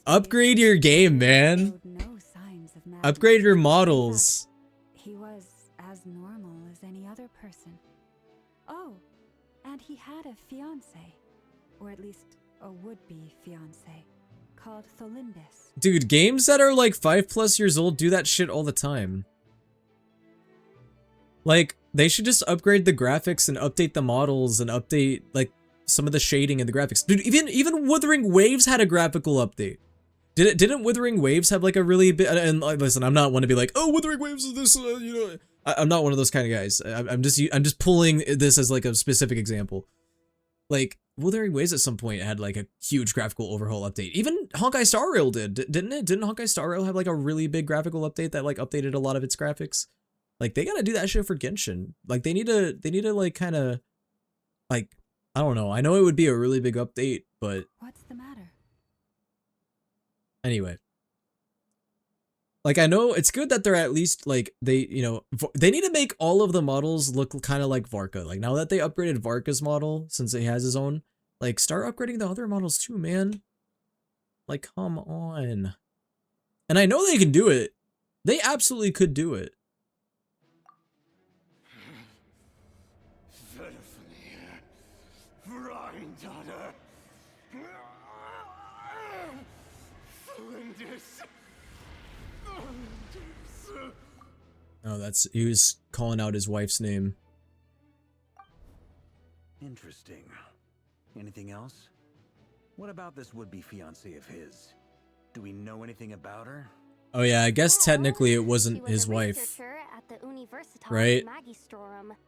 Upgrade your game, man. Upgrade your models. He was as normal as any other person. Oh, and he had a fiance, or at least a would-be fiance, called Tholindis. Dude, games that are like 5+ years old do that shit all the time. Like, they should just upgrade the graphics and update the models and update like some of the shading in the graphics. Dude, even Wuthering Waves had a graphical update. Didn't Wuthering Waves have like a really big, and listen, I'm not one to be like, oh, Wuthering Waves is this, you know, I'm not one of those kind of guys. I'm just pulling this as like a specific example. Like, Wuthering Waves at some point had like a huge graphical overhaul update. Even Honkai Star Rail didn't it? Didn't Honkai Star Rail have like a really big graphical update that like updated a lot of its graphics? Like, they gotta do that shit for Genshin. Like, they need to like kind of, like, I don't know. I know it would be a really big update, but what's the matter? Anyway, like, I know it's good that they're at least like they need to make all of the models look kind of like Varka. Like, now that they upgraded Varka's model since he has his own, like, start upgrading the other models too, man. Like, come on. And I know they can do it. They absolutely could do it. Oh, he was calling out his wife's name. Interesting. Anything else? What about this would-be fiancée of his? Do we know anything about her? Oh yeah, I guess technically it wasn't his wife, right?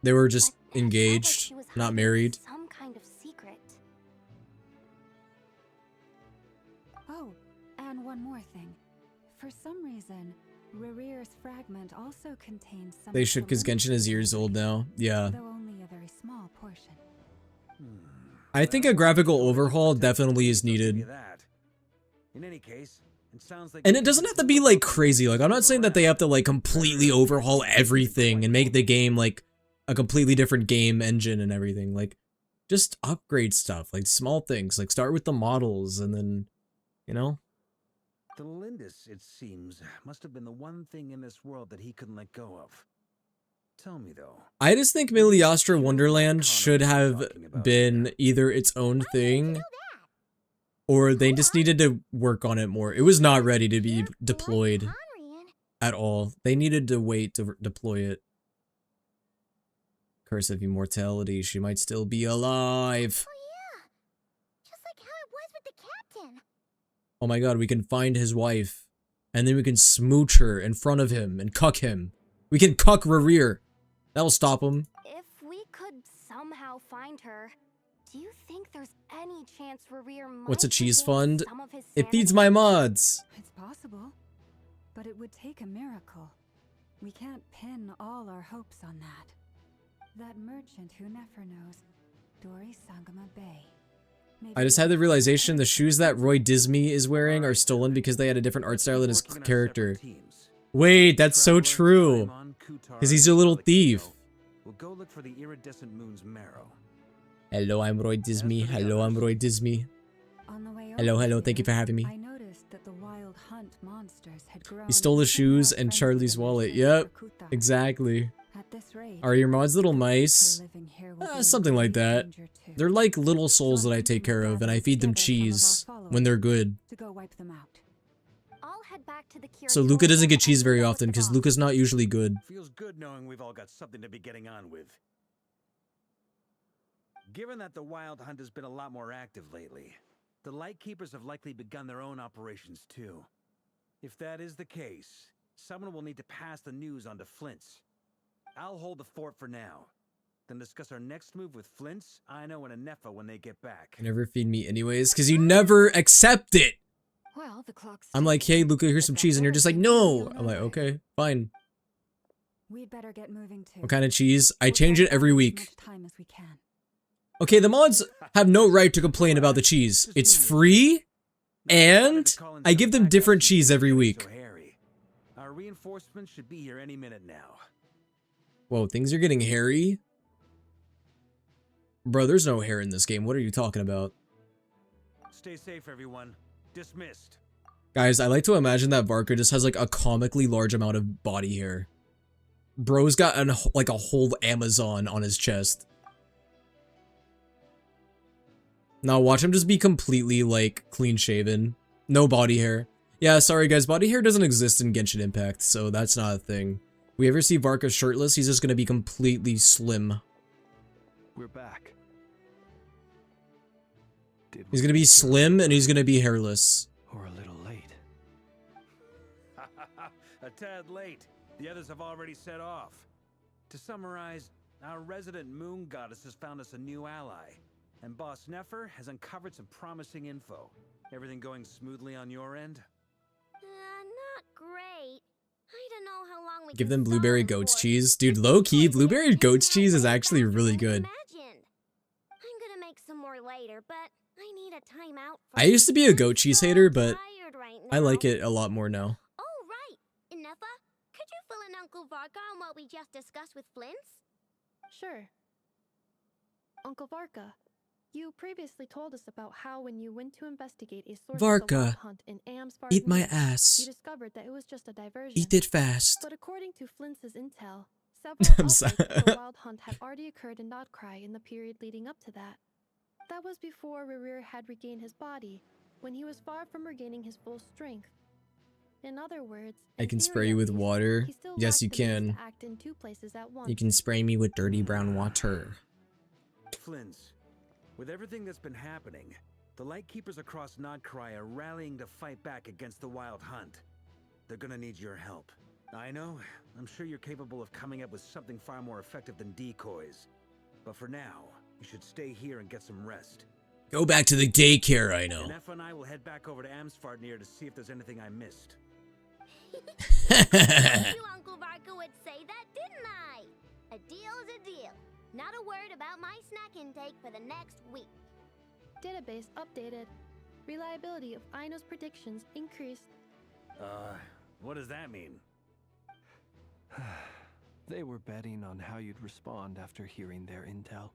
They were just engaged, not married. Some kind of secret. Oh, and one more thing. For some reason, Rarir's fragment also contains some. They should, because Genshin is years old now. Yeah. Though only a very small portion. I think a graphical overhaul definitely is needed. In any case, it sounds like, and it doesn't have to be like crazy. Like, I'm not saying that they have to like completely overhaul everything and make the game like a completely different game engine and everything. Like, just upgrade stuff, like small things. Like, start with the models and then, you know. The Lindis, it seems, must have been the one thing in this world that he couldn't let go of. Tell me though. I just think Miliastra Wonderland should have been either its own thing, or they just needed to work on it more. It was not ready to be deployed at all. They needed to wait to deploy it. Curse of Immortality, she might still be alive. Oh yeah, just like how it was with the captain. Oh my god, we can find his wife, and then we can smooch her in front of him and cuck him. We can cuck Rarir. That'll stop him. If we could somehow find her, do you think there's any chance Rarir might What's a cheese regain fund? some of his It feeds sanity? my mods. It's possible, but it would take a miracle. We can't pin all our hopes on that. That merchant who never knows, Dori Sangama Bay. I just had the realization the shoes that Roy Disney is wearing are stolen because they had a different art style than his character. Wait, that's so true. Because he's a little thief. We'll go look for the iridescent moon's marrow. Hello, I'm Roy Disney. Hello, I'm Roy Disney. Hello, thank you for having me. I noticed that the wild hunt monsters had grown. He stole the shoes and Charlie's wallet. Yep, exactly. Are your mods little mice? Something like that. They're like little souls that I take care of, and I feed them cheese when they're good. So Luca doesn't get cheese very often, because Luca's not usually good. Feels good knowing we've all got something to be getting on with. Given that the Wild Hunt has been a lot more active lately, the Lightkeepers have likely begun their own operations too. If that is the case, someone will need to pass the news on to Flint's. I'll hold the fort for now, then discuss our next move with Flint's, Ino, and Anefa when they get back. You never feed me anyways, because you never accept it! Well, the clock's I'm like, hey, Luca, here's some cheese, and you're just like, no! I'm like, okay, fine. We'd better get moving too. What kind of cheese? I change it every week. Okay, the mods have no right to complain about the cheese. It's free, and I give them different cheese every week. Our reinforcements should be here any minute now. Whoa, things are getting hairy? Bro, there's no hair in this game. What are you talking about? Stay safe, everyone. Dismissed. Guys, I like to imagine that Varka just has like a comically large amount of body hair. Bro's got like a whole Amazon on his chest. Now watch him just be completely like clean shaven. No body hair. Yeah, sorry guys, body hair doesn't exist in Genshin Impact, so that's not a thing. We ever see Varka shirtless, he's just gonna be completely slim. We're back. He's gonna be slim and he's gonna be hairless. Or a little late. A tad late. The others have already set off. To summarize, our resident moon goddess has found us a new ally, and Boss Nefer has uncovered some promising info. Everything going smoothly on your end? Not great. I don't know how long we Give can them blueberry stall goat's for. cheese. Dude, low-key, blueberry goat's cheese is actually really good. Imagined. I'm gonna make some more later, but I need a timeout. I used to be a goat cheese hater, but I like it a lot more now. Oh, right. Inefa, could you fill in Uncle Varka on what we just discussed with Flints? Sure. Uncle Varka, you previously told us about how when you went to investigate a source of the Varka, wild hunt in Amsfar, eat my you ass. discovered that it was just a diversion. Eat it fast. But according to Flints' intel, several outbreaks of the wild hunt had already occurred in Notcry in the period leading up to that. That was before Rerir had regained his body, when he was far from regaining his full strength. In other words, I can spray you with water. Yes, you can. act in two places at once. You can spray me with dirty brown water. Flints, with everything that's been happening, the Lightkeepers across Notcry are rallying to fight back against the Wild Hunt. They're gonna need your help. I know, I'm sure you're capable of coming up with something far more effective than decoys. But for now, you should stay here and get some rest. Go back to the daycare, I know. Nefa and I will head back over to Amsfarnir to see if there's anything I missed. You, Uncle Varka, would say that, didn't I? A deal is a deal. Not a word about my snack intake for the next week. Database updated. Reliability of Aino's predictions increased. What does that mean? They were betting on how you'd respond after hearing their intel.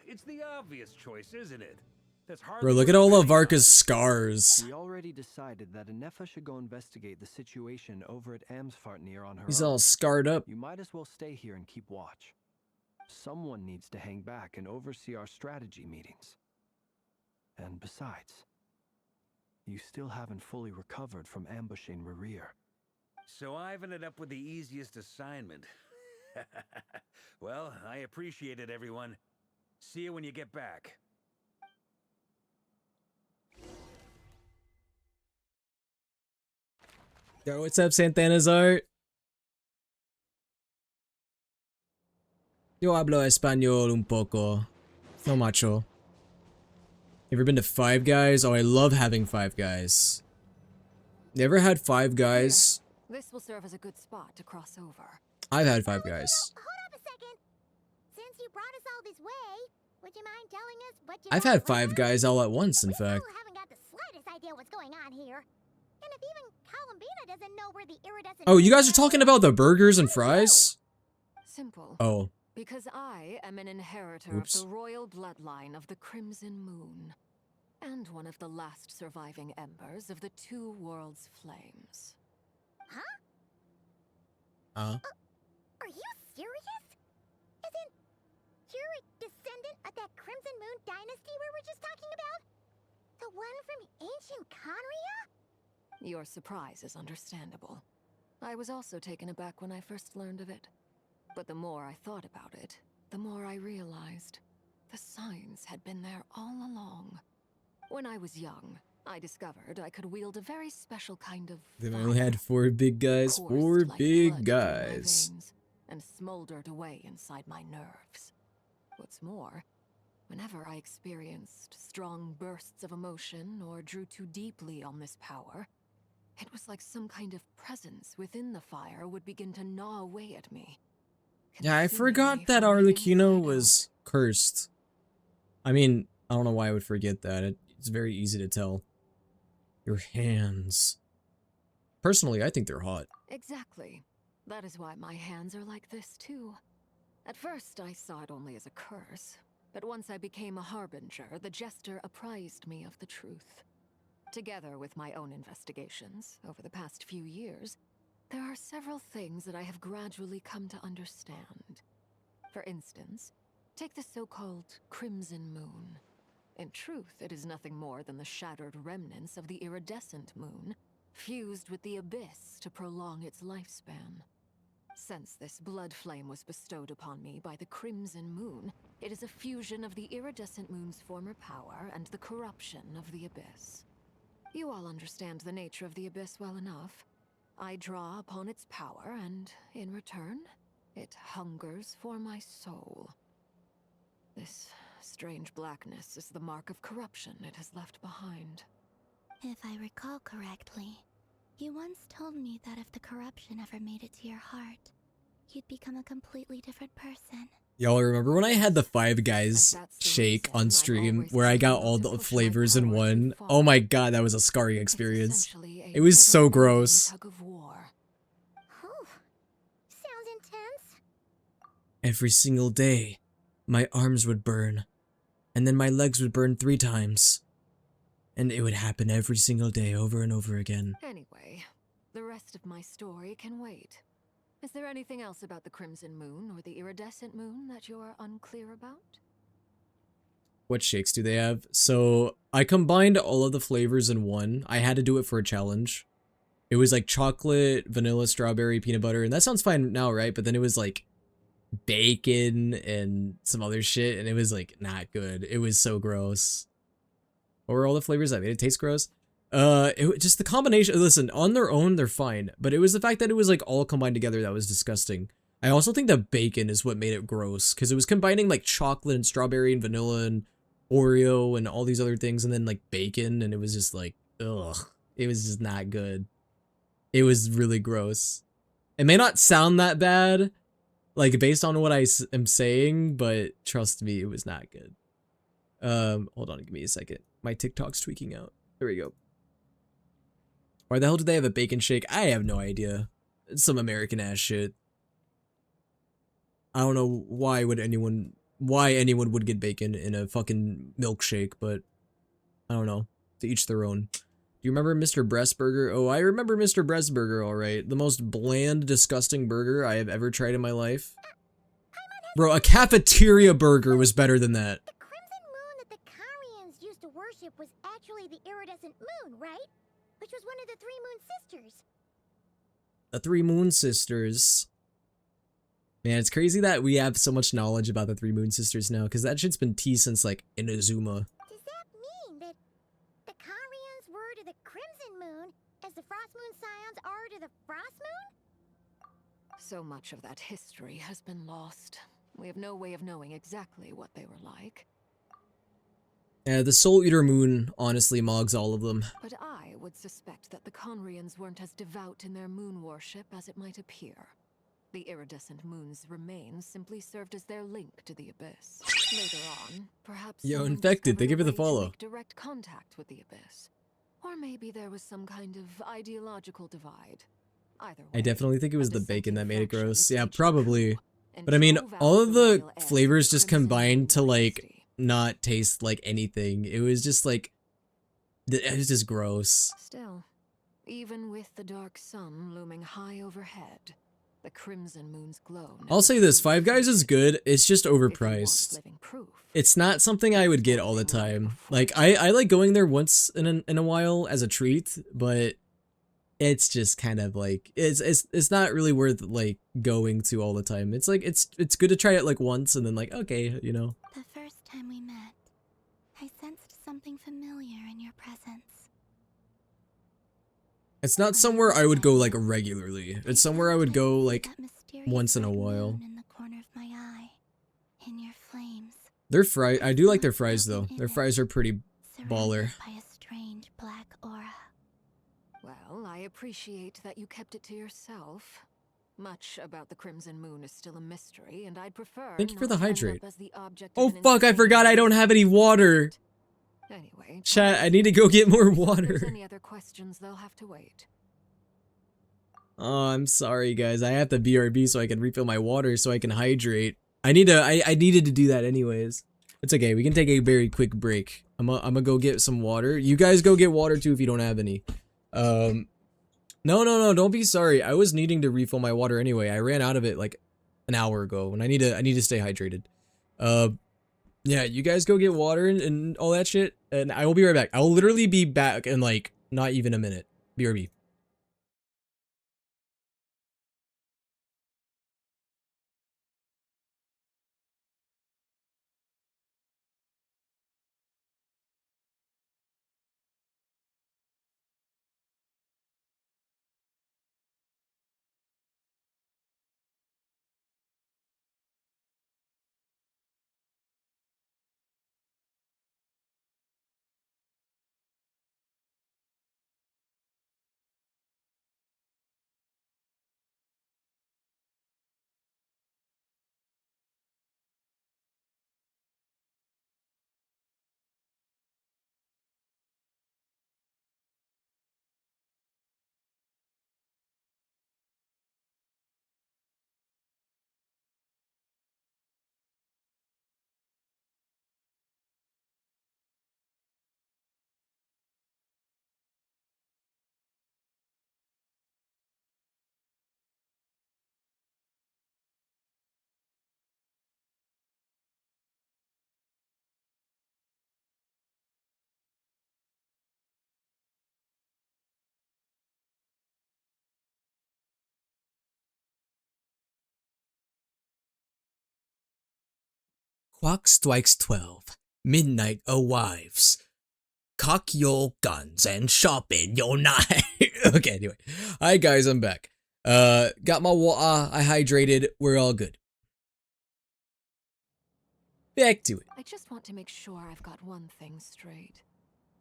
It's the obvious choice, isn't it? That's hard. Bro, look at all of Varka's scars. We already decided that Inefa should go investigate the situation over at Amsfarnir on her He's own. all scarred up. You might as well stay here and keep watch. Someone needs to hang back and oversee our strategy meetings. And besides, you still haven't fully recovered from ambushing Rerir. So I've ended up with the easiest assignment. Well, I appreciate it, everyone. See you when you get back. Yo, what's up, Santana's art? Yo hablo español un poco. No macho. Ever been to Five Guys? Oh, I love having Five Guys. Never had Five Guys. This will serve as a good spot to cross over. I've had Five Guys. Hold up a second. Since you brought us all this way, would you mind telling us what you I've had Five Guys all at once, in fact. We haven't got the slightest idea what's going on here. And if even Columbina doesn't know where the iridescent... Oh, you guys are talking about the burgers and fries? Simple. Oh. Because I am an inheritor of the royal bloodline of the Crimson Moon, and one of the last surviving embers of the Two Worlds Flames. Huh? Are you serious? Isn't you're a descendant of that Crimson Moon dynasty we were just talking about? The one from ancient Conria? Your surprise is understandable. I was also taken aback when I first learned of it. But the more I thought about it, the more I realized the signs had been there all along. When I was young, I discovered I could wield a very special kind of Then I only had four big guys. Four big guys. And smoldered away inside my nerves. What's more, whenever I experienced strong bursts of emotion or drew too deeply on this power, it was like some kind of presence within the fire would begin to gnaw away at me. Yeah, I forgot that Arlecchino was cursed. I mean, I don't know why I would forget that. It's very easy to tell. Your hands. Personally, I think they're hot. Exactly. That is why my hands are like this too. At first, I saw it only as a curse, But once I became a harbinger, the jester apprised me of the truth. Together with my own investigations over the past few years, there are several things that I have gradually come to understand. For instance, take the so-called Crimson Moon. In truth, it is nothing more than the shattered remnants of the iridescent moon, fused with the abyss to prolong its lifespan. Since this blood flame was bestowed upon me by the Crimson Moon, it is a fusion of the iridescent moon's former power and the corruption of the abyss. You all understand the nature of the abyss well enough. I draw upon its power, and in return, it hungers for my soul. This strange blackness is the mark of corruption it has left behind. If I recall correctly, you once told me that if the corruption ever made it to your heart, you'd become a completely different person. Y'all remember when I had the Five Guys shake on stream where I got all the flavors in one? Oh my god, that was a scarring experience. It was so gross. Oh, sounds intense. Every single day, my arms would burn, and then my legs would burn 3 times. And it would happen every single day, over and over again. Anyway, the rest of my story can wait. Is there anything else about the Crimson Moon or the Iridescent Moon that you're unclear about? What shakes do they have? So, I combined all of the flavors in one. I had to do it for a challenge. It was like chocolate, vanilla, strawberry, peanut butter, and that sounds fine now, right? But then it was like bacon and some other shit, and it was like not good. It was so gross. What were all the flavors that made it taste gross? Just the combination. Listen, on their own, they're fine. But it was the fact that it was like all combined together that was disgusting. I also think that bacon is what made it gross. Because it was combining like chocolate and strawberry and vanilla and Oreo and all these other things. And then like bacon. And it was just like, ugh. It was just not good. It was really gross. It may not sound that bad, like based on what I am saying. But trust me, it was not good. Hold on, give me a second. My TikTok's tweaking out. There we go. Why the hell do they have a bacon shake? I have no idea. It's some American ass shit. I don't know why anyone would get bacon in a fucking milkshake, but I don't know. To each their own. Do you remember Mr. Breast Burger? Oh, I remember Mr. Breast Burger, alright. The most bland, disgusting burger I have ever tried in my life. Bro, a cafeteria burger was better than that. The Crimson Moon that the Karians used to worship was actually the iridescent moon, right? Which was one of the 3 moon sisters. The 3 moon sisters. Man, it's crazy that we have so much knowledge about the 3 moon sisters now, because that shit's been teased since, like, Inazuma. Does that mean that the Karians were to the Crimson Moon as the Frost Moon Scions are to the Frost Moon? So much of that history has been lost. We have no way of knowing exactly what they were like. The Soul Eater Moon honestly mogs all of them. But I would suspect that the Conrians weren't as devout in their moon worship as it might appear. The iridescent moon's remains simply served as their link to the abyss. Later on, perhaps Yo, Infected, thank you for the follow. make direct contact with the abyss. Or maybe there was some kind of ideological divide. Either way, I definitely think it was the bacon that made it gross. Yeah, probably. But I mean, all of the flavors just combined to like not taste like anything. It was just like, it was just gross. Still, even with the dark sun looming high overhead, the Crimson Moon's glow. I'll say this, Five Guys is good, it's just overpriced. It's not something I would get all the time. Like, I like going there once in a while as a treat, but it's just kind of like, it's not really worth like going to all the time. It's like, it's good to try it like once and then like, okay, you know. The first time we met, I sensed something familiar in your presence. It's not somewhere I would go like regularly. It's somewhere I would go like once in a while. In the corner of my eye, in your flames. Their fries, I do like their fries though. Their fries are pretty baller. By a strange black aura. Well, I appreciate that you kept it to yourself. Much about the Crimson Moon is still a mystery, and I'd prefer. Thank you for the not to end hydrate. up as the object Oh of an fuck, I forgot I don't have any water. Anyway, Chat, I need to go get more if water. there's any other questions, they'll have to wait. Oh, I'm sorry guys. I have to BRB so I can refill my water so I can hydrate. I needed to do that anyways. It's okay. We can take a very quick break. I'm gonna go get some water. You guys go get water too if you don't have any. No, don't be sorry. I was needing to refill my water anyway. I ran out of it like an hour ago, and I need to stay hydrated. Yeah, you guys go get water and all that shit, and I will be right back. I will literally be back in like not even a minute. BRB. Clock strikes 12. Midnight arrives. Cock your guns and sharpen your knife. Okay, anyway. Hi guys, I'm back. Got my water, I hydrated, we're all good. Back to it. I just want to make sure I've got one thing straight.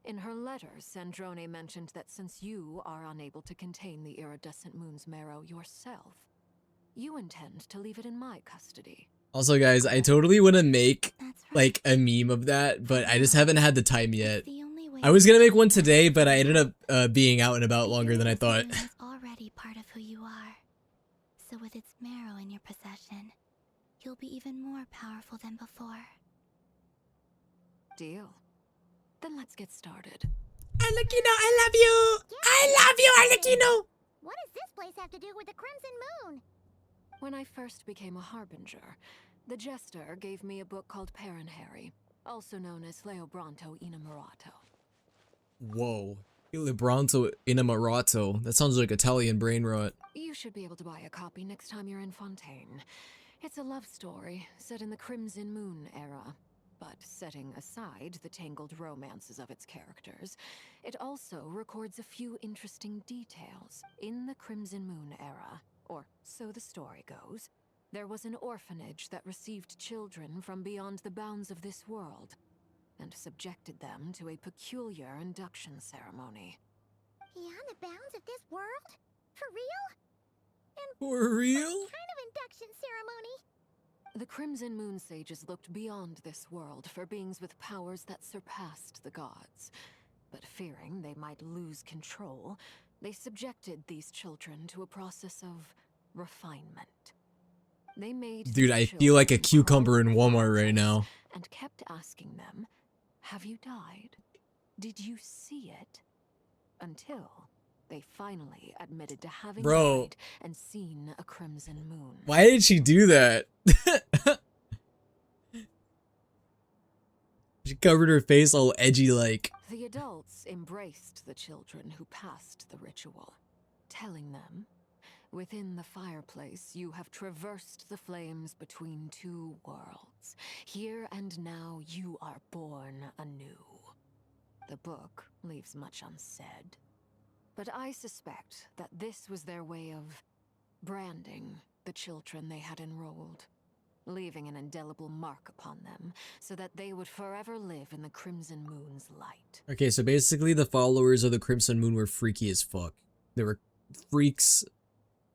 In her letter, Sandrone mentioned that since you are unable to contain the iridescent moon's marrow yourself, you intend to leave it in my custody. Also guys, I totally want to make like a meme of that, but I just haven't had the time yet. I was gonna make one today, but I ended up being out and about longer than I thought. It's already part of who you are. So with its marrow in your possession, you'll be even more powerful than before. Deal. Then let's get started. Arlecchino, I love you! I love you, Arlecchino! What does this place have to do with the Crimson Moon? When I first became a harbinger, the jester gave me a book called Paranhari, also known as Leobranto Inamorato. Whoa. Ilibranto Inamorato. That sounds like Italian brain rot. You should be able to buy a copy next time you're in Fontaine. It's a love story set in the Crimson Moon era. But setting aside the tangled romances of its characters, it also records a few interesting details. In the Crimson Moon era, or so the story goes, there was an orphanage that received children from beyond the bounds of this world, and subjected them to a peculiar induction ceremony. Beyond the bounds of this world? For real? And for real? What kind of induction ceremony? The Crimson Moon sages looked beyond this world for beings with powers that surpassed the gods. But fearing they might lose control, they subjected these children to a process of refinement. They made Dude, I feel like a cucumber in Walmart right now. And kept asking them, "Have you died? Did you see it?" Until they finally admitted to having died and seen a crimson moon. Why did she do that? She covered her face all edgy like. The adults embraced the children who passed the ritual, telling them, "Within the fireplace, you have traversed the flames between two worlds. Here and now, you are born anew." The book leaves much unsaid, but I suspect that this was their way of branding the children they had enrolled, leaving an indelible mark upon them so that they would forever live in the Crimson Moon's light. Okay, so basically the followers of the Crimson Moon were freaky as fuck. They were freaks,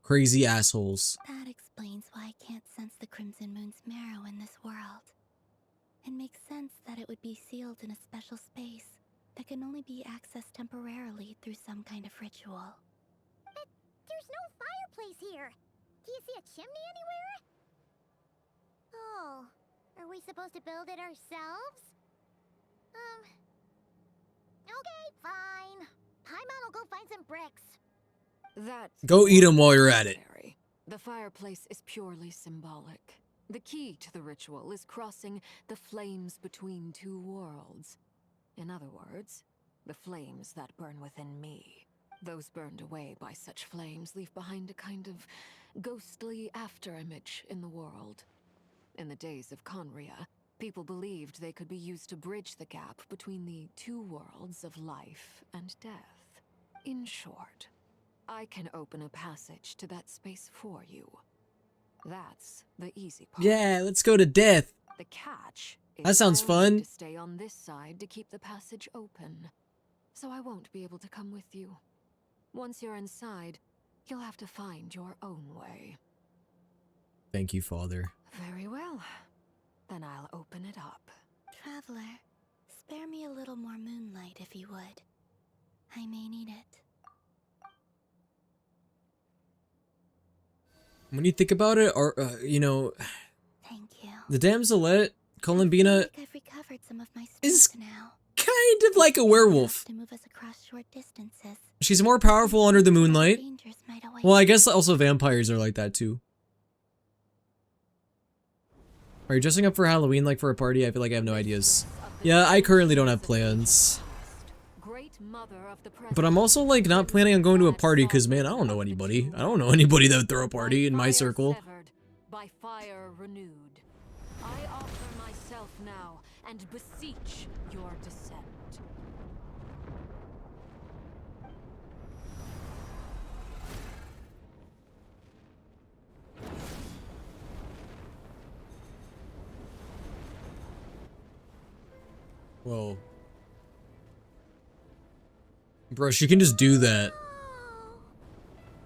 crazy assholes. That explains why I can't sense the Crimson Moon's marrow in this world. It makes sense that it would be sealed in a special space that can only be accessed temporarily through some kind of ritual. But there's no fireplace here. Do you see a chimney anywhere? Oh, Are we supposed to build it ourselves? Okay, fine. Paimon will go find some bricks. Go eat them while you're at it. The fireplace is purely symbolic. The key to the ritual is crossing the flames between two worlds. In other words, the flames that burn within me. Those burned away by such flames leave behind a kind of ghostly afterimage in the world. In the days of Conria, people believed they could be used to bridge the gap between the two worlds of life and death. In short, I can open a passage to that space for you. That's the easy part. Yeah, let's go to death. The catch is That sounds I'll fun. need to stay on this side to keep the passage open. So I won't be able to come with you. Once you're inside, you'll have to find your own way. Thank you, Father. Very well. Then I'll open it up. Traveler, spare me a little more moonlight if you would. I may need it. When you think about it, or you know, Thank you. the damselette, Columbina, I've recovered some of my is strength now. kind of like a werewolf. To move us across short distances. She's more powerful under the moonlight. Dangers might await. Well, I guess also vampires are like that too. Are you dressing up for Halloween like for a party? I feel like I have no ideas. Yeah, I currently don't have plans. But I'm also like not planning on going to a party because, man, I don't know anybody. I don't know anybody that would throw a party in my circle. By fire renewed. I offer myself now and beseech your descent. Whoa. Bro, she can just do that.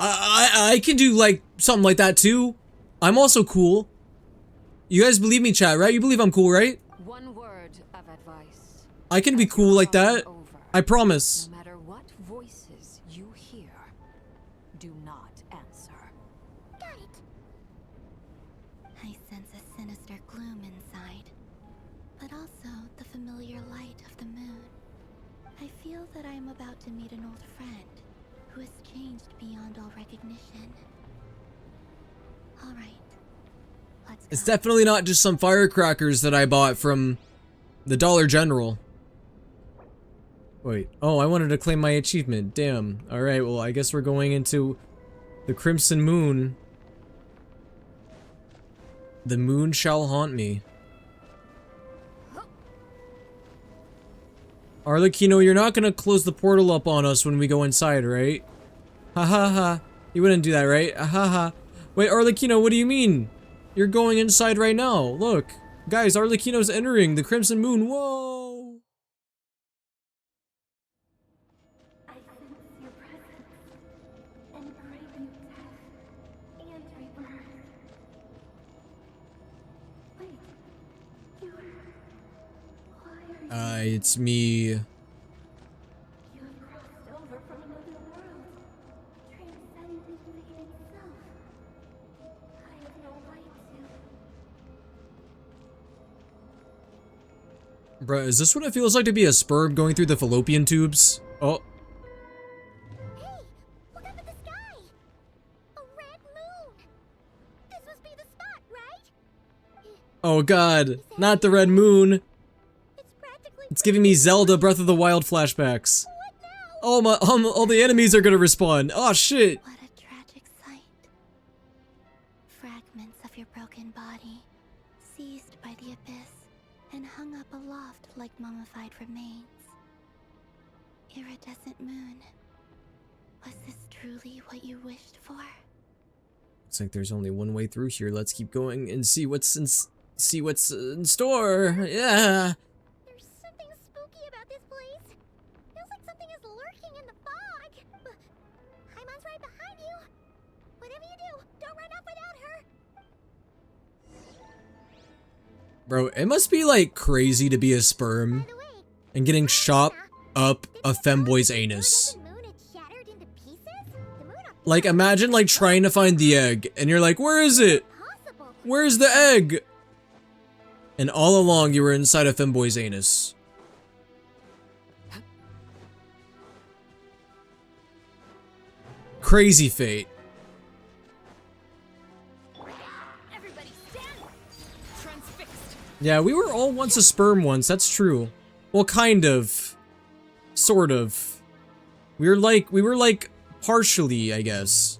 I can do like something like that too. I'm also cool. You guys believe me, chat, right? You believe I'm cool, right? One word of advice. I can be cool like that. I promise. No matter what voices you hear, do not answer. Got it. I sense a sinister gloom inside, but also the familiar light of the moon. I feel that I am about to meet an old friend who has changed beyond all recognition. All right. It's definitely not just some firecrackers that I bought from the Dollar General. Wait. Oh, I wanted to claim my achievement. Damn. Alright, well, I guess we're going into the Crimson Moon. The moon shall haunt me. Arlecchino, you're not gonna close the portal up on us when we go inside, right? Ha ha ha. You wouldn't do that, right? Ha ha. Wait, Arlecchino, what do you mean? You're going inside right now. Look. Guys, Arlecchino's entering the Crimson Moon. Whoa. I sense your presence and bring you death and rebirth. Wait, why are you? It's me. You have crossed over from another world, transcended fate itself. I have no right to. Bruh, is this what it feels like to be a sperm going through the fallopian tubes? Oh. Hey, look up at the sky! A red moon! This must be the spot, right? Oh god. Not the red moon. It's giving me Zelda Breath of the Wild flashbacks. Oh my, all the enemies are gonna respawn. Oh shit. What a tragic sight. Fragments of your broken body, seized by the abyss, and hung up aloft like mummified remains. Iridescent moon. Was this truly what you wished for? Looks like there's only one way through here. Let's keep going and see what's in store. Yeah. There's something spooky about this place. Feels like something is lurking in the fog. Paimon's right behind you. Whatever you do, don't run off without her. Bro, it must be like crazy to be a sperm and getting shot up a femboy's anus. Like imagine like trying to find the egg and you're like, where is it? Where's the egg? And all along you were inside a femboy's anus. Crazy fate. Yeah, we were all once a sperm once, that's true. Well, kind of. Sort of. We were like partially, I guess.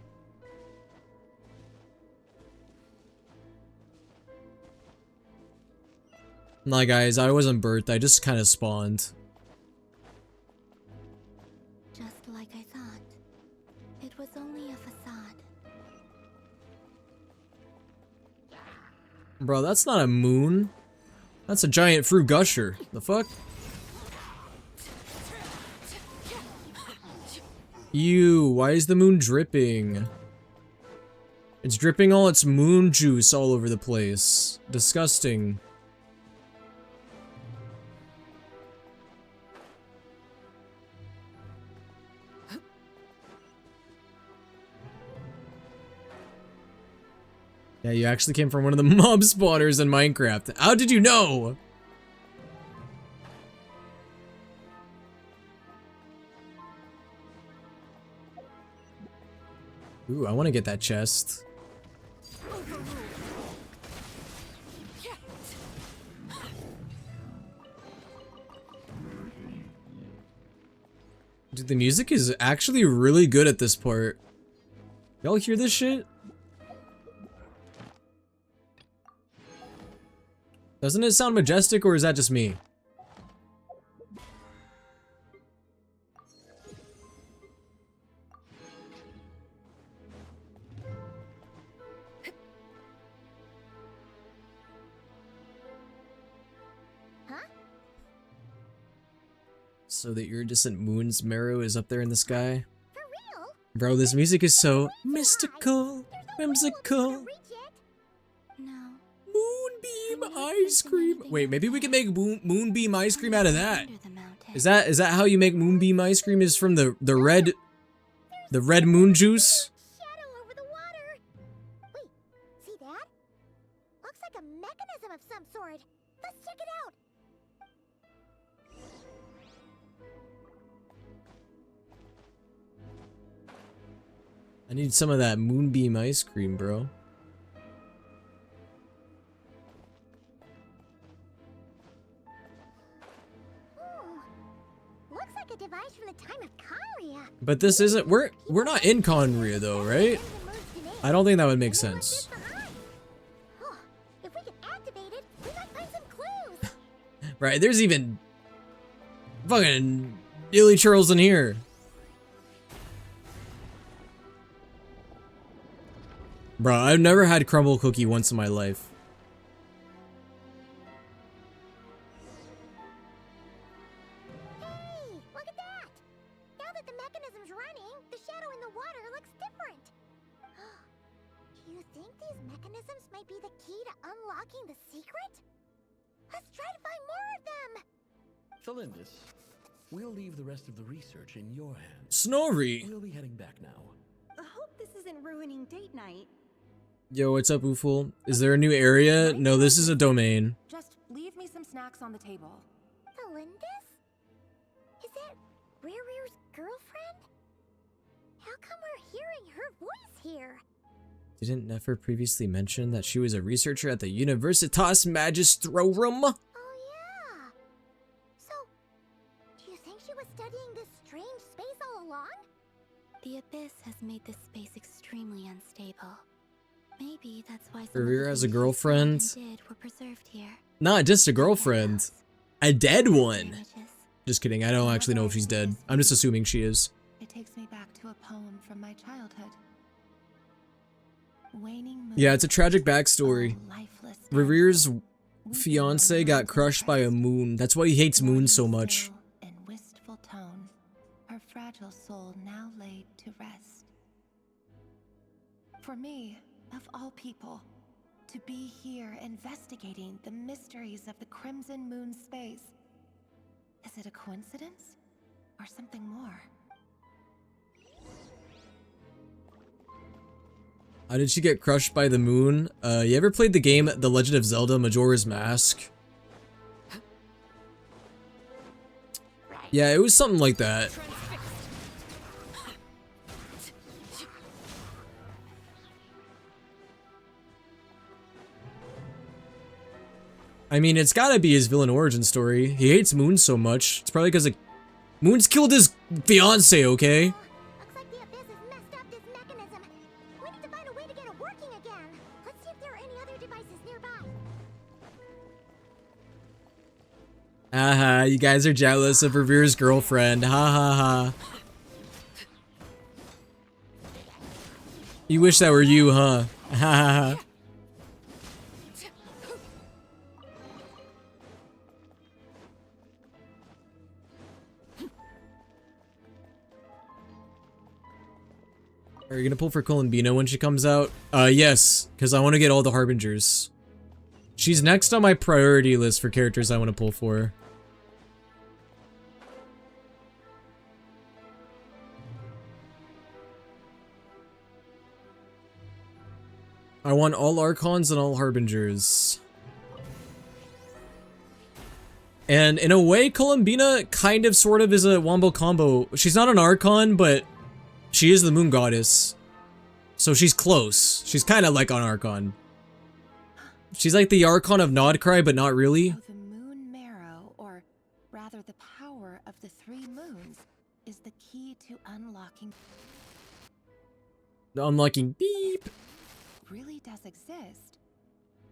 Nah, guys, I wasn't birthed, I just kind of spawned. Just like I thought. It was only a facade. Bro, that's not a moon. That's a giant fruit gusher. The fuck? Ew, why is the moon dripping? It's dripping all its moon juice all over the place. Disgusting. Yeah, you actually came from one of the mob spawners in Minecraft. How did you know? Ooh, I want to get that chest. Dude, the music is actually really good at this part. Y'all hear this shit? Doesn't it sound majestic, or is that just me? So that your distant moon's marrow is up there in the sky? For real? Bro, this music is so mystical, whimsical. Moonbeam ice cream. Wait, maybe we can make moonbeam ice cream out of that. Is that how you make moonbeam ice cream? Is from the red moon juice? Shadow over the water. Wait, see that? Looks like a mechanism of some sort. Let's check it out. I need some of that moonbeam ice cream, bro. Looks like a device from the time of Conria. But this isn't. We're not in Conria though, right? I don't think that would make sense. If we can activate it, we might find some clues. Right? There's even fucking dilly churls in here. Bro, I've never had crumble cookie once in my life. Hey, look at that! Now that the mechanism's running, the shadow in the water looks different. Do you think these mechanisms might be the key to unlocking the secret? Let's try to find more of them! Celindis, we'll leave the rest of the research in your hands. Snorri! We'll be heading back now. I hope this isn't ruining date night. Yo, what's up, Ooful? Is there a new area? No, this is a domain. Just leave me some snacks on the table. Celindis? Is that Rere's girlfriend? How come we're hearing her voice here? Didn't Nefer previously mention that she was a researcher at the Universitas Magistrorum? Oh yeah. So, do you think she was studying this strange space all along? The Abyss has made this space extremely unstable. Maybe that's why Revere has a girlfriend. were preserved here. Not just a girlfriend. A dead one. Just kidding, I don't actually know if she's dead. I'm just assuming she is. It takes me back to a poem from my childhood. Waning moon, Yeah, it's a tragic backstory. Revere's fiance got crushed by a moon. That's why he hates moons so much. in wistful tone, her fragile soul now laid to rest. For me, of all people, to be here investigating the mysteries of the Crimson Moon space. Is it a coincidence or something more? How did she get crushed by the moon? You ever played the game The Legend of Zelda Majora's Mask? Yeah, it was something like that. I mean, it's gotta be his villain origin story. He hates Moon so much. It's probably because Moon's killed his fiance, okay? Looks like the Abyss has messed up this mechanism. We need to find a way to get it working again. Let's see if there are any other devices nearby. Haha, you guys are jealous of Revere's girlfriend. Ha ha ha. You wish that were you, huh? Ha ha ha. Are you gonna pull for Columbina when she comes out? Yes, because I want to get all the Harbingers. She's next on my priority list for characters I want to pull for. I want all Archons and all Harbingers. And in a way, Columbina kind of sort of is a wombo combo. She's not an Archon, but she is the Moon Goddess. So she's close. She's kind of like an Archon. She's like the Archon of Nodcry, but not really. The moon marrow, or rather the power of the 3 moons, is the key to unlocking. Unlocking beep. Really does exist.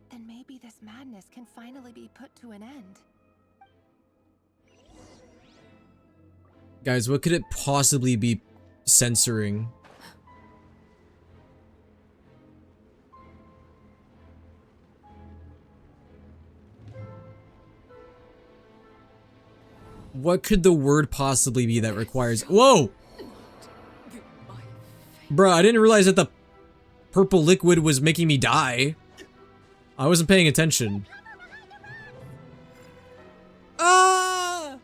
Then maybe this madness can finally be put to an end. Guys, what could it possibly be censoring? What could the word possibly be that requires— Whoa! Bruh, I didn't realize that the purple liquid was making me die. I wasn't paying attention. Ah!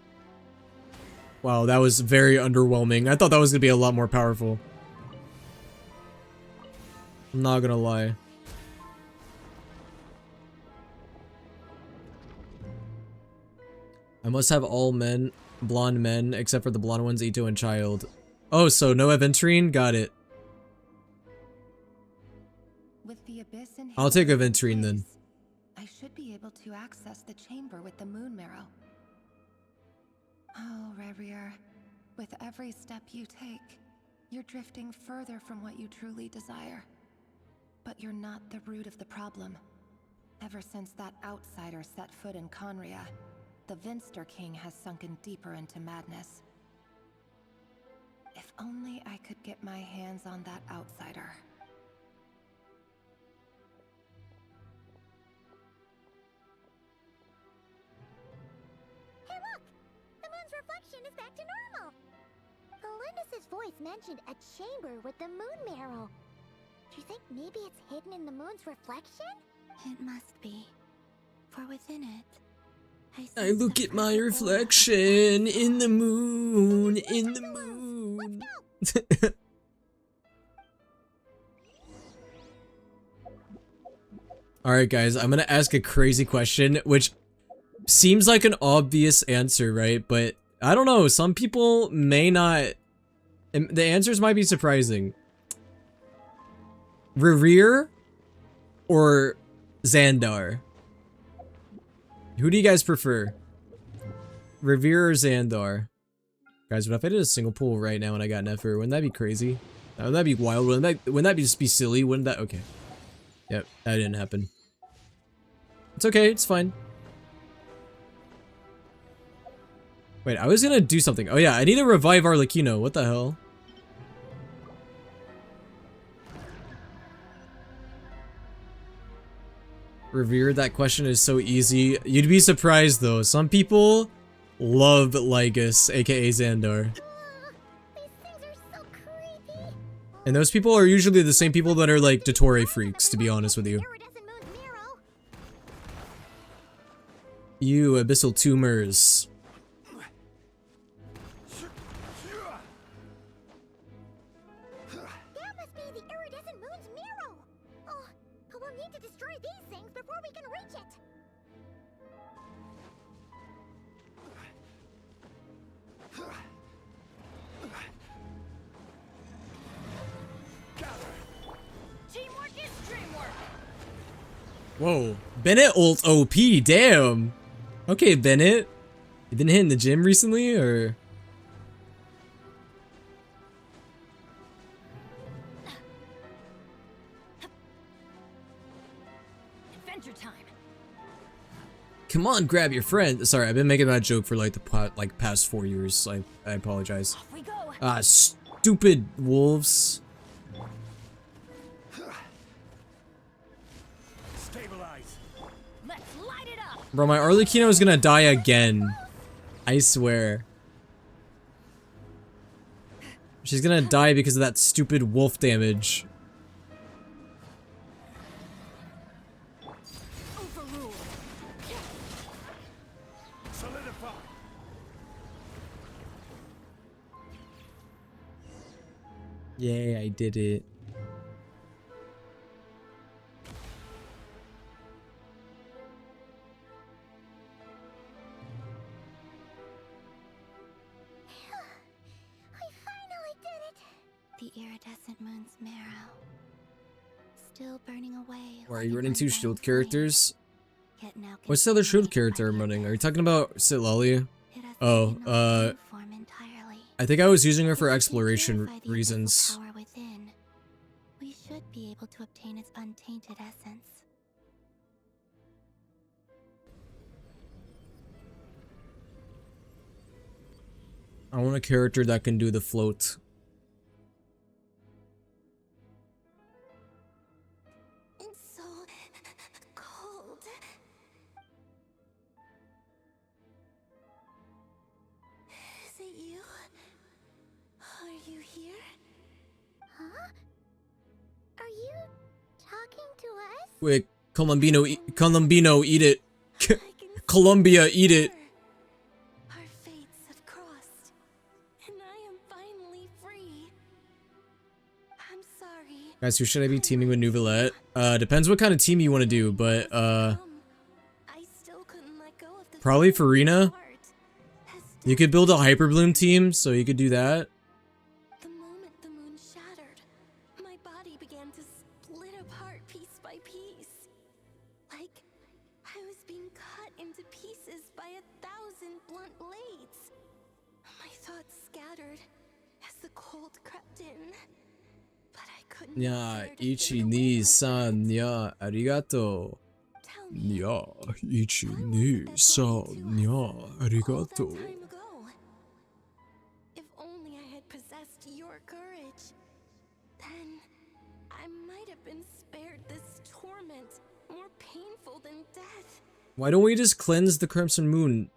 Wow, that was very underwhelming. I thought that was gonna be a lot more powerful. I'm not gonna lie. I must have all men, blonde men, except for the blonde ones, Ito and Child. Oh, so no Aventurine? Got it. With the Abyss in I'll take Aventurine then. I should be able to access the chamber with the moon marrow. Oh, Revier, with every step you take, you're drifting further from what you truly desire. But you're not the root of the problem. Ever since that outsider set foot in Conria, the Vinster King has sunken deeper into madness. If only I could get my hands on that outsider. Hey look! The moon's reflection is back to normal! Galindus's voice mentioned a chamber with the moon marrow. Do you think maybe it's hidden in the moon's reflection? It must be. For within it, I look at my reflection in the moon, in the moon. Alright guys, I'm gonna ask a crazy question, which seems like an obvious answer, right? But I don't know, some people may not... The answers might be surprising. Reverie or Xandar? Who do you guys prefer? Reverie or Xandar? Guys, what if I did a single pull right now and I got Nefer? Wouldn't that be crazy? Wouldn't that be wild? Wouldn't that just be silly? Wouldn't that? Okay. Yep, that didn't happen. It's okay, it's fine. Wait, I was gonna do something. Oh yeah, I need to revive Arlecchino. What the hell? Revered, that question is so easy. You'd be surprised though. Some people love Lygus, aka Xandar. And those people are usually the same people that are like Dottore freaks, to be honest with you. You abyssal tumors. That must be the iridescent moon's marrow! Whoa, Bennett ult OP, damn. Okay, Bennett. You been hitting the gym recently, or? Adventure time. Come on, grab your friend. Sorry, I've been making that joke for like the past 4 years. I apologize. Off we go. Ah, stupid wolves. Stabilize. Let's light it up. Bro, my Arlecchino is gonna die again. I swear. She's gonna die because of that stupid wolf damage. Overrule. Solidify. Yay, I did it. The iridescent moon's marrow. Still burning away. Or are you running two shield characters? Yet now What's the other shield character I'm running? Are you talking about Sitlali? Oh, I think I was using her for exploration reasons. Power within, we should be able to obtain its untainted essence. I want a character that can do the float. It's so cold. Is it you? Are you here? Huh? Are you talking to us? Wait, Colombino, eat it. Colombia, eat it. Our fates have crossed, and I am finally free. I'm sorry. Guys, who should I be teaming with Nouvellette? Depends what kind of team you want to do, but probably Farina. You could build a Hyperbloom team, so you could do that. The moment the moon shattered, my body began to split apart piece by piece. Like I was being cut into pieces by 1,000 blunt blades. My thoughts scattered as the cold crept in. But I couldn't. Ya, ichi ni san ya arigato. Ya, ichi ni san ya arigato. If only I had possessed your courage, then I might have been spared this torment, more painful than death. Why don't we just cleanse the Crimson Moon?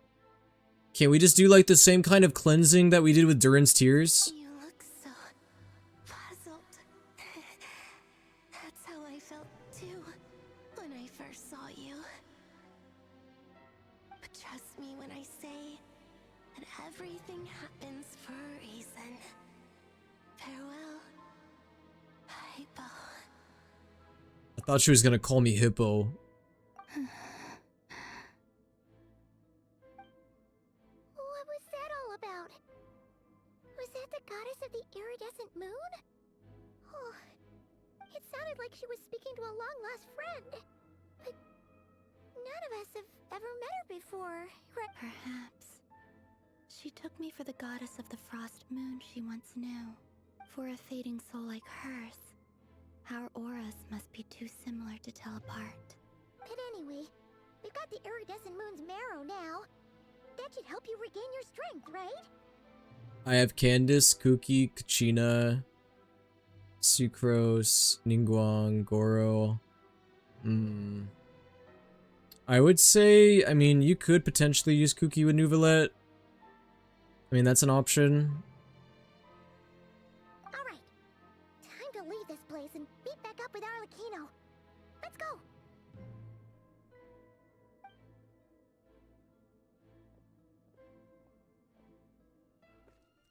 Can't we just do like the same kind of cleansing that we did with Durin's Tears? You look so puzzled. That's how I felt too when I first saw you. But trust me when I say that everything happens for a reason. Farewell, Hippo. I thought she was gonna call me Hippo. What was that all about? Was that the goddess of the iridescent moon? Oh, it sounded like she was speaking to a long-lost friend. But none of us have ever met her before, right? Perhaps she took me for the goddess of the frost moon she once knew. For a fading soul like hers, our auras must be too similar to tell apart. But anyway, we've got the iridescent moon's marrow now. That should help you regain your strength, right? I have Candace, Kuki, Kachina, Sucrose, Ningguang, Goro. I would say, I mean, you could potentially use Kuki with Nouvellette. I mean, that's an option. Alright, time to leave this place and meet back up with Arlecchino. Let's go!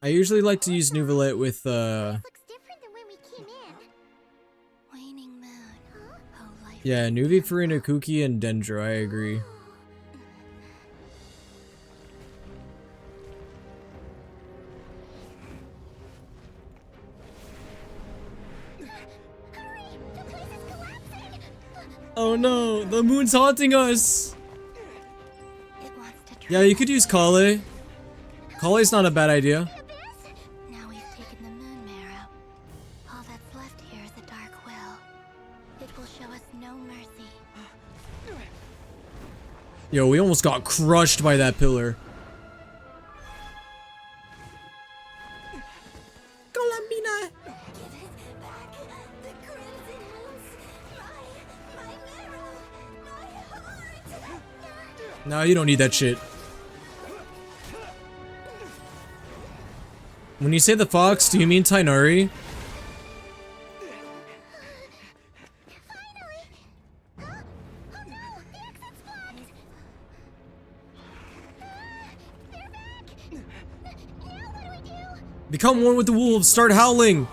I usually like to use Nouvellette with, Looks different than when we came in. Waning moon. Oh, life. yeah, Nuvi, Farina, Kuki, and Dendro, I agree. Hurry! The place is collapsing! Oh no, the moon's haunting us. Yeah, you could use Kale. Kale's not a bad idea. Now we've taken the moon marrow. All that's left here is a dark will. It will show us no mercy. Yo, we almost got crushed by that pillar. Columbina. No, you don't need that shit. When you say the fox, do you mean Tainari? Become one with the wolves, start howling!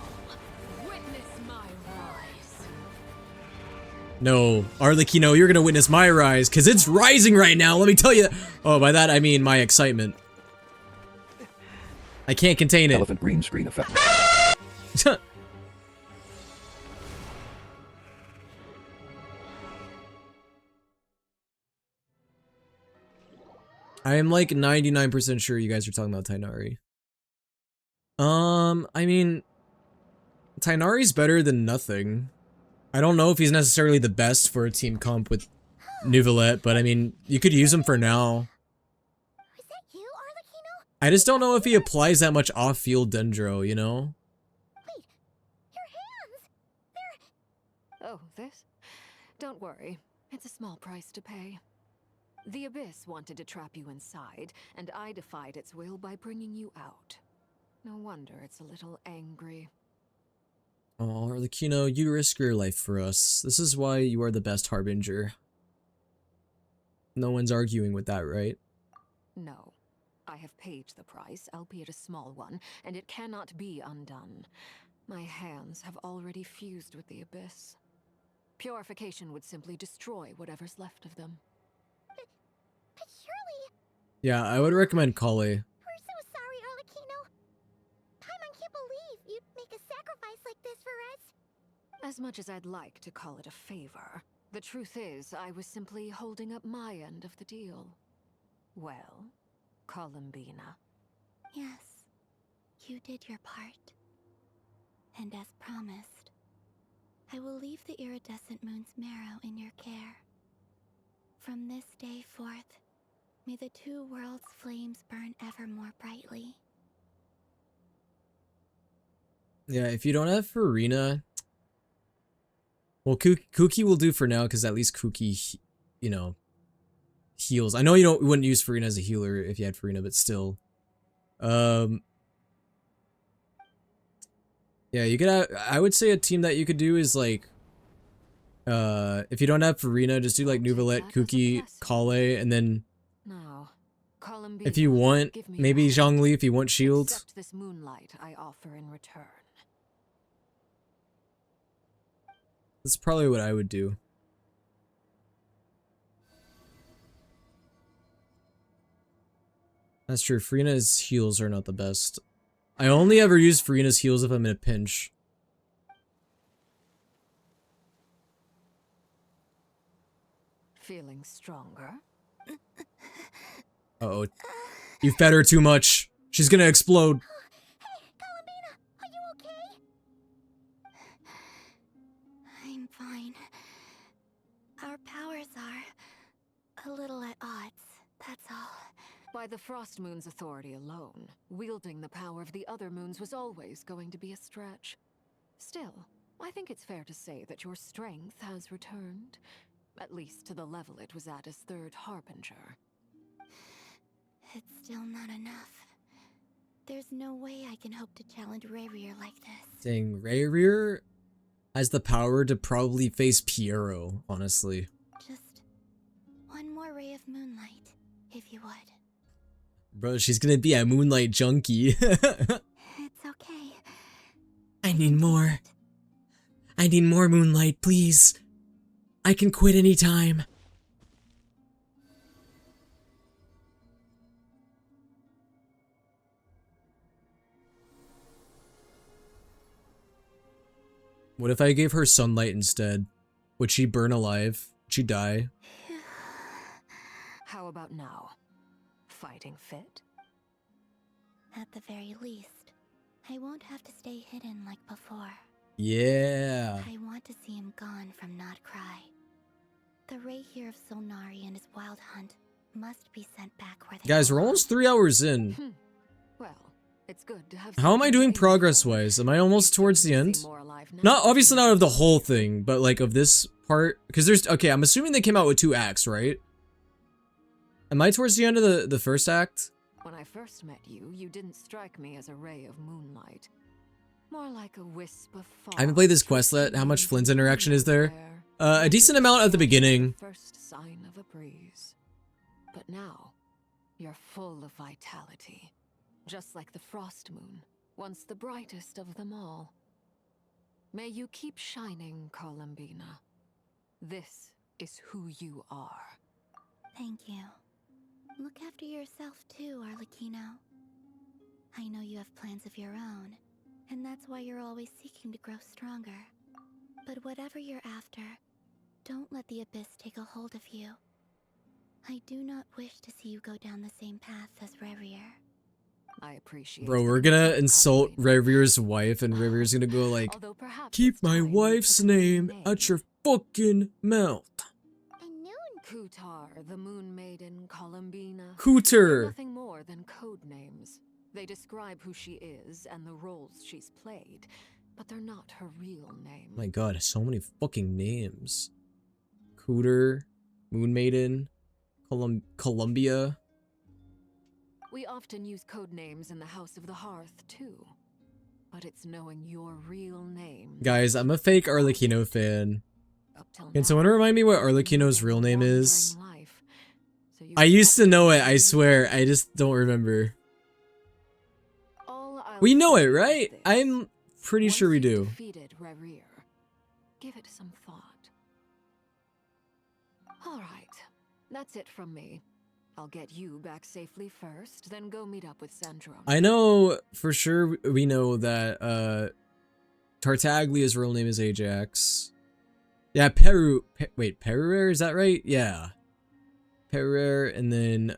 No, Arlecchino, you're gonna witness my rise, cause it's rising right now, let me tell you. Oh, by that I mean my excitement. I can't contain it. Elephant green screen effect. I am like 99% sure you guys are talking about Tainari. I mean, Tainari's better than nothing. I don't know if he's necessarily the best for a team comp with Neuvillette, but I mean, you could use him for now. I just don't know if he applies that much off-field dendro, you know? Oh, this? Don't worry. It's a small price to pay. The Abyss wanted to trap you inside, and I defied its will by bringing you out. No wonder it's a little angry. Oh, Arlecchino, you risk your life for us. This is why you are the best Harbinger. No one's arguing with that, right? No. I have paid the price, albeit a small one, and it cannot be undone. My hands have already fused with the Abyss. Purification would simply destroy whatever's left of them. But surely... Yeah, I would recommend Kale. We're so sorry, Arlecchino. Paimon can't believe you'd make a sacrifice like this for us. As much as I'd like to call it a favor, the truth is I was simply holding up my end of the deal. Well, Columbina. Yes, you did your part. And as promised, I will leave the iridescent moon's marrow in your care. From this day forth, may the two worlds' flames burn ever more brightly. Yeah, if you don't have Farina... Well, Kuki will do for now, because at least Kuki, you know, heals. I know you wouldn't use Farina as a healer if you had Farina, but still. Yeah, you could have, I would say a team that you could do is like, if you don't have Farina, just do like Neuvillette, Kuki, Kale, and then if you want, maybe Zhongli if you want shield. Accept this moonlight I offer in return. That's probably what I would do. That's true, Farina's heals are not the best. I only ever use Farina's heals if I'm in a pinch. Feeling stronger? Uh-oh. You fed her too much. She's gonna explode. I'm fine. Our powers are a little at odds, that's all. By the Frost Moon's authority alone, wielding the power of the other moons was always going to be a stretch. Still, I think it's fair to say that your strength has returned, at least to the level it was at as Third Harbinger. It's still not enough. There's no way I can hope to challenge Rayrir like this. Dang, Rayrir has the power to probably face Piero, honestly. Just one more ray of moonlight, if you would. Bro, she's gonna be a moonlight junkie. It's okay. I need more. I need more moonlight, please. I can quit anytime. What if I gave her sunlight instead? Would she burn alive? she'd die. How about now? Fighting fit? At the very least, I won't have to stay hidden like before. Yeah. I want to see him gone from Nodcry. The Rahier of Solnari and his wild hunt must be sent back where they Guys, we're almost 3 hours in. Well, it's good to have. How am I doing progress-wise? Am I almost towards the end? Not obviously not of the whole thing, but like of this part. Because there's okay. I'm assuming they came out with 2 acts, right? Am I towards the end of the first act? When I first met you, you didn't strike me as a ray of moonlight. More like a wisp of fog. I haven't played this questlet. How much Flynn's interaction is there? A decent amount at the beginning. First sign of a breeze. But now, you're full of vitality. Just like the frost moon, once the brightest of them all. May you keep shining, Columbina. This is who you are. Thank you. Look after yourself too, Arlecchino. I know you have plans of your own, and that's why you're always seeking to grow stronger. But whatever you're after, don't let the Abyss take a hold of you. I do not wish to see you go down the same path as Revier. I appreciate. Bro, we're gonna insult Revier's wife, and Revier's gonna go like, "Keep my wife's name out your fucking mouth." Kutar, the Moon Maiden, Columbina. Cooter. Nothing more than code names. They describe who she is and the roles she's played, but they're not her real name. My god, so many fucking names. Cooter, Moon Maiden, Columbia. We often use code names in the House of the Hearth, too. But it's knowing your real name. Guys, I'm a fake Arlecchino fan. Can someone remind me what Arlecchino's real name is? I used to know it, I swear. I just don't remember. We know it, right? I'm pretty sure we do. Defeated Revier. Give it some thought. All right, that's it from me. I'll get you back safely first, then go meet up with Sandrum. I know for sure we know that Tartaglia's real name is Ajax. Yeah, Peruer, is that right? Yeah. Peruer, and then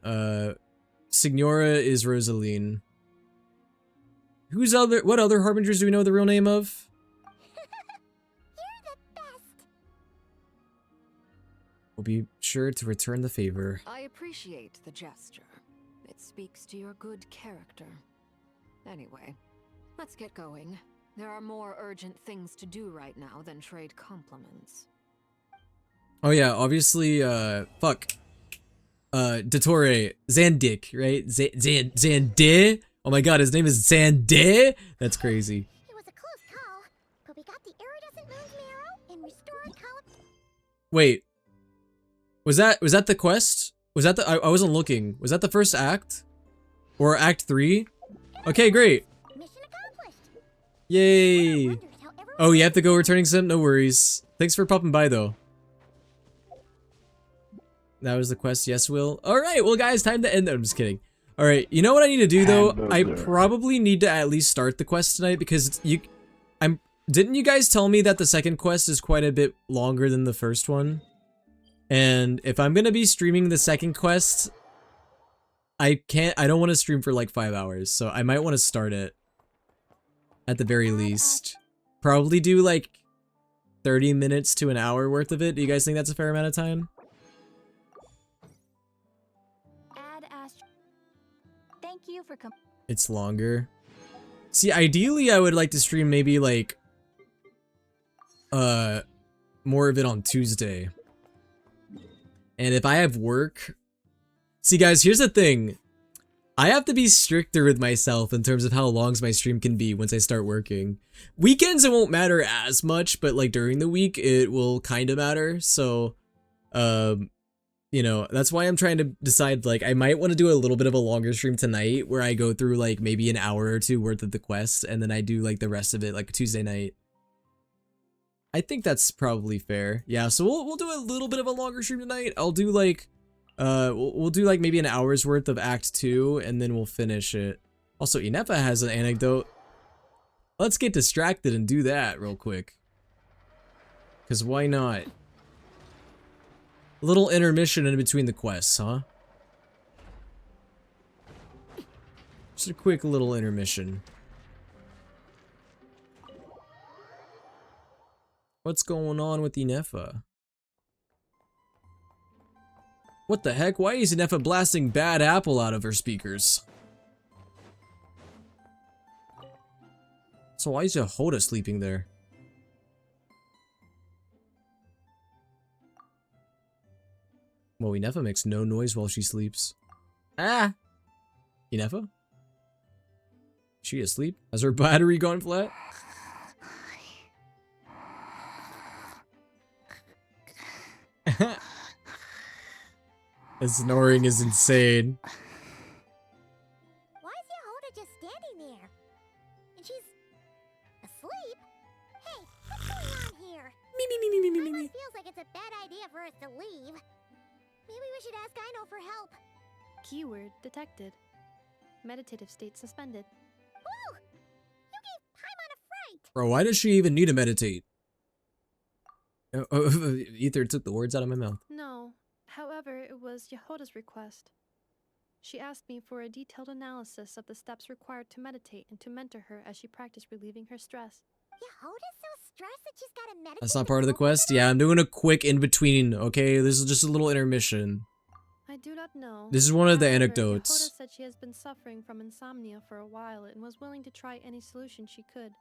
Signora is Rosaline. What other Harbingers do we know the real name of? We'll be sure to return the favor. I appreciate the gesture. It speaks to your good character. Anyway, let's get going. There are more urgent things to do right now than trade compliments. Oh yeah, obviously, fuck. Dottore, Zandik, right? Zande? Oh my god, his name is Zande? That's crazy. It was a close call, but we got the iridescent moon's marrow and restored Wait. Was that the quest? Was that the I wasn't looking. Was that the first act? Or act 3? Okay, great. Yay. Oh, you have to go returning sim? No worries. Thanks for popping by though. That was the quest, yes, Will. Alright, well guys, time to end. I'm just kidding. Alright, you know what I need to do though? I probably need to at least start the quest tonight because didn't you guys tell me that the second quest is quite a bit longer than the first one? And if I'm gonna be streaming the second quest, I don't want to stream for like 5 hours, so I might want to start it at the very least. Probably do like 30 minutes to an hour worth of it. Do you guys think that's a fair amount of time? Thank you for It's longer. See, ideally I would like to stream maybe like more of it on Tuesday. And if I have work... See guys, here's the thing. I have to be stricter with myself in terms of how long my stream can be once I start working. Weekends it won't matter as much, but like during the week it will kind of matter. So, you know, that's why I'm trying to decide, like, I might want to do a little bit of a longer stream tonight where I go through like maybe an hour or two worth of the quest and then I do like the rest of it like Tuesday night. I think that's probably fair. Yeah, so we'll do a little bit of a longer stream tonight. I'll do like we'll do like maybe an hour's worth of Act 2 and then we'll finish it. Also, Inepa has an anecdote. Let's get distracted and do that real quick. Cause why not? little intermission in between the quests, huh? Just a quick little intermission. What's going on with Inefa? What the heck? Why is Inefa blasting Bad Apple out of her speakers? So why is Yehoda sleeping there? Well, Inefa makes no noise while she sleeps. Ah! Inefa? She asleep? Has her battery gone flat? The snoring is insane. Why is Yehoda just standing there? And she's asleep? Hey, what's going on here? Paimon feels like it's a bad idea for us to leave. Maybe we should ask Aino for help. Keyword detected. Meditative state suspended. Whoa! You gave Paimon a fright! Bro, why does she even need to meditate? Ether took the words out of my mouth. No. However, it was Yehoda's request. She asked me for a detailed analysis of the steps required to meditate and to mentor her as she practiced relieving her stress. Yehoda's so stressed that she's gotta meditate. That's not part of the quest? Yeah, I'm doing a quick in-between, okay? This is just a little intermission. I do not know. This is one of the However, anecdotes. Yehoda said she has been suffering from insomnia for a while and was willing to try any solution she could.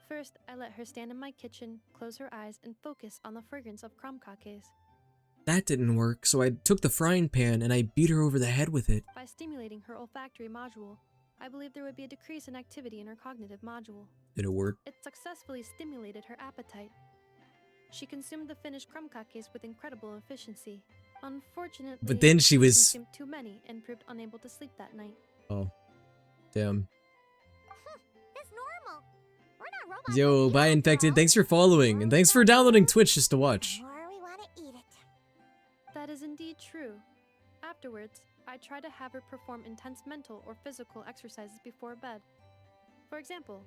First, I let her stand in my kitchen, close her eyes, and focus on the fragrance of crumb cakes. That didn't work, so I took the frying pan and I beat her over the head with it. By stimulating her olfactory module, I believe there would be a decrease in activity in her cognitive module. Did it work? It successfully stimulated her appetite. She consumed the finished crumb cakes with incredible efficiency. Unfortunately, But then she was... consumed too many and proved unable to sleep that night. Oh. Damn. That's normal. We're not robots. Yo, bye Infected, thanks for following, and thanks for downloading Twitch just to watch. Or we wanna eat it. That is indeed true. Afterwards, I try to have her perform intense mental or physical exercises before bed. For example,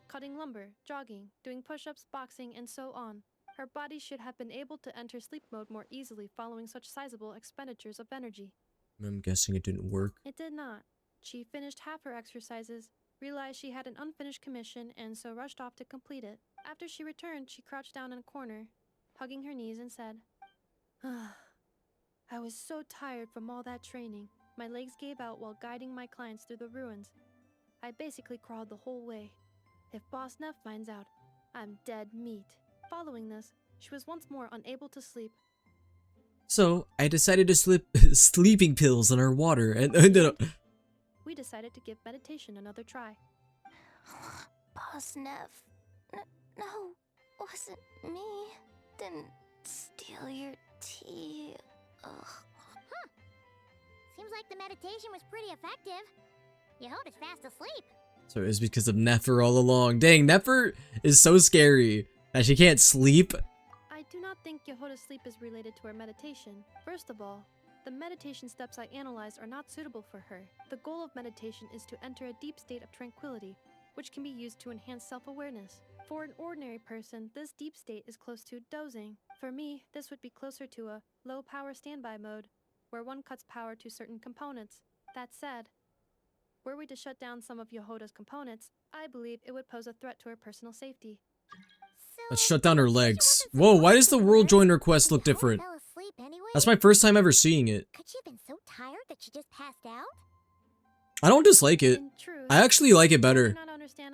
cutting lumber, jogging, doing push-ups, boxing, and so on. Her body should have been able to enter sleep mode more easily following such sizable expenditures of energy. I'm guessing it didn't work. It did not. She finished half her exercises, realized she had an unfinished commission, and so rushed off to complete it. After she returned, she crouched down in a corner, hugging her knees and said, I was so tired from all that training. My legs gave out while guiding my clients through the ruins. I basically crawled the whole way. If Boss Neff finds out, I'm dead meat. Following this, she was once more unable to sleep. So, I decided to slip sleeping pills in our water and... We decided to give meditation another try. Boss Neff. No, wasn't me. Didn't steal your tea. Ugh. Seems like the meditation was pretty effective. Yehoda's fast asleep. So it was because of Nefer all along. Dang, Nefer is so scary that she can't sleep. I do not think Yehoda's sleep is related to her meditation. First of all, the meditation steps I analyzed are not suitable for her. The goal of meditation is to enter a deep state of tranquility, which can be used to enhance self-awareness. For an ordinary person, this deep state is close to dozing. For me, this would be closer to a low-power standby mode, where one cuts power to certain components. That said, were we to shut down some of Yehoda's components, I believe it would pose a threat to her personal safety. Let's shut down her legs. Whoa, why does the world joiner quest look different? That's my first time ever seeing it. Could she have been so tired that she just passed out? I don't dislike it. I actually like it better.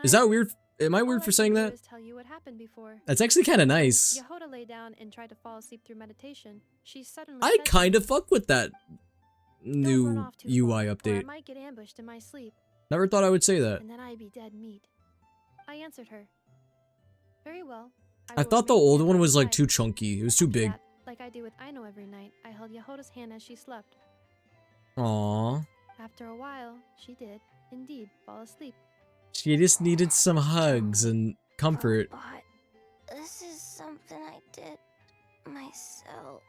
Is that weird? Am I weird for saying that? Tell you what happened before. That's actually kind of nice. Yehoda lay down and tried to fall asleep through meditation. She suddenly I kind of fuck with that new UI update. I might get ambushed in my sleep. Never thought I would say that. And then I'd be dead meat. I answered her. Very well. I thought the old one was like too chunky. It was too big. Like I do with Aino every night, I held Yehoda's hand as she slept. Aww. After a while, she did, indeed, fall asleep. She just needed some hugs and comfort. But this is something I did myself.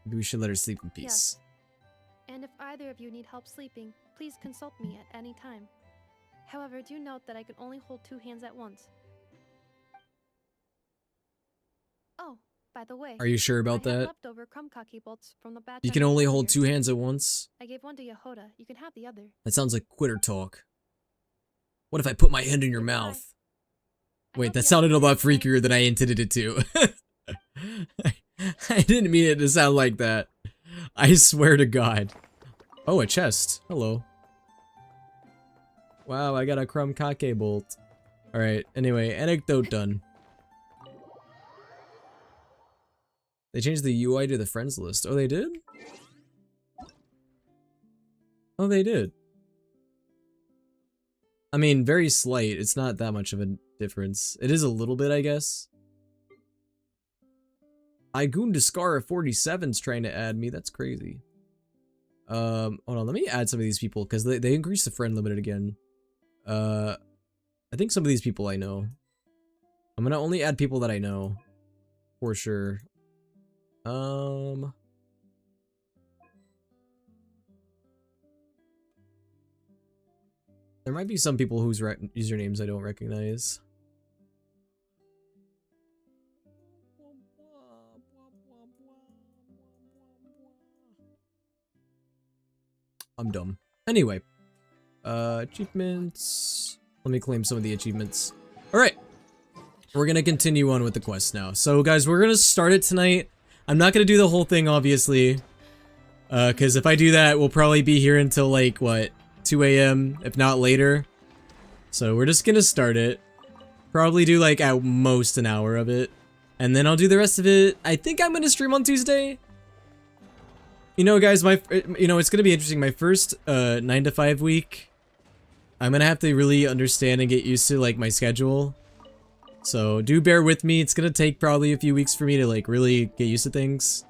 Maybe we should let her sleep in peace. Yes. And if either of you need help sleeping, please consult me at any time. However, do note that I can only hold 2 hands at once. Oh, By the way, Are you sure about I have that? leftover crumb kake bolts from the batch You I can made only earlier. hold 2 hands at once? I gave one to Yehoda. You can have the other. That sounds like quitter talk. What if I put my hand in your mouth? Wait, that sounded a lot freakier than I intended it to. I didn't mean it to sound like that. I swear to God. Oh, a chest. Hello. Wow, I got a crumb kake bolt. Alright, anyway, anecdote done. They changed the UI to the friends list. Oh, they did? Oh, they did. I mean, very slight. It's not that much of a difference. It is a little bit, I guess. Igundascara 47's trying to add me. That's crazy. Hold on. Let me add some of these people because they increased the friend limit again. I think some of these people I know. I'm gonna only add people that I know. For sure. There might be some people whose usernames I don't recognize. I'm dumb. Anyway. Achievements. Let me claim some of the achievements. Alright. We're gonna continue on with the quest now. So guys, we're gonna start it tonight. I'm not gonna do the whole thing, obviously. Cause if I do that, we'll probably be here until like, what, 2 AM, if not later. So we're just gonna start it. Probably do like at most an hour of it. And then I'll do the rest of it. I think I'm gonna stream on Tuesday. You know, guys, it's gonna be interesting. My first 9 to 5 week, I'm gonna have to really understand and get used to like my schedule. So do bear with me. It's gonna take probably a few weeks for me to like really get used to things.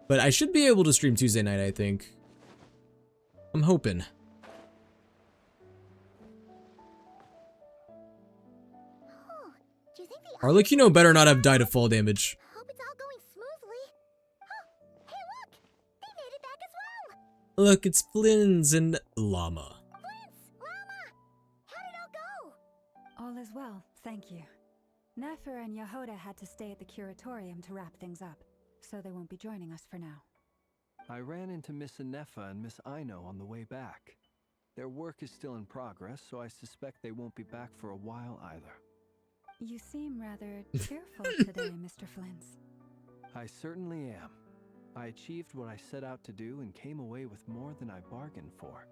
But I should be able to stream Tuesday night, I think. I'm hoping. Arlecchino better not have died of fall damage. Hope it's all going smoothly. Oh, hey look! They made it back as well! Look, it's Flynn's and Llama. How did it all go? All is well, thank you. Nefer and Yehoda had to stay at the curatorium to wrap things up, so they won't be joining us for now. I ran into Miss Anefa and Miss Aino on the way back. Their work is still in progress, so I suspect they won't be back for a while either. You seem rather cheerful today, Mr. Flintz. I certainly am. I achieved what I set out to do and came away with more than I bargained for.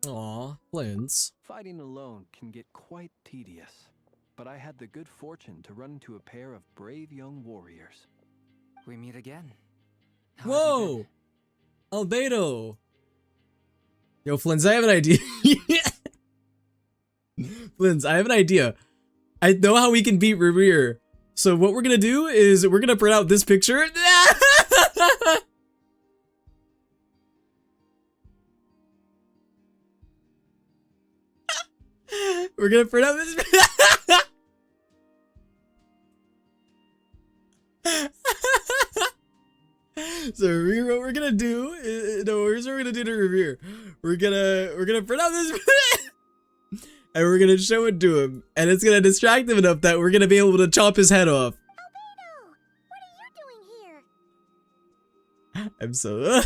Aw, Flintz. Fighting alone can get quite tedious, but I had the good fortune to run into a pair of brave young warriors. We meet again. Whoa! Albedo! Yo, Flintz, I have an idea. Flintz, I have an idea. I know how we can beat Revere. So what we're gonna do is we're gonna print out this picture. We're gonna print out this. So Revere, what we're gonna do is, no, here's what we're gonna do to Revere. We're gonna print out this and we're gonna show it to him, and it's gonna distract him enough that we're gonna be able to chop his head off. I'm so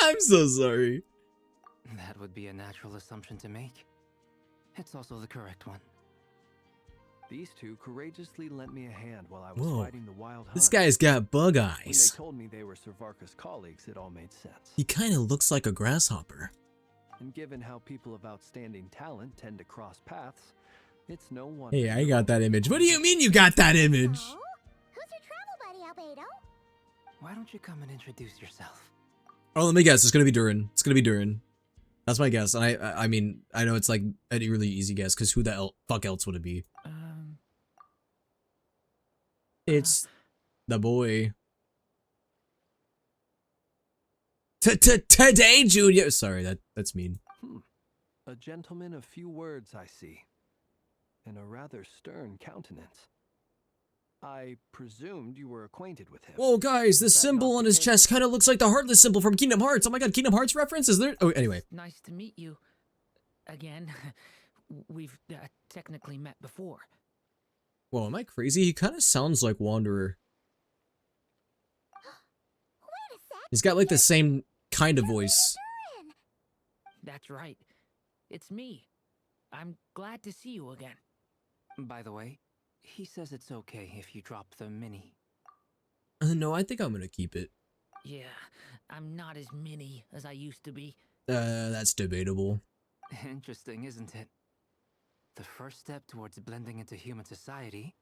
I'm so sorry. That would be a natural assumption to make. It's also the correct one. These two courageously lent me a hand while I was fighting the wild hunt. This guy's got bug eyes. When they told me they were Servarka's colleagues, it all made sense. He kind of looks like a grasshopper. And given how people of outstanding talent tend to cross paths, it's no wonder. Hey, I got that image. What do you mean you got that image? Who's your travel buddy, Albedo? Why don't you come and introduce yourself? Oh, let me guess. It's gonna be Durin. It's gonna be Durin. That's my guess. And I mean, I know it's like a really easy guess because who the fuck else would it be? It's the boy. Today, Junior. Sorry, that's mean. A gentleman of few words, I see, and a rather stern countenance. I presumed you were acquainted with him. Whoa, guys, this symbol on his chest kind of looks like the Heartless symbol from Kingdom Hearts. Oh my god, Kingdom Hearts reference? Is there? Oh, anyway. Nice to meet you. Again. We've technically met before. Whoa, am I crazy? He kind of sounds like Wanderer. He's got like the same kind of voice. That's right. It's me. I'm glad to see you again. By the way, he says it's okay if you drop the mini. No, I think I'm gonna keep it. Yeah, I'm not as mini as I used to be. That's debatable. Interesting, isn't it? The first step towards blending into human society.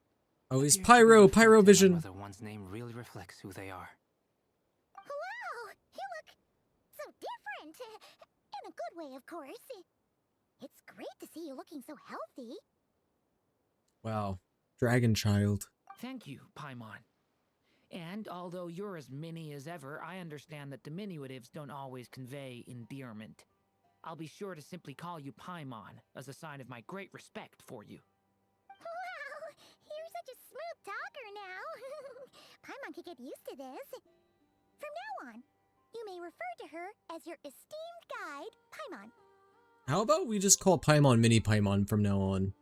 Oh, he's appears to be reflecting on Pyrovision. Whether one's name really reflects who they are. Wow, you look so different. In a good way, of course. It's great to see you looking so healthy. Wow, Dragon Child. Thank you, Paimon. And although you're as mini as ever, I understand that diminutives don't always convey endearment. I'll be sure to simply call you Paimon as a sign of my great respect for you. Wow, you're such a smooth talker now. Paimon could get used to this. From now on, you may refer to her as your esteemed guide, Paimon. How about we just call Paimon Mini Paimon from now on?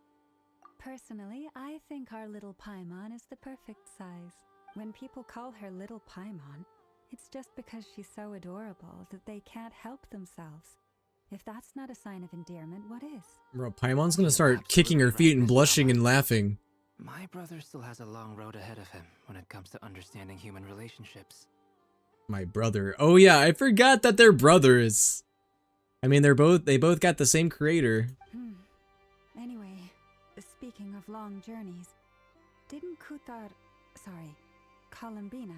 Personally, I think our little Paimon is the perfect size. When people call her Little Paimon, it's just because she's so adorable that they can't help themselves. If that's not a sign of endearment, what is? Bro, Paimon's gonna start kicking her feet and blushing and laughing. My brother still has a long road ahead of him when it comes to understanding human relationships. My brother. Oh yeah, I forgot that they're brothers. I mean, they both got the same creator. Anyway, speaking of long journeys, didn't Columbina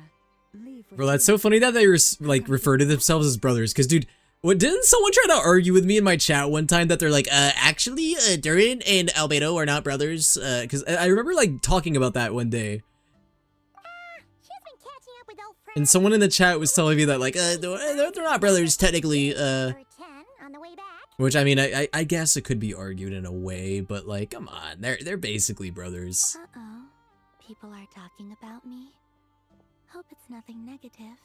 leave with Bro, that's so funny that they like refer to themselves as brothers. Cause dude, what didn't someone try to argue with me in my chat one time that they're like, actually, Durin and Albedo are not brothers? Cause I remember like talking about that one day. And someone in the chat was telling me that like, they're not brothers technically, which I mean, I guess it could be argued in a way, but like, come on, they're basically brothers. Uh-oh. People are talking about me. Hope it's nothing negative.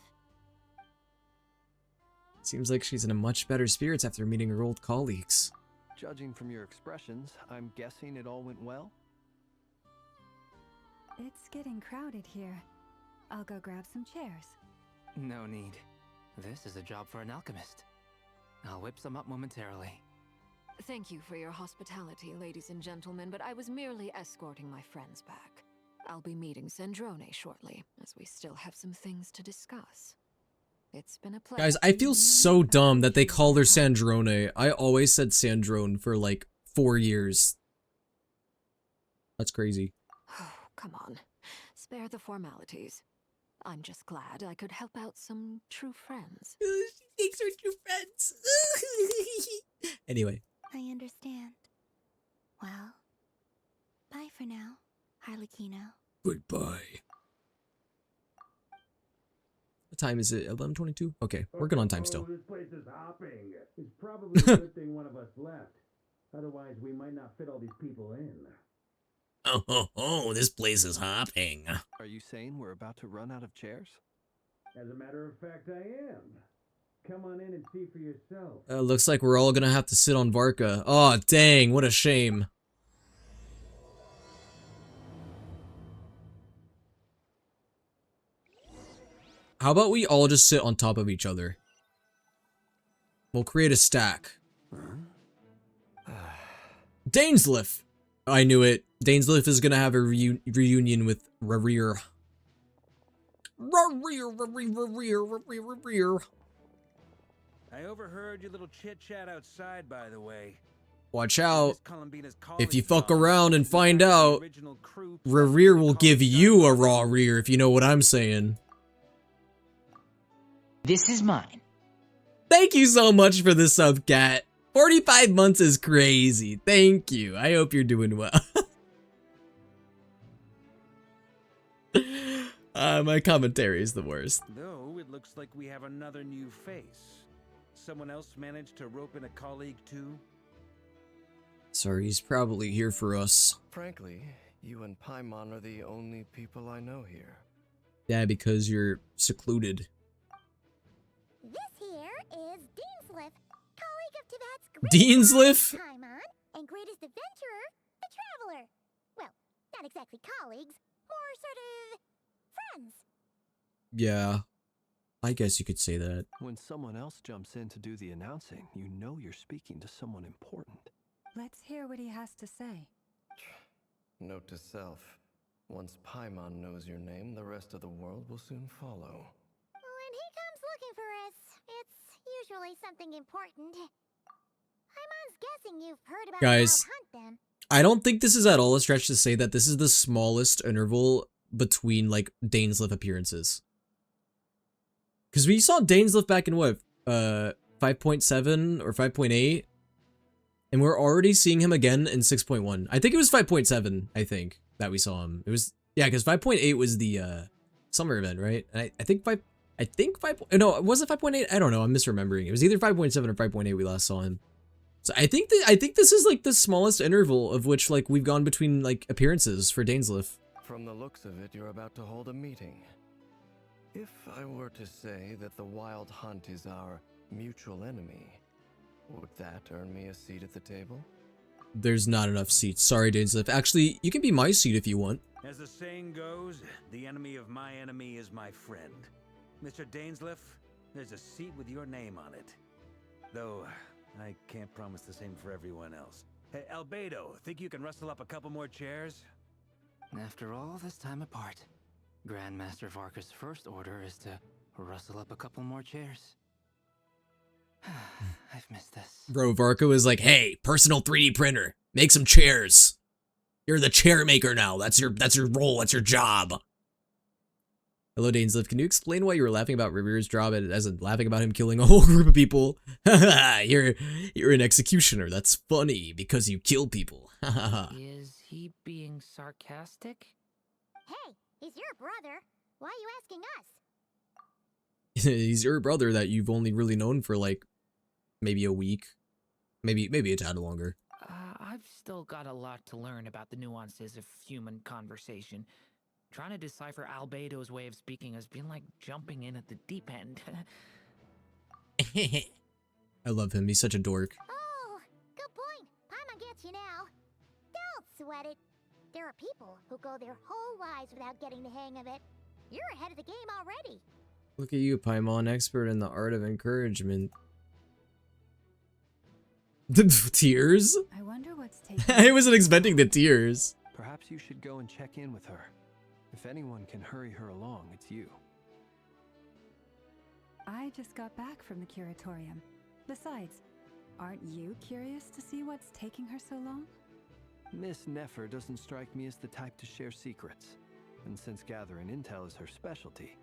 Seems like she's in a much better spirits after meeting her old colleagues. Judging from your expressions, I'm guessing it all went well? It's getting crowded here. I'll go grab some chairs. No need. This is a job for an alchemist. I'll whip some up momentarily. Thank you for your hospitality, ladies and gentlemen, but I was merely escorting my friends back. I'll be meeting Sandrone shortly, as we still have some things to discuss. It's been a pleasure. Guys, I feel so dumb that they call her Sandrone. I always said Sandrone for like 4 years. That's crazy. Oh, come on. Spare the formalities. I'm just glad I could help out some true friends. She thinks we're true friends. Anyway. I understand. Well, bye for now, Harlequino. Goodbye. What time is it? 11:22? Okay, we're good on time still. This place is hopping. It's probably a good thing one of us left. Otherwise, we might not fit all these people in. Oh, this place is hopping. Are you saying we're about to run out of chairs? As a matter of fact, I am. Come on in and see for yourself. Looks like we're all gonna have to sit on Varka. Oh, dang, what a shame. How about we all just sit on top of each other? We'll create a stack. Dainsleif! I knew it. Dainsleif is gonna have a reunion with Rarir. Rarir. I overheard your little chit-chat outside, by the way. Watch out. If you fuck around and find out, Rarir will give you a raw rear, if you know what I'm saying. This is mine. Thank you so much for the sub, cat. 45 months is crazy. Thank you. I hope you're doing well. My commentary is the worst. Though it looks like we have another new face. Someone else managed to rope in a colleague too? Sorry, he's probably here for us. Frankly, you and Paimon are the only people I know here. Yeah, because you're secluded. This here is Dainsleif, colleague of Tibet's Dainsleif? Paimon, and greatest adventurer, the Traveler. Well, not exactly exactly colleagues, more sort of friends. Yeah, I guess you could say that. When someone else jumps in to do the announcing, you know you're speaking to someone important. Let's hear what he has to say. Note to self. Once Paimon knows your name, the rest of the world will soon follow. When he comes looking for us, it's usually something important. Paimon's guessing you've heard about Guys, the Wild Hunt then. I don't think this is at all a stretch to say that this is the smallest interval between, like, Dainsleif appearances. Because we saw Dainsleif back in, what, 5.7 or 5.8? And we're already seeing him again in 6.1. I think it was 5.7, I think, that we saw him. It was, yeah, because 5.8 was the summer event, right? And I think 5, no, was it 5.8? I don't know, I'm misremembering. It was either 5.7 or 5.8 we last saw him. So I think this is, like, the smallest interval of which, like, we've gone between, like, appearances for Dainsleif. From the looks of it, you're about to hold a meeting. If I were to say that the Wild Hunt is our mutual enemy, would that earn me a seat at the table? There's not enough seats. Sorry, Dainsleif. Actually, you can be my seat if you want. As the saying goes, the enemy of my enemy is my friend. Mr. Dainsleif, there's a seat with your name on it. Though, I can't promise the same for everyone else. Hey, Albedo, think you can rustle up a couple more chairs? After all this time apart, Grandmaster Varka's first order is to rustle up a couple more chairs. I've missed this. Bro, Varka was like, hey, personal 3D printer, make some chairs. You're the chair maker now. That's your role. That's your job. Hello, Dainsleif. Can you explain why you were laughing about River's job as in laughing about him killing a whole group of people? you're an executioner. That's funny because you kill people. Is he being sarcastic? Hey, he's your brother. Why are you asking us? He's your brother that you've only really known for, like, maybe a week. Maybe a tad longer. I've still got a lot to learn about the nuances of human conversation. Trying to decipher Albedo's way of speaking has been like jumping in at the deep end. I love him. He's such a dork. Oh, good point. Paimon gets you now. Don't sweat it. There are people who go their whole lives without getting the hang of it. You're ahead of the game already. Look at you, Paimon, expert in the art of encouragement. Tears? I wonder what's taking. I wasn't expecting the tears. Perhaps you should go and check in with her. If anyone can hurry her along, it's you. I just got back from the curatorium. Besides, aren't you curious to see what's taking her so long? Miss Nefer doesn't strike me as the type to share secrets. And since gathering intel is her specialty,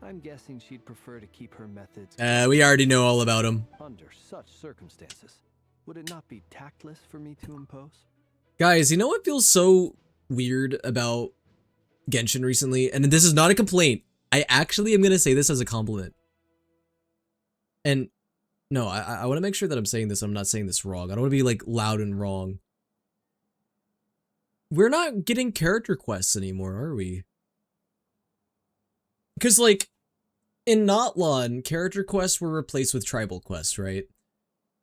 I'm guessing she'd prefer to keep her methods... We already know all about him. Under such circumstances, would it not be tactless for me to impose? Guys, you know what feels so weird about Genshin recently? And this is not a complaint. I actually am going to say this as a compliment. And no, I want to make sure that I'm saying this. I'm not saying this wrong. I don't want to be like loud and wrong. We're not getting character quests anymore, are we? Because like in Notlon, character quests were replaced with tribal quests, right?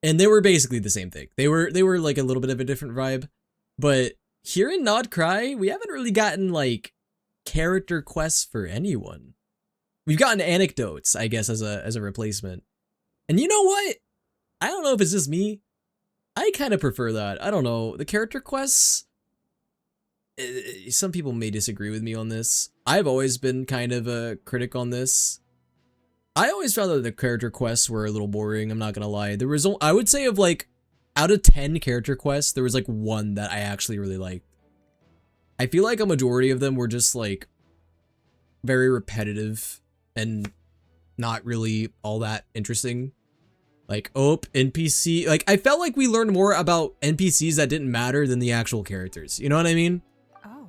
And they were basically the same thing. They were like a little bit of a different vibe. But here in Nodcry, we haven't really gotten like character quests for anyone. We've gotten anecdotes, I guess, as a replacement. And you know what? I don't know if it's just me. I kind of prefer that. I don't know. The character quests, some people may disagree with me on this. I've always been kind of a critic on this. I always found that the character quests were a little boring, I'm not gonna lie. There was, I would say of like, out of 10 character quests, there was like one that I actually really liked. I feel like a majority of them were just like, very repetitive and not really all that interesting. Like, oh, NPC, like, I felt like we learned more about NPCs that didn't matter than the actual characters. You know what I mean? Oh,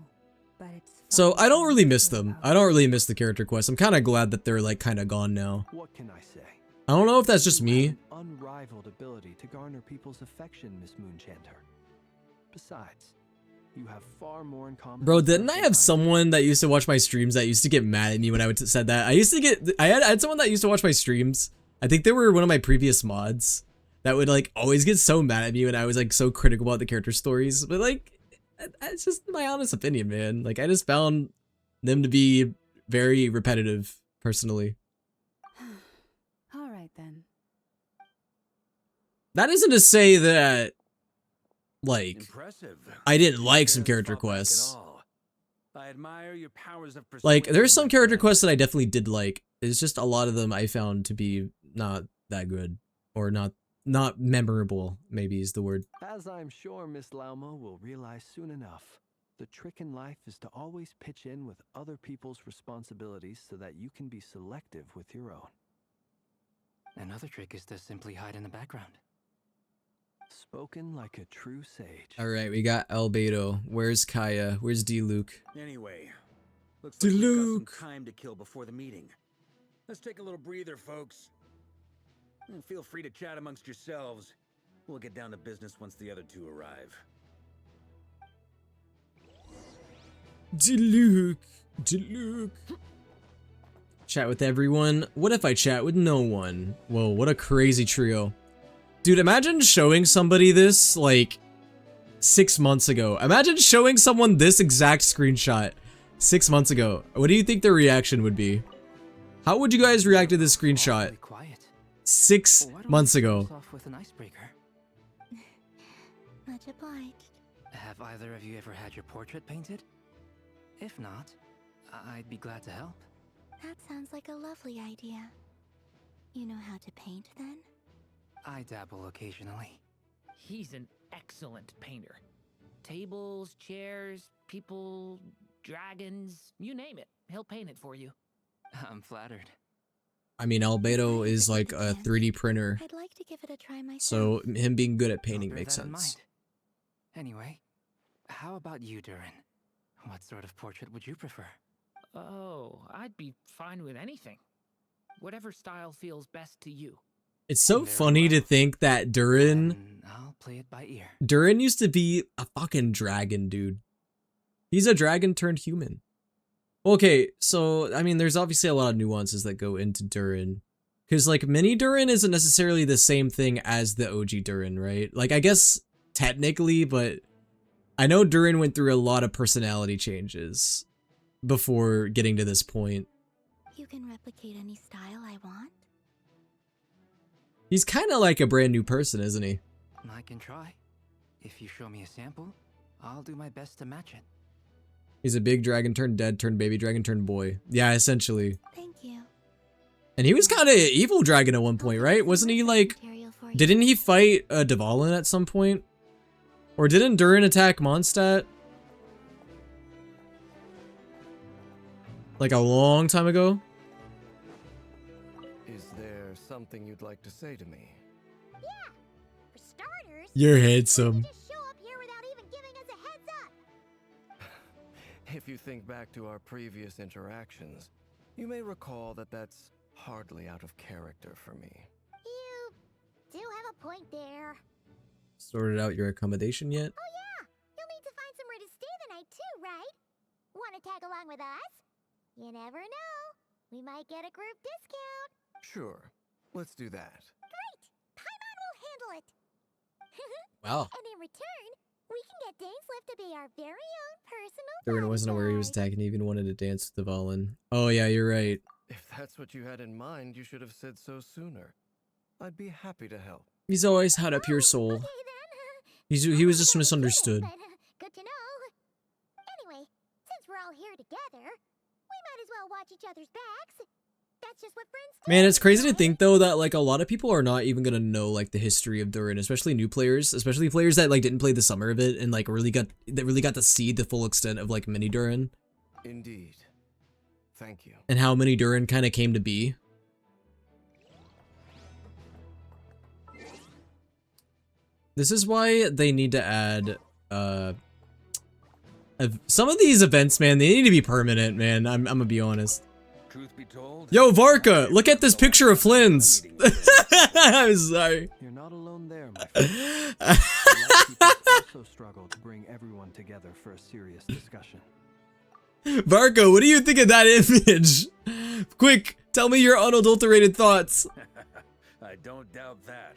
but it's... So, I don't really miss them. I don't really miss the character quests. I'm kind of glad that they're, like, kind of gone now. What can I say? I don't know if that's just me. Unrivaled ability to garner people's affection, Miss Moonchanter. Besides, you have far more in common. Bro, didn't I have someone that used to watch my streams that used to get mad at me when I said that? I had someone that used to watch my streams. I think they were one of my previous mods that would like always get so mad at me when I was like so critical about the character stories. But like, That's just my honest opinion, man. Like, I just found them to be very repetitive, personally. All right then. That isn't to say that, like, Impressive. I didn't like some character quests. I admire your powers of Like, persuasion, there's some my character friend. quests that I definitely did like. It's just a lot of them I found to be not that good. Or not memorable, maybe is the word. As I'm sure Miss Lauma will realize soon enough, the trick in life is to always pitch in with other people's responsibilities so that you can be selective with your own. Another trick is to simply hide in the background. Spoken like a true sage. Alright, we got Albedo. Where's Kaya? Where's D-Luke? Anyway, looks like we've got Luke. some time to kill before the meeting. Let's take a little breather, folks. And feel free to chat amongst yourselves. We'll get down to business once the other two arrive. D-Luke. D-Luke. Chat with everyone? What if I chat with no one? Whoa, what a crazy trio. Dude, imagine showing somebody this, like, 6 months ago. Imagine showing someone this exact screenshot 6 months ago. What do you think their reaction would be? How would you guys react to this screenshot 6 months ago? Off with an icebreaker. Much obliged. Have either of you ever had your portrait painted? If not, I'd be glad to help. That sounds like a lovely idea. You know how to paint then? I dabble occasionally. He's an excellent painter. Tables, chairs, people, dragons, you name it. He'll paint it for you. I'm flattered. I mean, Albedo is like a 3D printer. I'd like to give it a try myself. So him being good at painting I'll bear makes that in sense. mind. Anyway, how about you, Durin? What sort of portrait would you prefer? Oh, I'd be fine with anything. Whatever style feels best to you. It's so funny to think that Durin I'll play it by ear. Durin used to be a fucking dragon, dude. He's a dragon turned human. Okay, so, I mean, there's obviously a lot of nuances that go into Durin. Because, like, mini Durin isn't necessarily the same thing as the OG Durin, right? Like, I guess, technically, but I know Durin went through a lot of personality changes before getting to this point. You can replicate any style I want? He's kind of like a brand new person, isn't he? I can try. If you show me a sample, I'll do my best to match it. He's a big dragon turned dead turned baby dragon turned boy. Yeah, essentially. Thank you. And he was kind of evil dragon at one point, right? Wasn't he like... Didn't he fight Dvalin at some point? Or didn't Durin attack Mondstadt? Like a long time ago? Is there something you'd like to say to me? Yeah. For starters, You're handsome. just show up here without even giving us a heads up. If you think back to our previous interactions, you may recall that that's hardly out of character for me. You do have a point there. Sorted out your accommodation yet? Oh yeah, you'll need to find somewhere to stay the night too, right? Want to tag along with us? You never know. We might get a group discount. Sure, let's do that. Great! Paimon will handle it. Wow. And in return, we can get Dainslift to be our very own personal Durin wasn't aware he was attacking, he even wanted to dance with Dvalin. Oh yeah, you're right. If that's what you had in mind, you should have said so sooner. I'd be happy to help. He's always had a pure soul. He was just misunderstood. Good to know. Anyway, since we're all here together, we might as well watch each other's backs. That's just what friends do. Man, it's crazy to think though that like a lot of people are not even gonna know like the history of Durin, especially new players, especially players that like didn't play the summer of it and like really got to see the full extent of like mini Durin. Indeed. Thank you. And how mini Durin kind of came to be. This is why they need to add some of these events, man. They need to be permanent, man. I'm gonna be honest. Truth be told, yo, Varka, look at this picture of Flynn's. I'm sorry. You're not alone there, my friend. A lot of people also struggle to bring everyone together for a serious discussion. Varka, what do you think of that image? Quick, tell me your unadulterated thoughts. I don't doubt that.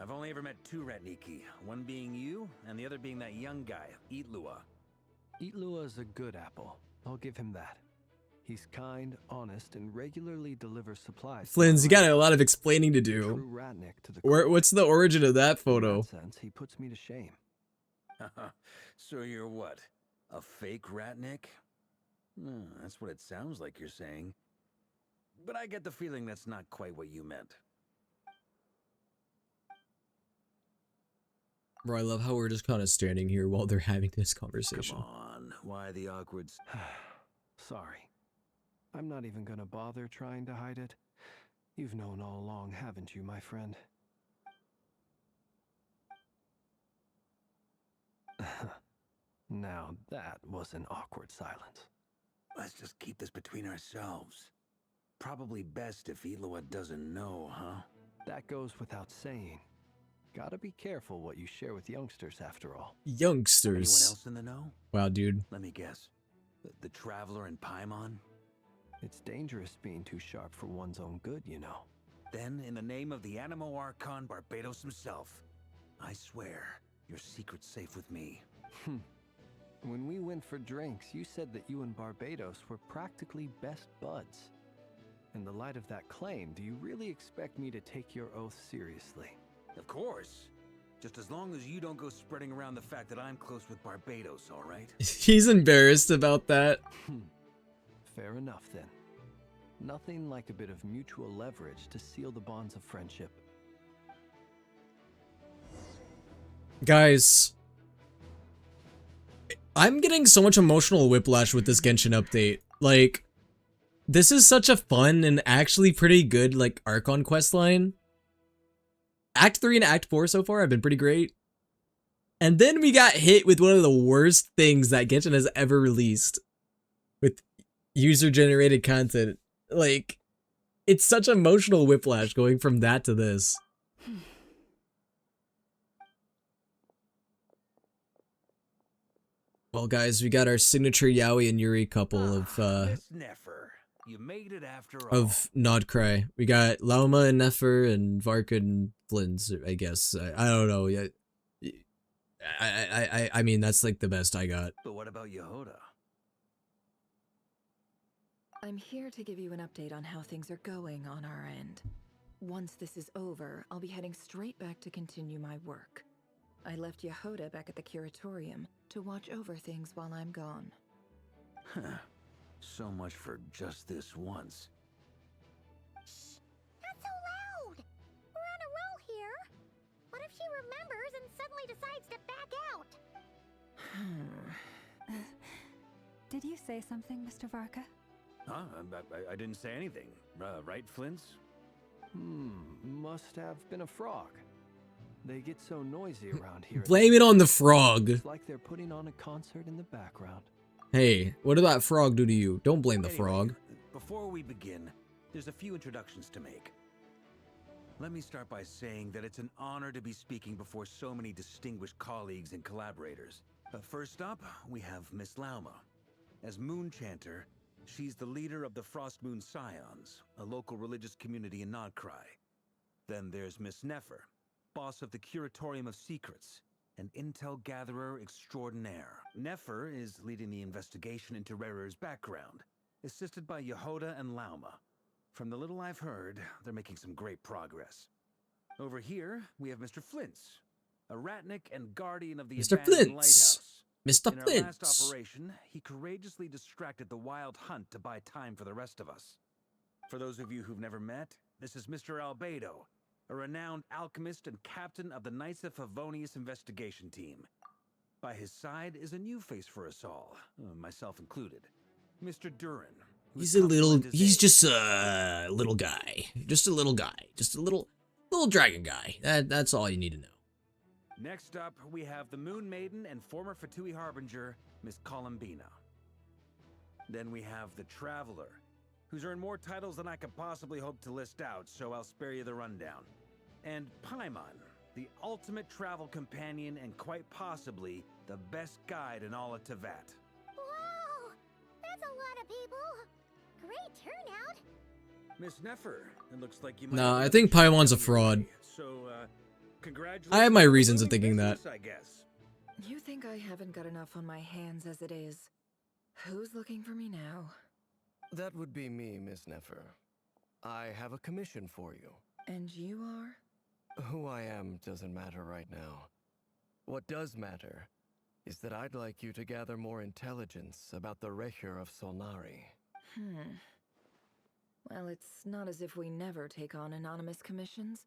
I've only ever met two Ratniki, one being you, and the other being that young guy, Eatlua. Eatlua is a good apple. I'll give him that. He's kind, honest, and regularly delivers supplies. Flynn's, you got a lot of explaining to do. True Ratnik to the What's the origin of that photo? In that sense, he puts me to shame. So you're what? A fake Ratnik? That's what it sounds like you're saying. But I get the feeling that's not quite what you meant. Bro, I love how we're just kind of standing here while they're having this conversation. Come on, why the awkward... Sorry. I'm not even gonna bother trying to hide it. You've known all along, haven't you, my friend? Now that was an awkward silence. Let's just keep this between ourselves. Probably best if Eatlua doesn't know, huh? That goes without saying. Gotta be careful what you share with youngsters, after all. Youngsters. Anyone else in the know? Wow, dude. Let me guess. The Traveler and Paimon? It's dangerous being too sharp for one's own good, you know. Then, in the name of the Animo Archon Barbados himself, I swear your secret's safe with me. When we went for drinks, you said that you and Barbados were practically best buds. In the light of that claim, do you really expect me to take your oath seriously? Of course. Just as long as you don't go spreading around the fact that I'm close with Barbados, all right? He's embarrassed about that. Fair enough, then. Nothing like a bit of mutual leverage to seal the bonds of friendship. Guys, I'm getting so much emotional whiplash with this Genshin update. Like, this is such a fun and actually pretty good, like, Archon questline. Act 3 and Act 4 so far have been pretty great. And then we got hit with one of the worst things that Genshin has ever released. With user-generated content. Like, it's such emotional whiplash going from that to this. Well, guys, we got our signature Yaoi and Yuri couple of Nefer, you made it after all. of Nodcry. We got Lauma and Nefer and Varka and Flynn's, I guess. I don't know. Yeah, I mean, that's like the best I got. But what about Yehoda? I'm here to give you an update on how things are going on our end. Once this is over, I'll be heading straight back to continue my work. I left Yehoda back at the Curatorium to watch over things while I'm gone. Huh. So much for just this once. Shh! Not so loud! We're on a roll here! What if she remembers and suddenly decides to back out? Did you say something, Mr. Varka? Huh? I didn't say anything. Right, Flints? Must have been a frog. They get so noisy around here. Blame it on the frog. It's like they're putting on a concert in the background. Hey, what did that frog do to you? Don't blame the frog. Before we begin, there's a few introductions to make. Let me start by saying that it's an honor to be speaking before so many distinguished colleagues and collaborators. First up, we have Miss Lauma. As Moon Chanter, she's the leader of the Frost Moon Scions, a local religious community in Nodcry. Then there's Miss Nefer, boss of the Curatorium of Secrets, an intel gatherer extraordinaire. Nefer is leading the investigation into Rerer's background, assisted by Yehoda and Lauma. From the little I've heard, they're making some great progress. Over here, we have Mr. Flints, a Ratnik and guardian of the Mr. abandoned Flints. lighthouse. Mr. In our Flints. last operation, he courageously distracted the Wild Hunt to buy time for the rest of us. For those of you who've never met, this is Mr. Albedo, a renowned alchemist and captain of the Knights of Favonius investigation team. By his side is a new face for us all, myself included, Mr. Durin. He's just a little guy. Just a little guy. Just a little dragon guy. That's all you need to know. Next up, we have the Moon Maiden and former Fatui Harbinger, Miss Columbina. Then we have the Traveler, who's earned more titles than I could possibly hope to list out, so I'll spare you the rundown. And Paimon, the ultimate travel companion and quite possibly the best guide in all of Tevat. Whoa! That's a lot of people! Great turnout! Miss Nefer, it looks like you might Nah, have I think another Paimon's a champion fraud. today. So, Congratulations. I have my reasons of thinking that. I guess. You think I haven't got enough on my hands as it is? Who's looking for me now? That would be me, Miss Nefer. I have a commission for you. And you are? Who I am doesn't matter right now. What does matter is that I'd like you to gather more intelligence about the Recher of Solnari. Well, it's not as if we never take on anonymous commissions,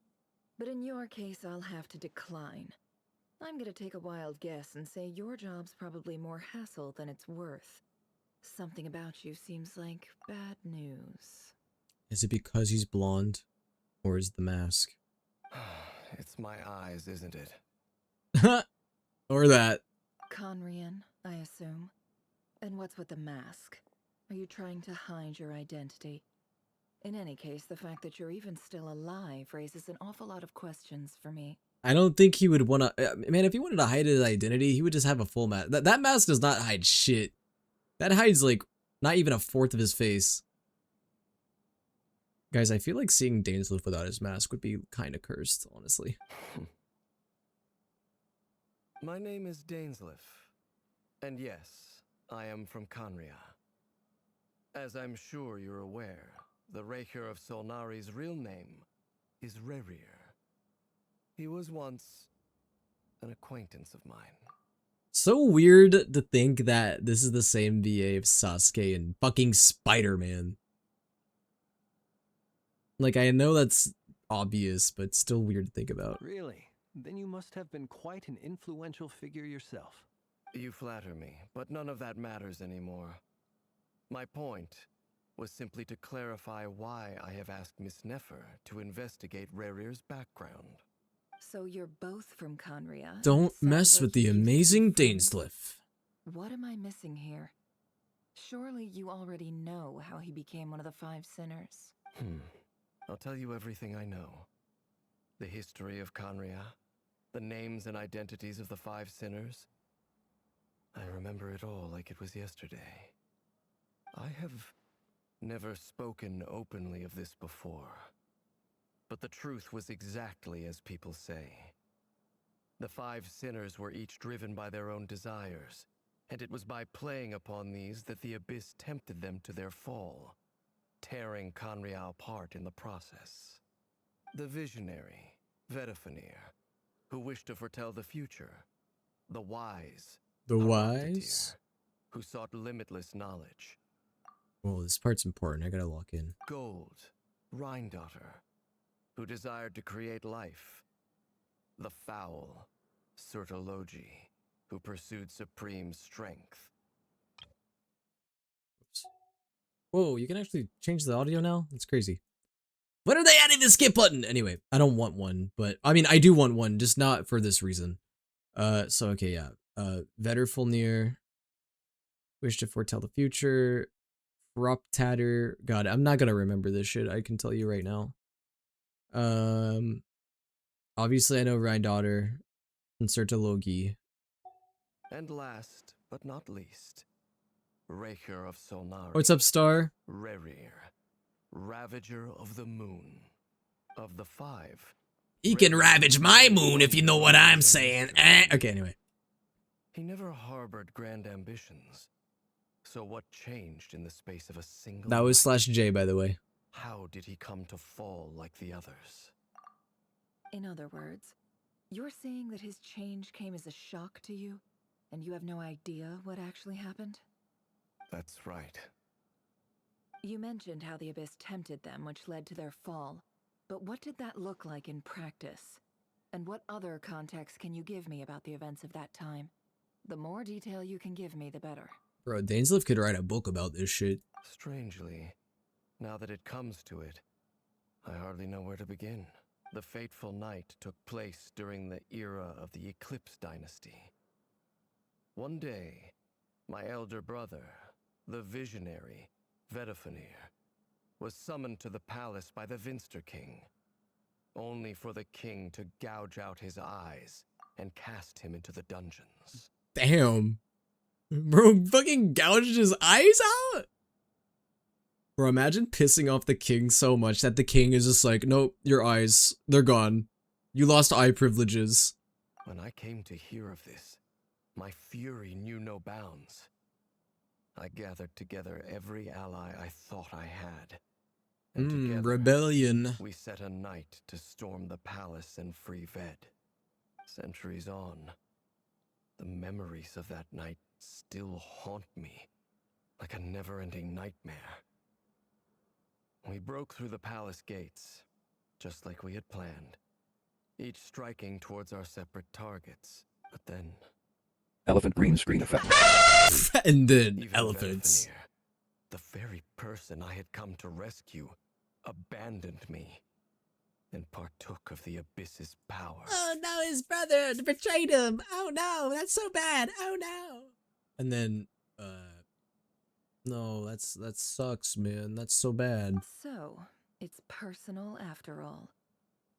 but in your case, I'll have to decline. I'm gonna take a wild guess and say your job's probably more hassle than it's worth. Something about you seems like bad news. Is it because he's blonde? Or is it the mask? It's my eyes, isn't it? Or that. Conrian, I assume. And what's with the mask? Are you trying to hide your identity? In any case, the fact that you're even still alive raises an awful lot of questions for me. I don't think he would want to... Man, if he wanted to hide his identity, he would just have a full mask. That mask does not hide shit. That hides, like, not even a fourth of his face. Guys, I feel like seeing Dainsleif without his mask would be kind of cursed, honestly. My name is Dainsleif. And yes, I am from Conria. As I'm sure you're aware, the Recher of Solnari's real name is Rerir. He was once an acquaintance of mine. So weird to think that this is the same VA of Sasuke and fucking Spider-Man. Like, I know that's obvious, but still weird to think about. Really? Then you must have been quite an influential figure yourself. You flatter me, but none of that matters anymore. My point was simply to clarify why I have asked Miss Nefer to investigate Rerir's background. So you're both from Conria. Don't mess with the amazing Dainsleif. What am I missing here? Surely you already know how he became one of the Five Sinners. I'll tell you everything I know. The history of Conria, the names and identities of the Five Sinners. I remember it all like it was yesterday. I have never spoken openly of this before. But the truth was exactly as people say. The Five Sinners were each driven by their own desires, and it was by playing upon these that the Abyss tempted them to their fall, tearing Conria apart in the process. The visionary, Vedifenir, who wished to foretell the future. The wise. The wise? Who sought limitless knowledge. Well, this part's important. I gotta lock in. Gold, Rhindaughter, who desired to create life. The foul, Sertologi, who pursued supreme strength. Oops. Whoa, you can actually change the audio now? That's crazy. When are they adding the skip button? Anyway, I don't want one, but I mean, I do want one, just not for this reason. So okay, yeah. Vedifenir, wish to foretell the future. Ruptatter. God, I'm not gonna remember this shit. I can tell you right now. Obviously I know Rhindaughter and Sertologi. And last but not least, Recher of Solnari. What's up, Star? Rerir, Ravager of the Moon. Of the five. He can ravage my moon if you know what I'm saying. Okay, anyway. He never harbored grand ambitions. So what changed in the space of a single That was night? /J, by the way. How did he come to fall like the others? In other words, you're saying that his change came as a shock to you, and you have no idea what actually happened? That's right. You mentioned how the Abyss tempted them, which led to their fall. But what did that look like in practice? And what other context can you give me about the events of that time? The more detail you can give me, the better. Bro, Dainsleif could write a book about this shit. Strangely, now that it comes to it, I hardly know where to begin. The fateful night took place during the era of the Eclipse Dynasty. One day, my elder brother, the visionary, Vedifenir, was summoned to the palace by the Vinster King, only for the king to gouge out his eyes and cast him into the dungeons. Damn. Bro fucking gouged his eyes out? Bro, imagine pissing off the king so much that the king is just like, nope, your eyes, they're gone. You lost eye privileges. When I came to hear of this, my fury knew no bounds. I gathered together every ally I thought I had. And together, rebellion. we set a night to storm the palace and free Ved. Centuries on, the memories of that night still haunt me like a never-ending nightmare. We broke through the palace gates, just like we had planned, each striking towards our separate targets. But then... Elephant green screen effect. And then Even elephants. Vedvanir, the very person I had come to rescue, abandoned me and partook of the Abyss's power. Oh no, his brother betrayed him. Oh no, that's so bad. Oh no. And then, no, that sucks, man. That's so bad. So, it's personal after all.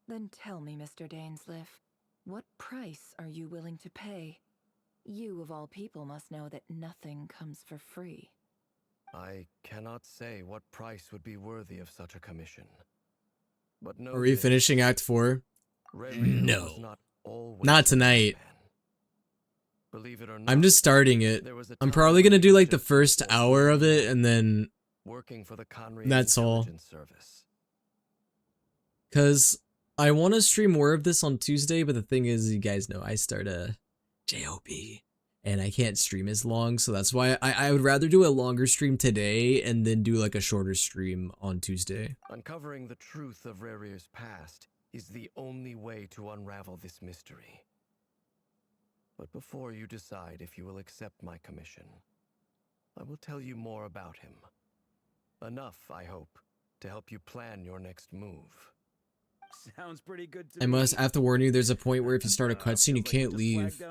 Then tell me, Mr. Dainsliff, what price are you willing to pay? You, of all people, must know that nothing comes for free. I cannot say what price would be worthy of such a commission. But know Are we this, finishing Act 4? No. was not always Not a tonight. madman. Believe it or not, I'm just starting it. there was a I'm time probably when gonna he do was like the just first an hour of it and then working for the Conrail that's all. Intelligence Service. Cause I want to stream more of this on Tuesday, but the thing is, you guys know I start a JOB and I can't stream as long, so that's why I would rather do a longer stream today and then do like a shorter stream on Tuesday. Uncovering the truth of Rerir's past is the only way to unravel this mystery. But before you decide if you will accept my commission, I will tell you more about him. Enough, I hope, to help you plan your next move. Sounds pretty good to I have to warn you, there's a point where if you start a cutscene, you can't leave.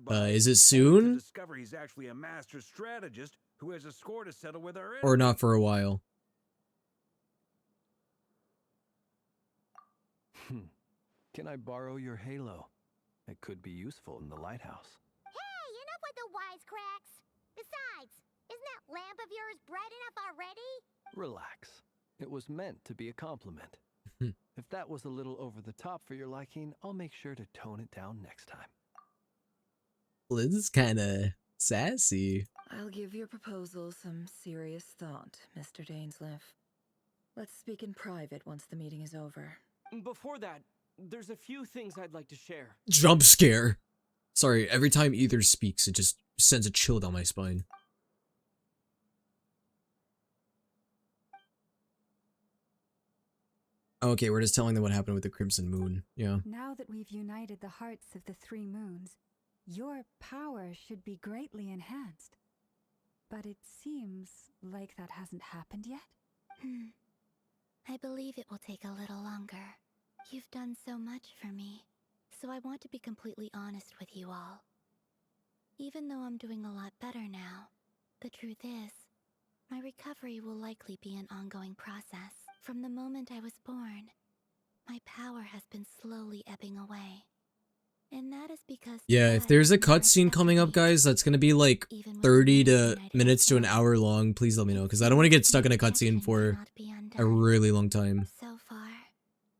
Is it soon? Discover he's actually a master strategist who has a score to settle with our Or not for a while? Can I borrow your halo? It could be useful in the lighthouse. Hey, enough with the wisecracks! Besides, isn't that lamp of yours bright enough already? Relax. It was meant to be a compliment. If that was a little over the top for your liking, I'll make sure to tone it down next time. Well, this is kind of sassy. I'll give your proposal some serious thought, Mr. Dainsliff. Let's speak in private once the meeting is over. Before that, there's a few things I'd like to share. Jump scare. Sorry, every time Ether speaks, it just sends a chill down my spine. Okay, we're just telling them what happened with the Crimson Moon. Yeah. Now that we've united the hearts of the three moons, your power should be greatly enhanced. But it seems like that hasn't happened yet. I believe it will take a little longer. You've done so much for me, so I want to be completely honest with you all. Even though I'm doing a lot better now, the truth is, my recovery will likely be an ongoing process. From the moment I was born, my power has been slowly ebbing away. And that is because Yeah, if there's a cutscene coming up, guys, that's gonna be like 30 minutes to an hour long, please let me know, because I don't want to get stuck in a cutscene for a really long time. So far,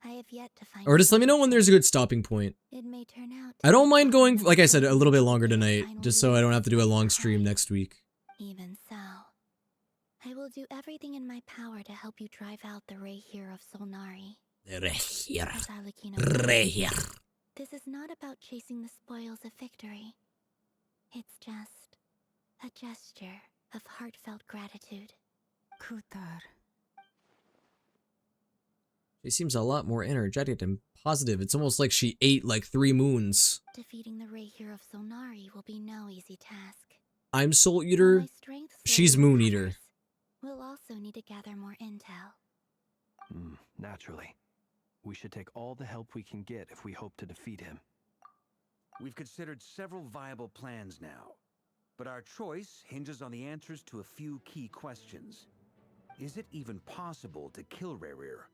I have yet to find. Or just let me know when there's a good stopping point. It may turn out. I don't mind going, like I said, a little bit longer tonight, just so I don't have to do a long stream next week. Even so, I will do everything in my power to help you drive out the Rehir of Solnari. Rehir. This is not about chasing the spoils of victory. It's just a gesture of heartfelt gratitude. Kutar. She seems a lot more energetic and positive. It's almost like she ate like 3 moons. Defeating the Rehir of Solnari will be no easy task. I'm Soul Eater. She's Moon Eater. We'll also need to gather more intel. Naturally. We should take all the help we can get if we hope to defeat him. We've considered several viable plans now, but our choice hinges on the answers to a few key questions. Is it even possible to kill Rerir?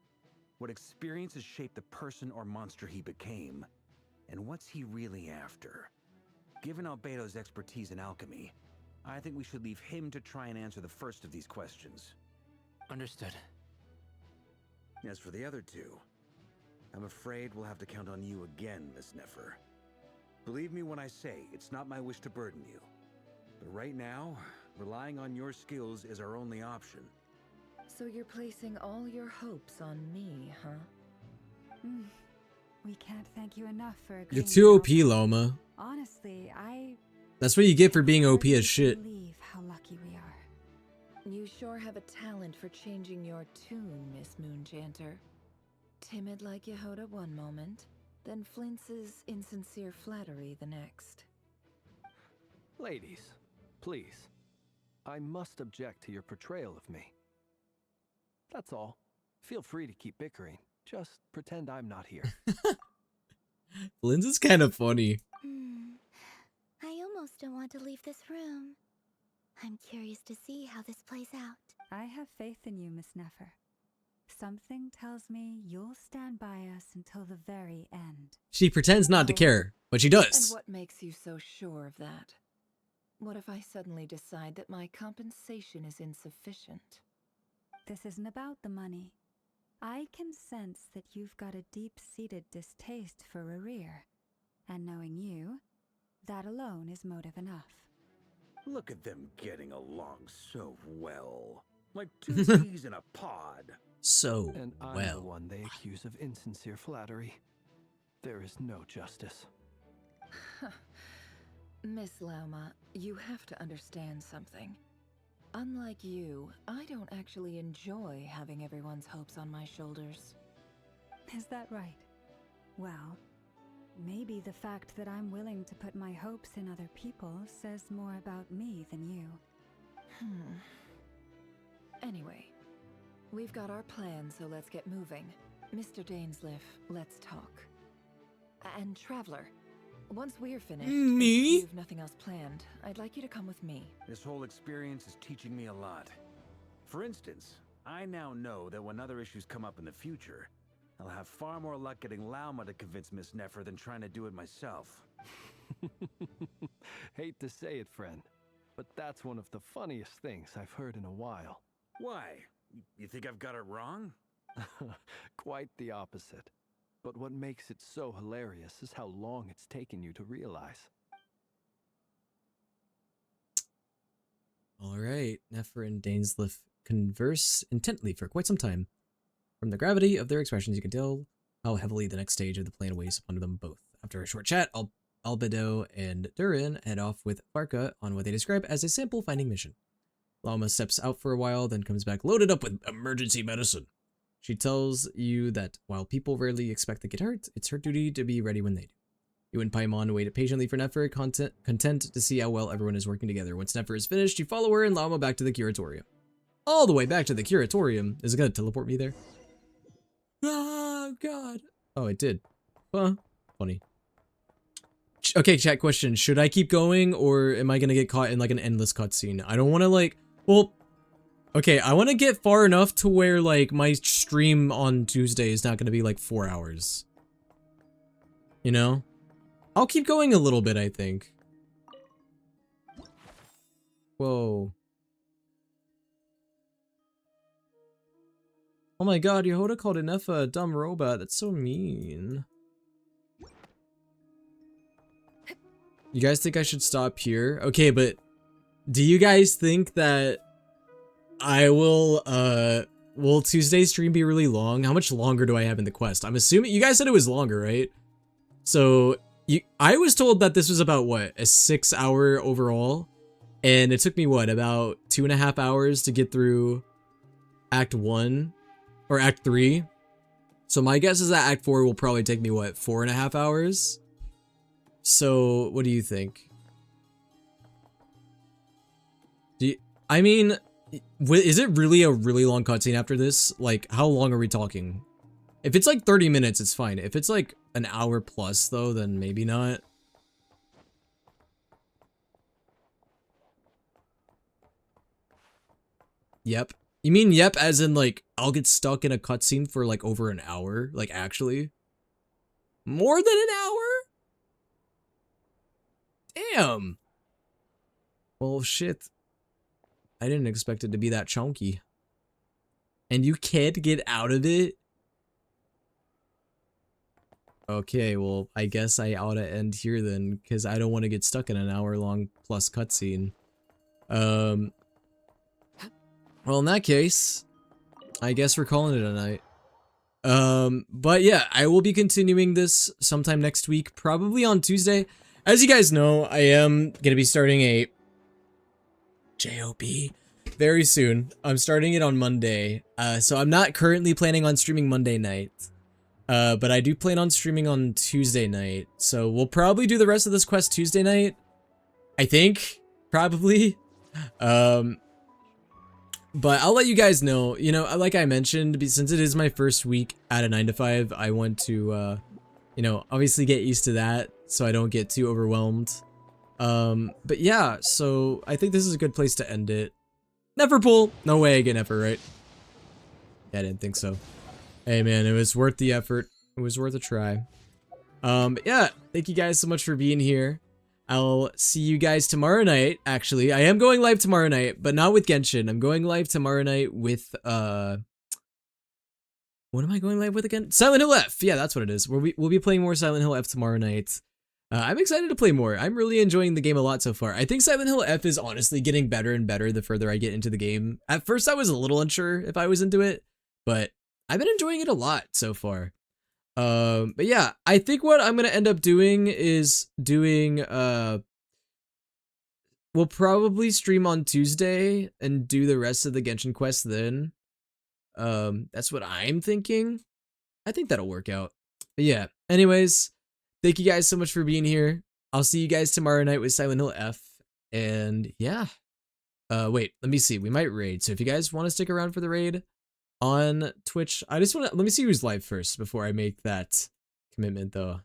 What experiences shaped the person or monster he became? And what's he really after? Given Albedo's expertise in alchemy, I think we should leave him to try and answer the first of these questions. Understood. As for the other two, I'm afraid we'll have to count on you again, Miss Nefer. Believe me when I say it's not my wish to burden you. But right now, relying on your skills is our only option. So you're placing all your hopes on me, huh? We can't thank you enough for agreeing. You're too OP, Loma. Honestly, That's what you get for being OP as shit. believe how lucky we are. You sure have a talent for changing your tune, Miss Moonchanter. Timid like Yehoda one moment, then flinches insincere flattery the next. Ladies, please. I must object to your portrayal of me. That's all. Feel free to keep bickering. Just pretend I'm not here. Lynn's is kind of funny. I almost don't want to leave this room. I'm curious to see how this plays out. I have faith in you, Miss Nefer. Something tells me you'll stand by us until the very end. She pretends not to care, but she does. And what makes you so sure of that? What if I suddenly decide that my compensation is insufficient? This isn't about the money. I can sense that you've got a deep-seated distaste for Rerir. And knowing you, that alone is motive enough. Look at them getting along so well. Like two peas in a pod. So and I'm well. the one they accuse of insincere flattery. There is no justice. Miss Lauma, you have to understand something. Unlike you, I don't actually enjoy having everyone's hopes on my shoulders. Is that right? Well, maybe the fact that I'm willing to put my hopes in other people says more about me than you. Anyway, we've got our plan, so let's get moving. Mr. Dainsliff, let's talk. And Traveler, once we're finished, Me? if you've nothing else planned, I'd like you to come with me. This whole experience is teaching me a lot. For instance, I now know that when other issues come up in the future, I'll have far more luck getting Lauma to convince Miss Nefer than trying to do it myself. Hate to say it, friend, but that's one of the funniest things I've heard in a while. Why? You think I've got it wrong? Quite the opposite. But what makes it so hilarious is how long it's taken you to realize. Alright, Nefer and Dainsliff converse intently for quite some time. From the gravity of their expressions, you can tell how heavily the next stage of the plan weighs upon them both. After a short chat, Albedo and Durin head off with Farka on what they describe as a sample finding mission. Lauma steps out for a while, then comes back loaded up with emergency medicine. She tells you that while people rarely expect to get hurt, it's her duty to be ready when they do. You and Paimon wait patiently for Nefer, content to see how well everyone is working together. Once Nefer is finished, you follow her and Lauma back to the Curatorium. All the way back to the Curatorium. Is it gonna teleport me there? Oh, God. Oh, it did. Huh. Funny. Okay, chat question. Should I keep going, or am I gonna get caught in, like, an endless cutscene? I don't want to, like... Well... Okay, I want to get far enough to where, like, my stream on Tuesday is not gonna be, like, 4 hours. You know? I'll keep going a little bit, I think. Whoa. Oh my god, Yehoda called Inefa a dumb robot. That's so mean. You guys think I should stop here? Okay, but do you guys think that will Tuesday's stream be really long? How much longer do I have in the quest? I'm assuming, you guys said it was longer, right? So, I was told that this was about, what, a 6-hour overall? And it took me, what, about 2.5 hours to get through Act 1? Or Act 3. So my guess is that Act 4 will probably take me, what, 4.5 hours? So, what do you think? I mean, is it really a really long cutscene after this? Like, how long are we talking? If it's like 30 minutes, it's fine. If it's like an hour plus, though, then maybe not. Yep. You mean yep as in, like, I'll get stuck in a cutscene for, like, over an hour? Like, actually? More than an hour? Damn. Well, shit. I didn't expect it to be that chunky. And you can't get out of it? Okay, well, I guess I ought to end here then, because I don't want to get stuck in an hour-long plus cutscene. Well, in that case, I guess we're calling it a night. But yeah, I will be continuing this sometime next week, probably on Tuesday. As you guys know, I am gonna be starting a JOB very soon. I'm starting it on Monday, so I'm not currently planning on streaming Monday night. But I do plan on streaming on Tuesday night, so we'll probably do the rest of this quest Tuesday night. I think, probably. But I'll let you guys know, you know, like I mentioned, since it is my first week at a 9 to 5, I want to, you know, obviously get used to that so I don't get too overwhelmed. But yeah, so I think this is a good place to end it. Never pull. No way I get Never, right? Yeah, I didn't think so. Hey man, it was worth the effort. It was worth a try. But yeah, thank you guys so much for being here. I'll see you guys tomorrow night. Actually, I am going live tomorrow night, but not with Genshin. I'm going live tomorrow night with, what am I going live with again? Silent Hill F. Yeah, that's what it is. We'll be playing more Silent Hill F tomorrow night. I'm excited to play more. I'm really enjoying the game a lot so far. I think Silent Hill F is honestly getting better and better the further I get into the game. At first, I was a little unsure if I was into it, but I've been enjoying it a lot so far. But yeah, I think what I'm gonna end up doing is doing, we'll probably stream on Tuesday and do the rest of the Genshin quest then. That's what I'm thinking. I think that'll work out. But yeah, anyways, thank you guys so much for being here. I'll see you guys tomorrow night with Silent Hill F. And yeah. Wait, let me see. We might raid. So if you guys want to stick around for the raid on Twitch, I just want to, let me see who's live first before I make that commitment though.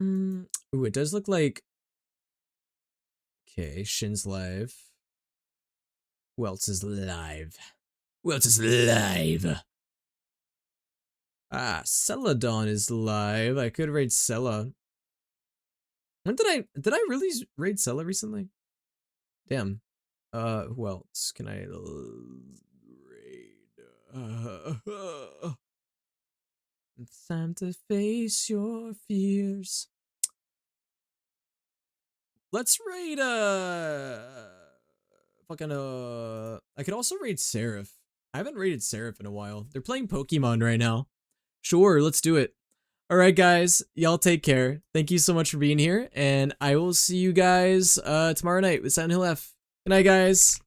Ooh, it does look like, okay, Shin's live. Who else is live? Who else is live? Ah, Celadon is live. I could raid Cella. When did I really raid Cella recently? Damn. Who else can I raid? It's time to face your fears. Let's raid fucking I could also raid Seraph. I haven't raided Seraph in a while. They're playing Pokemon right now. Sure, let's do it. Alright guys, y'all take care. Thank you so much for being here, and I will see you guys tomorrow night with Silent Hill F. Good night guys.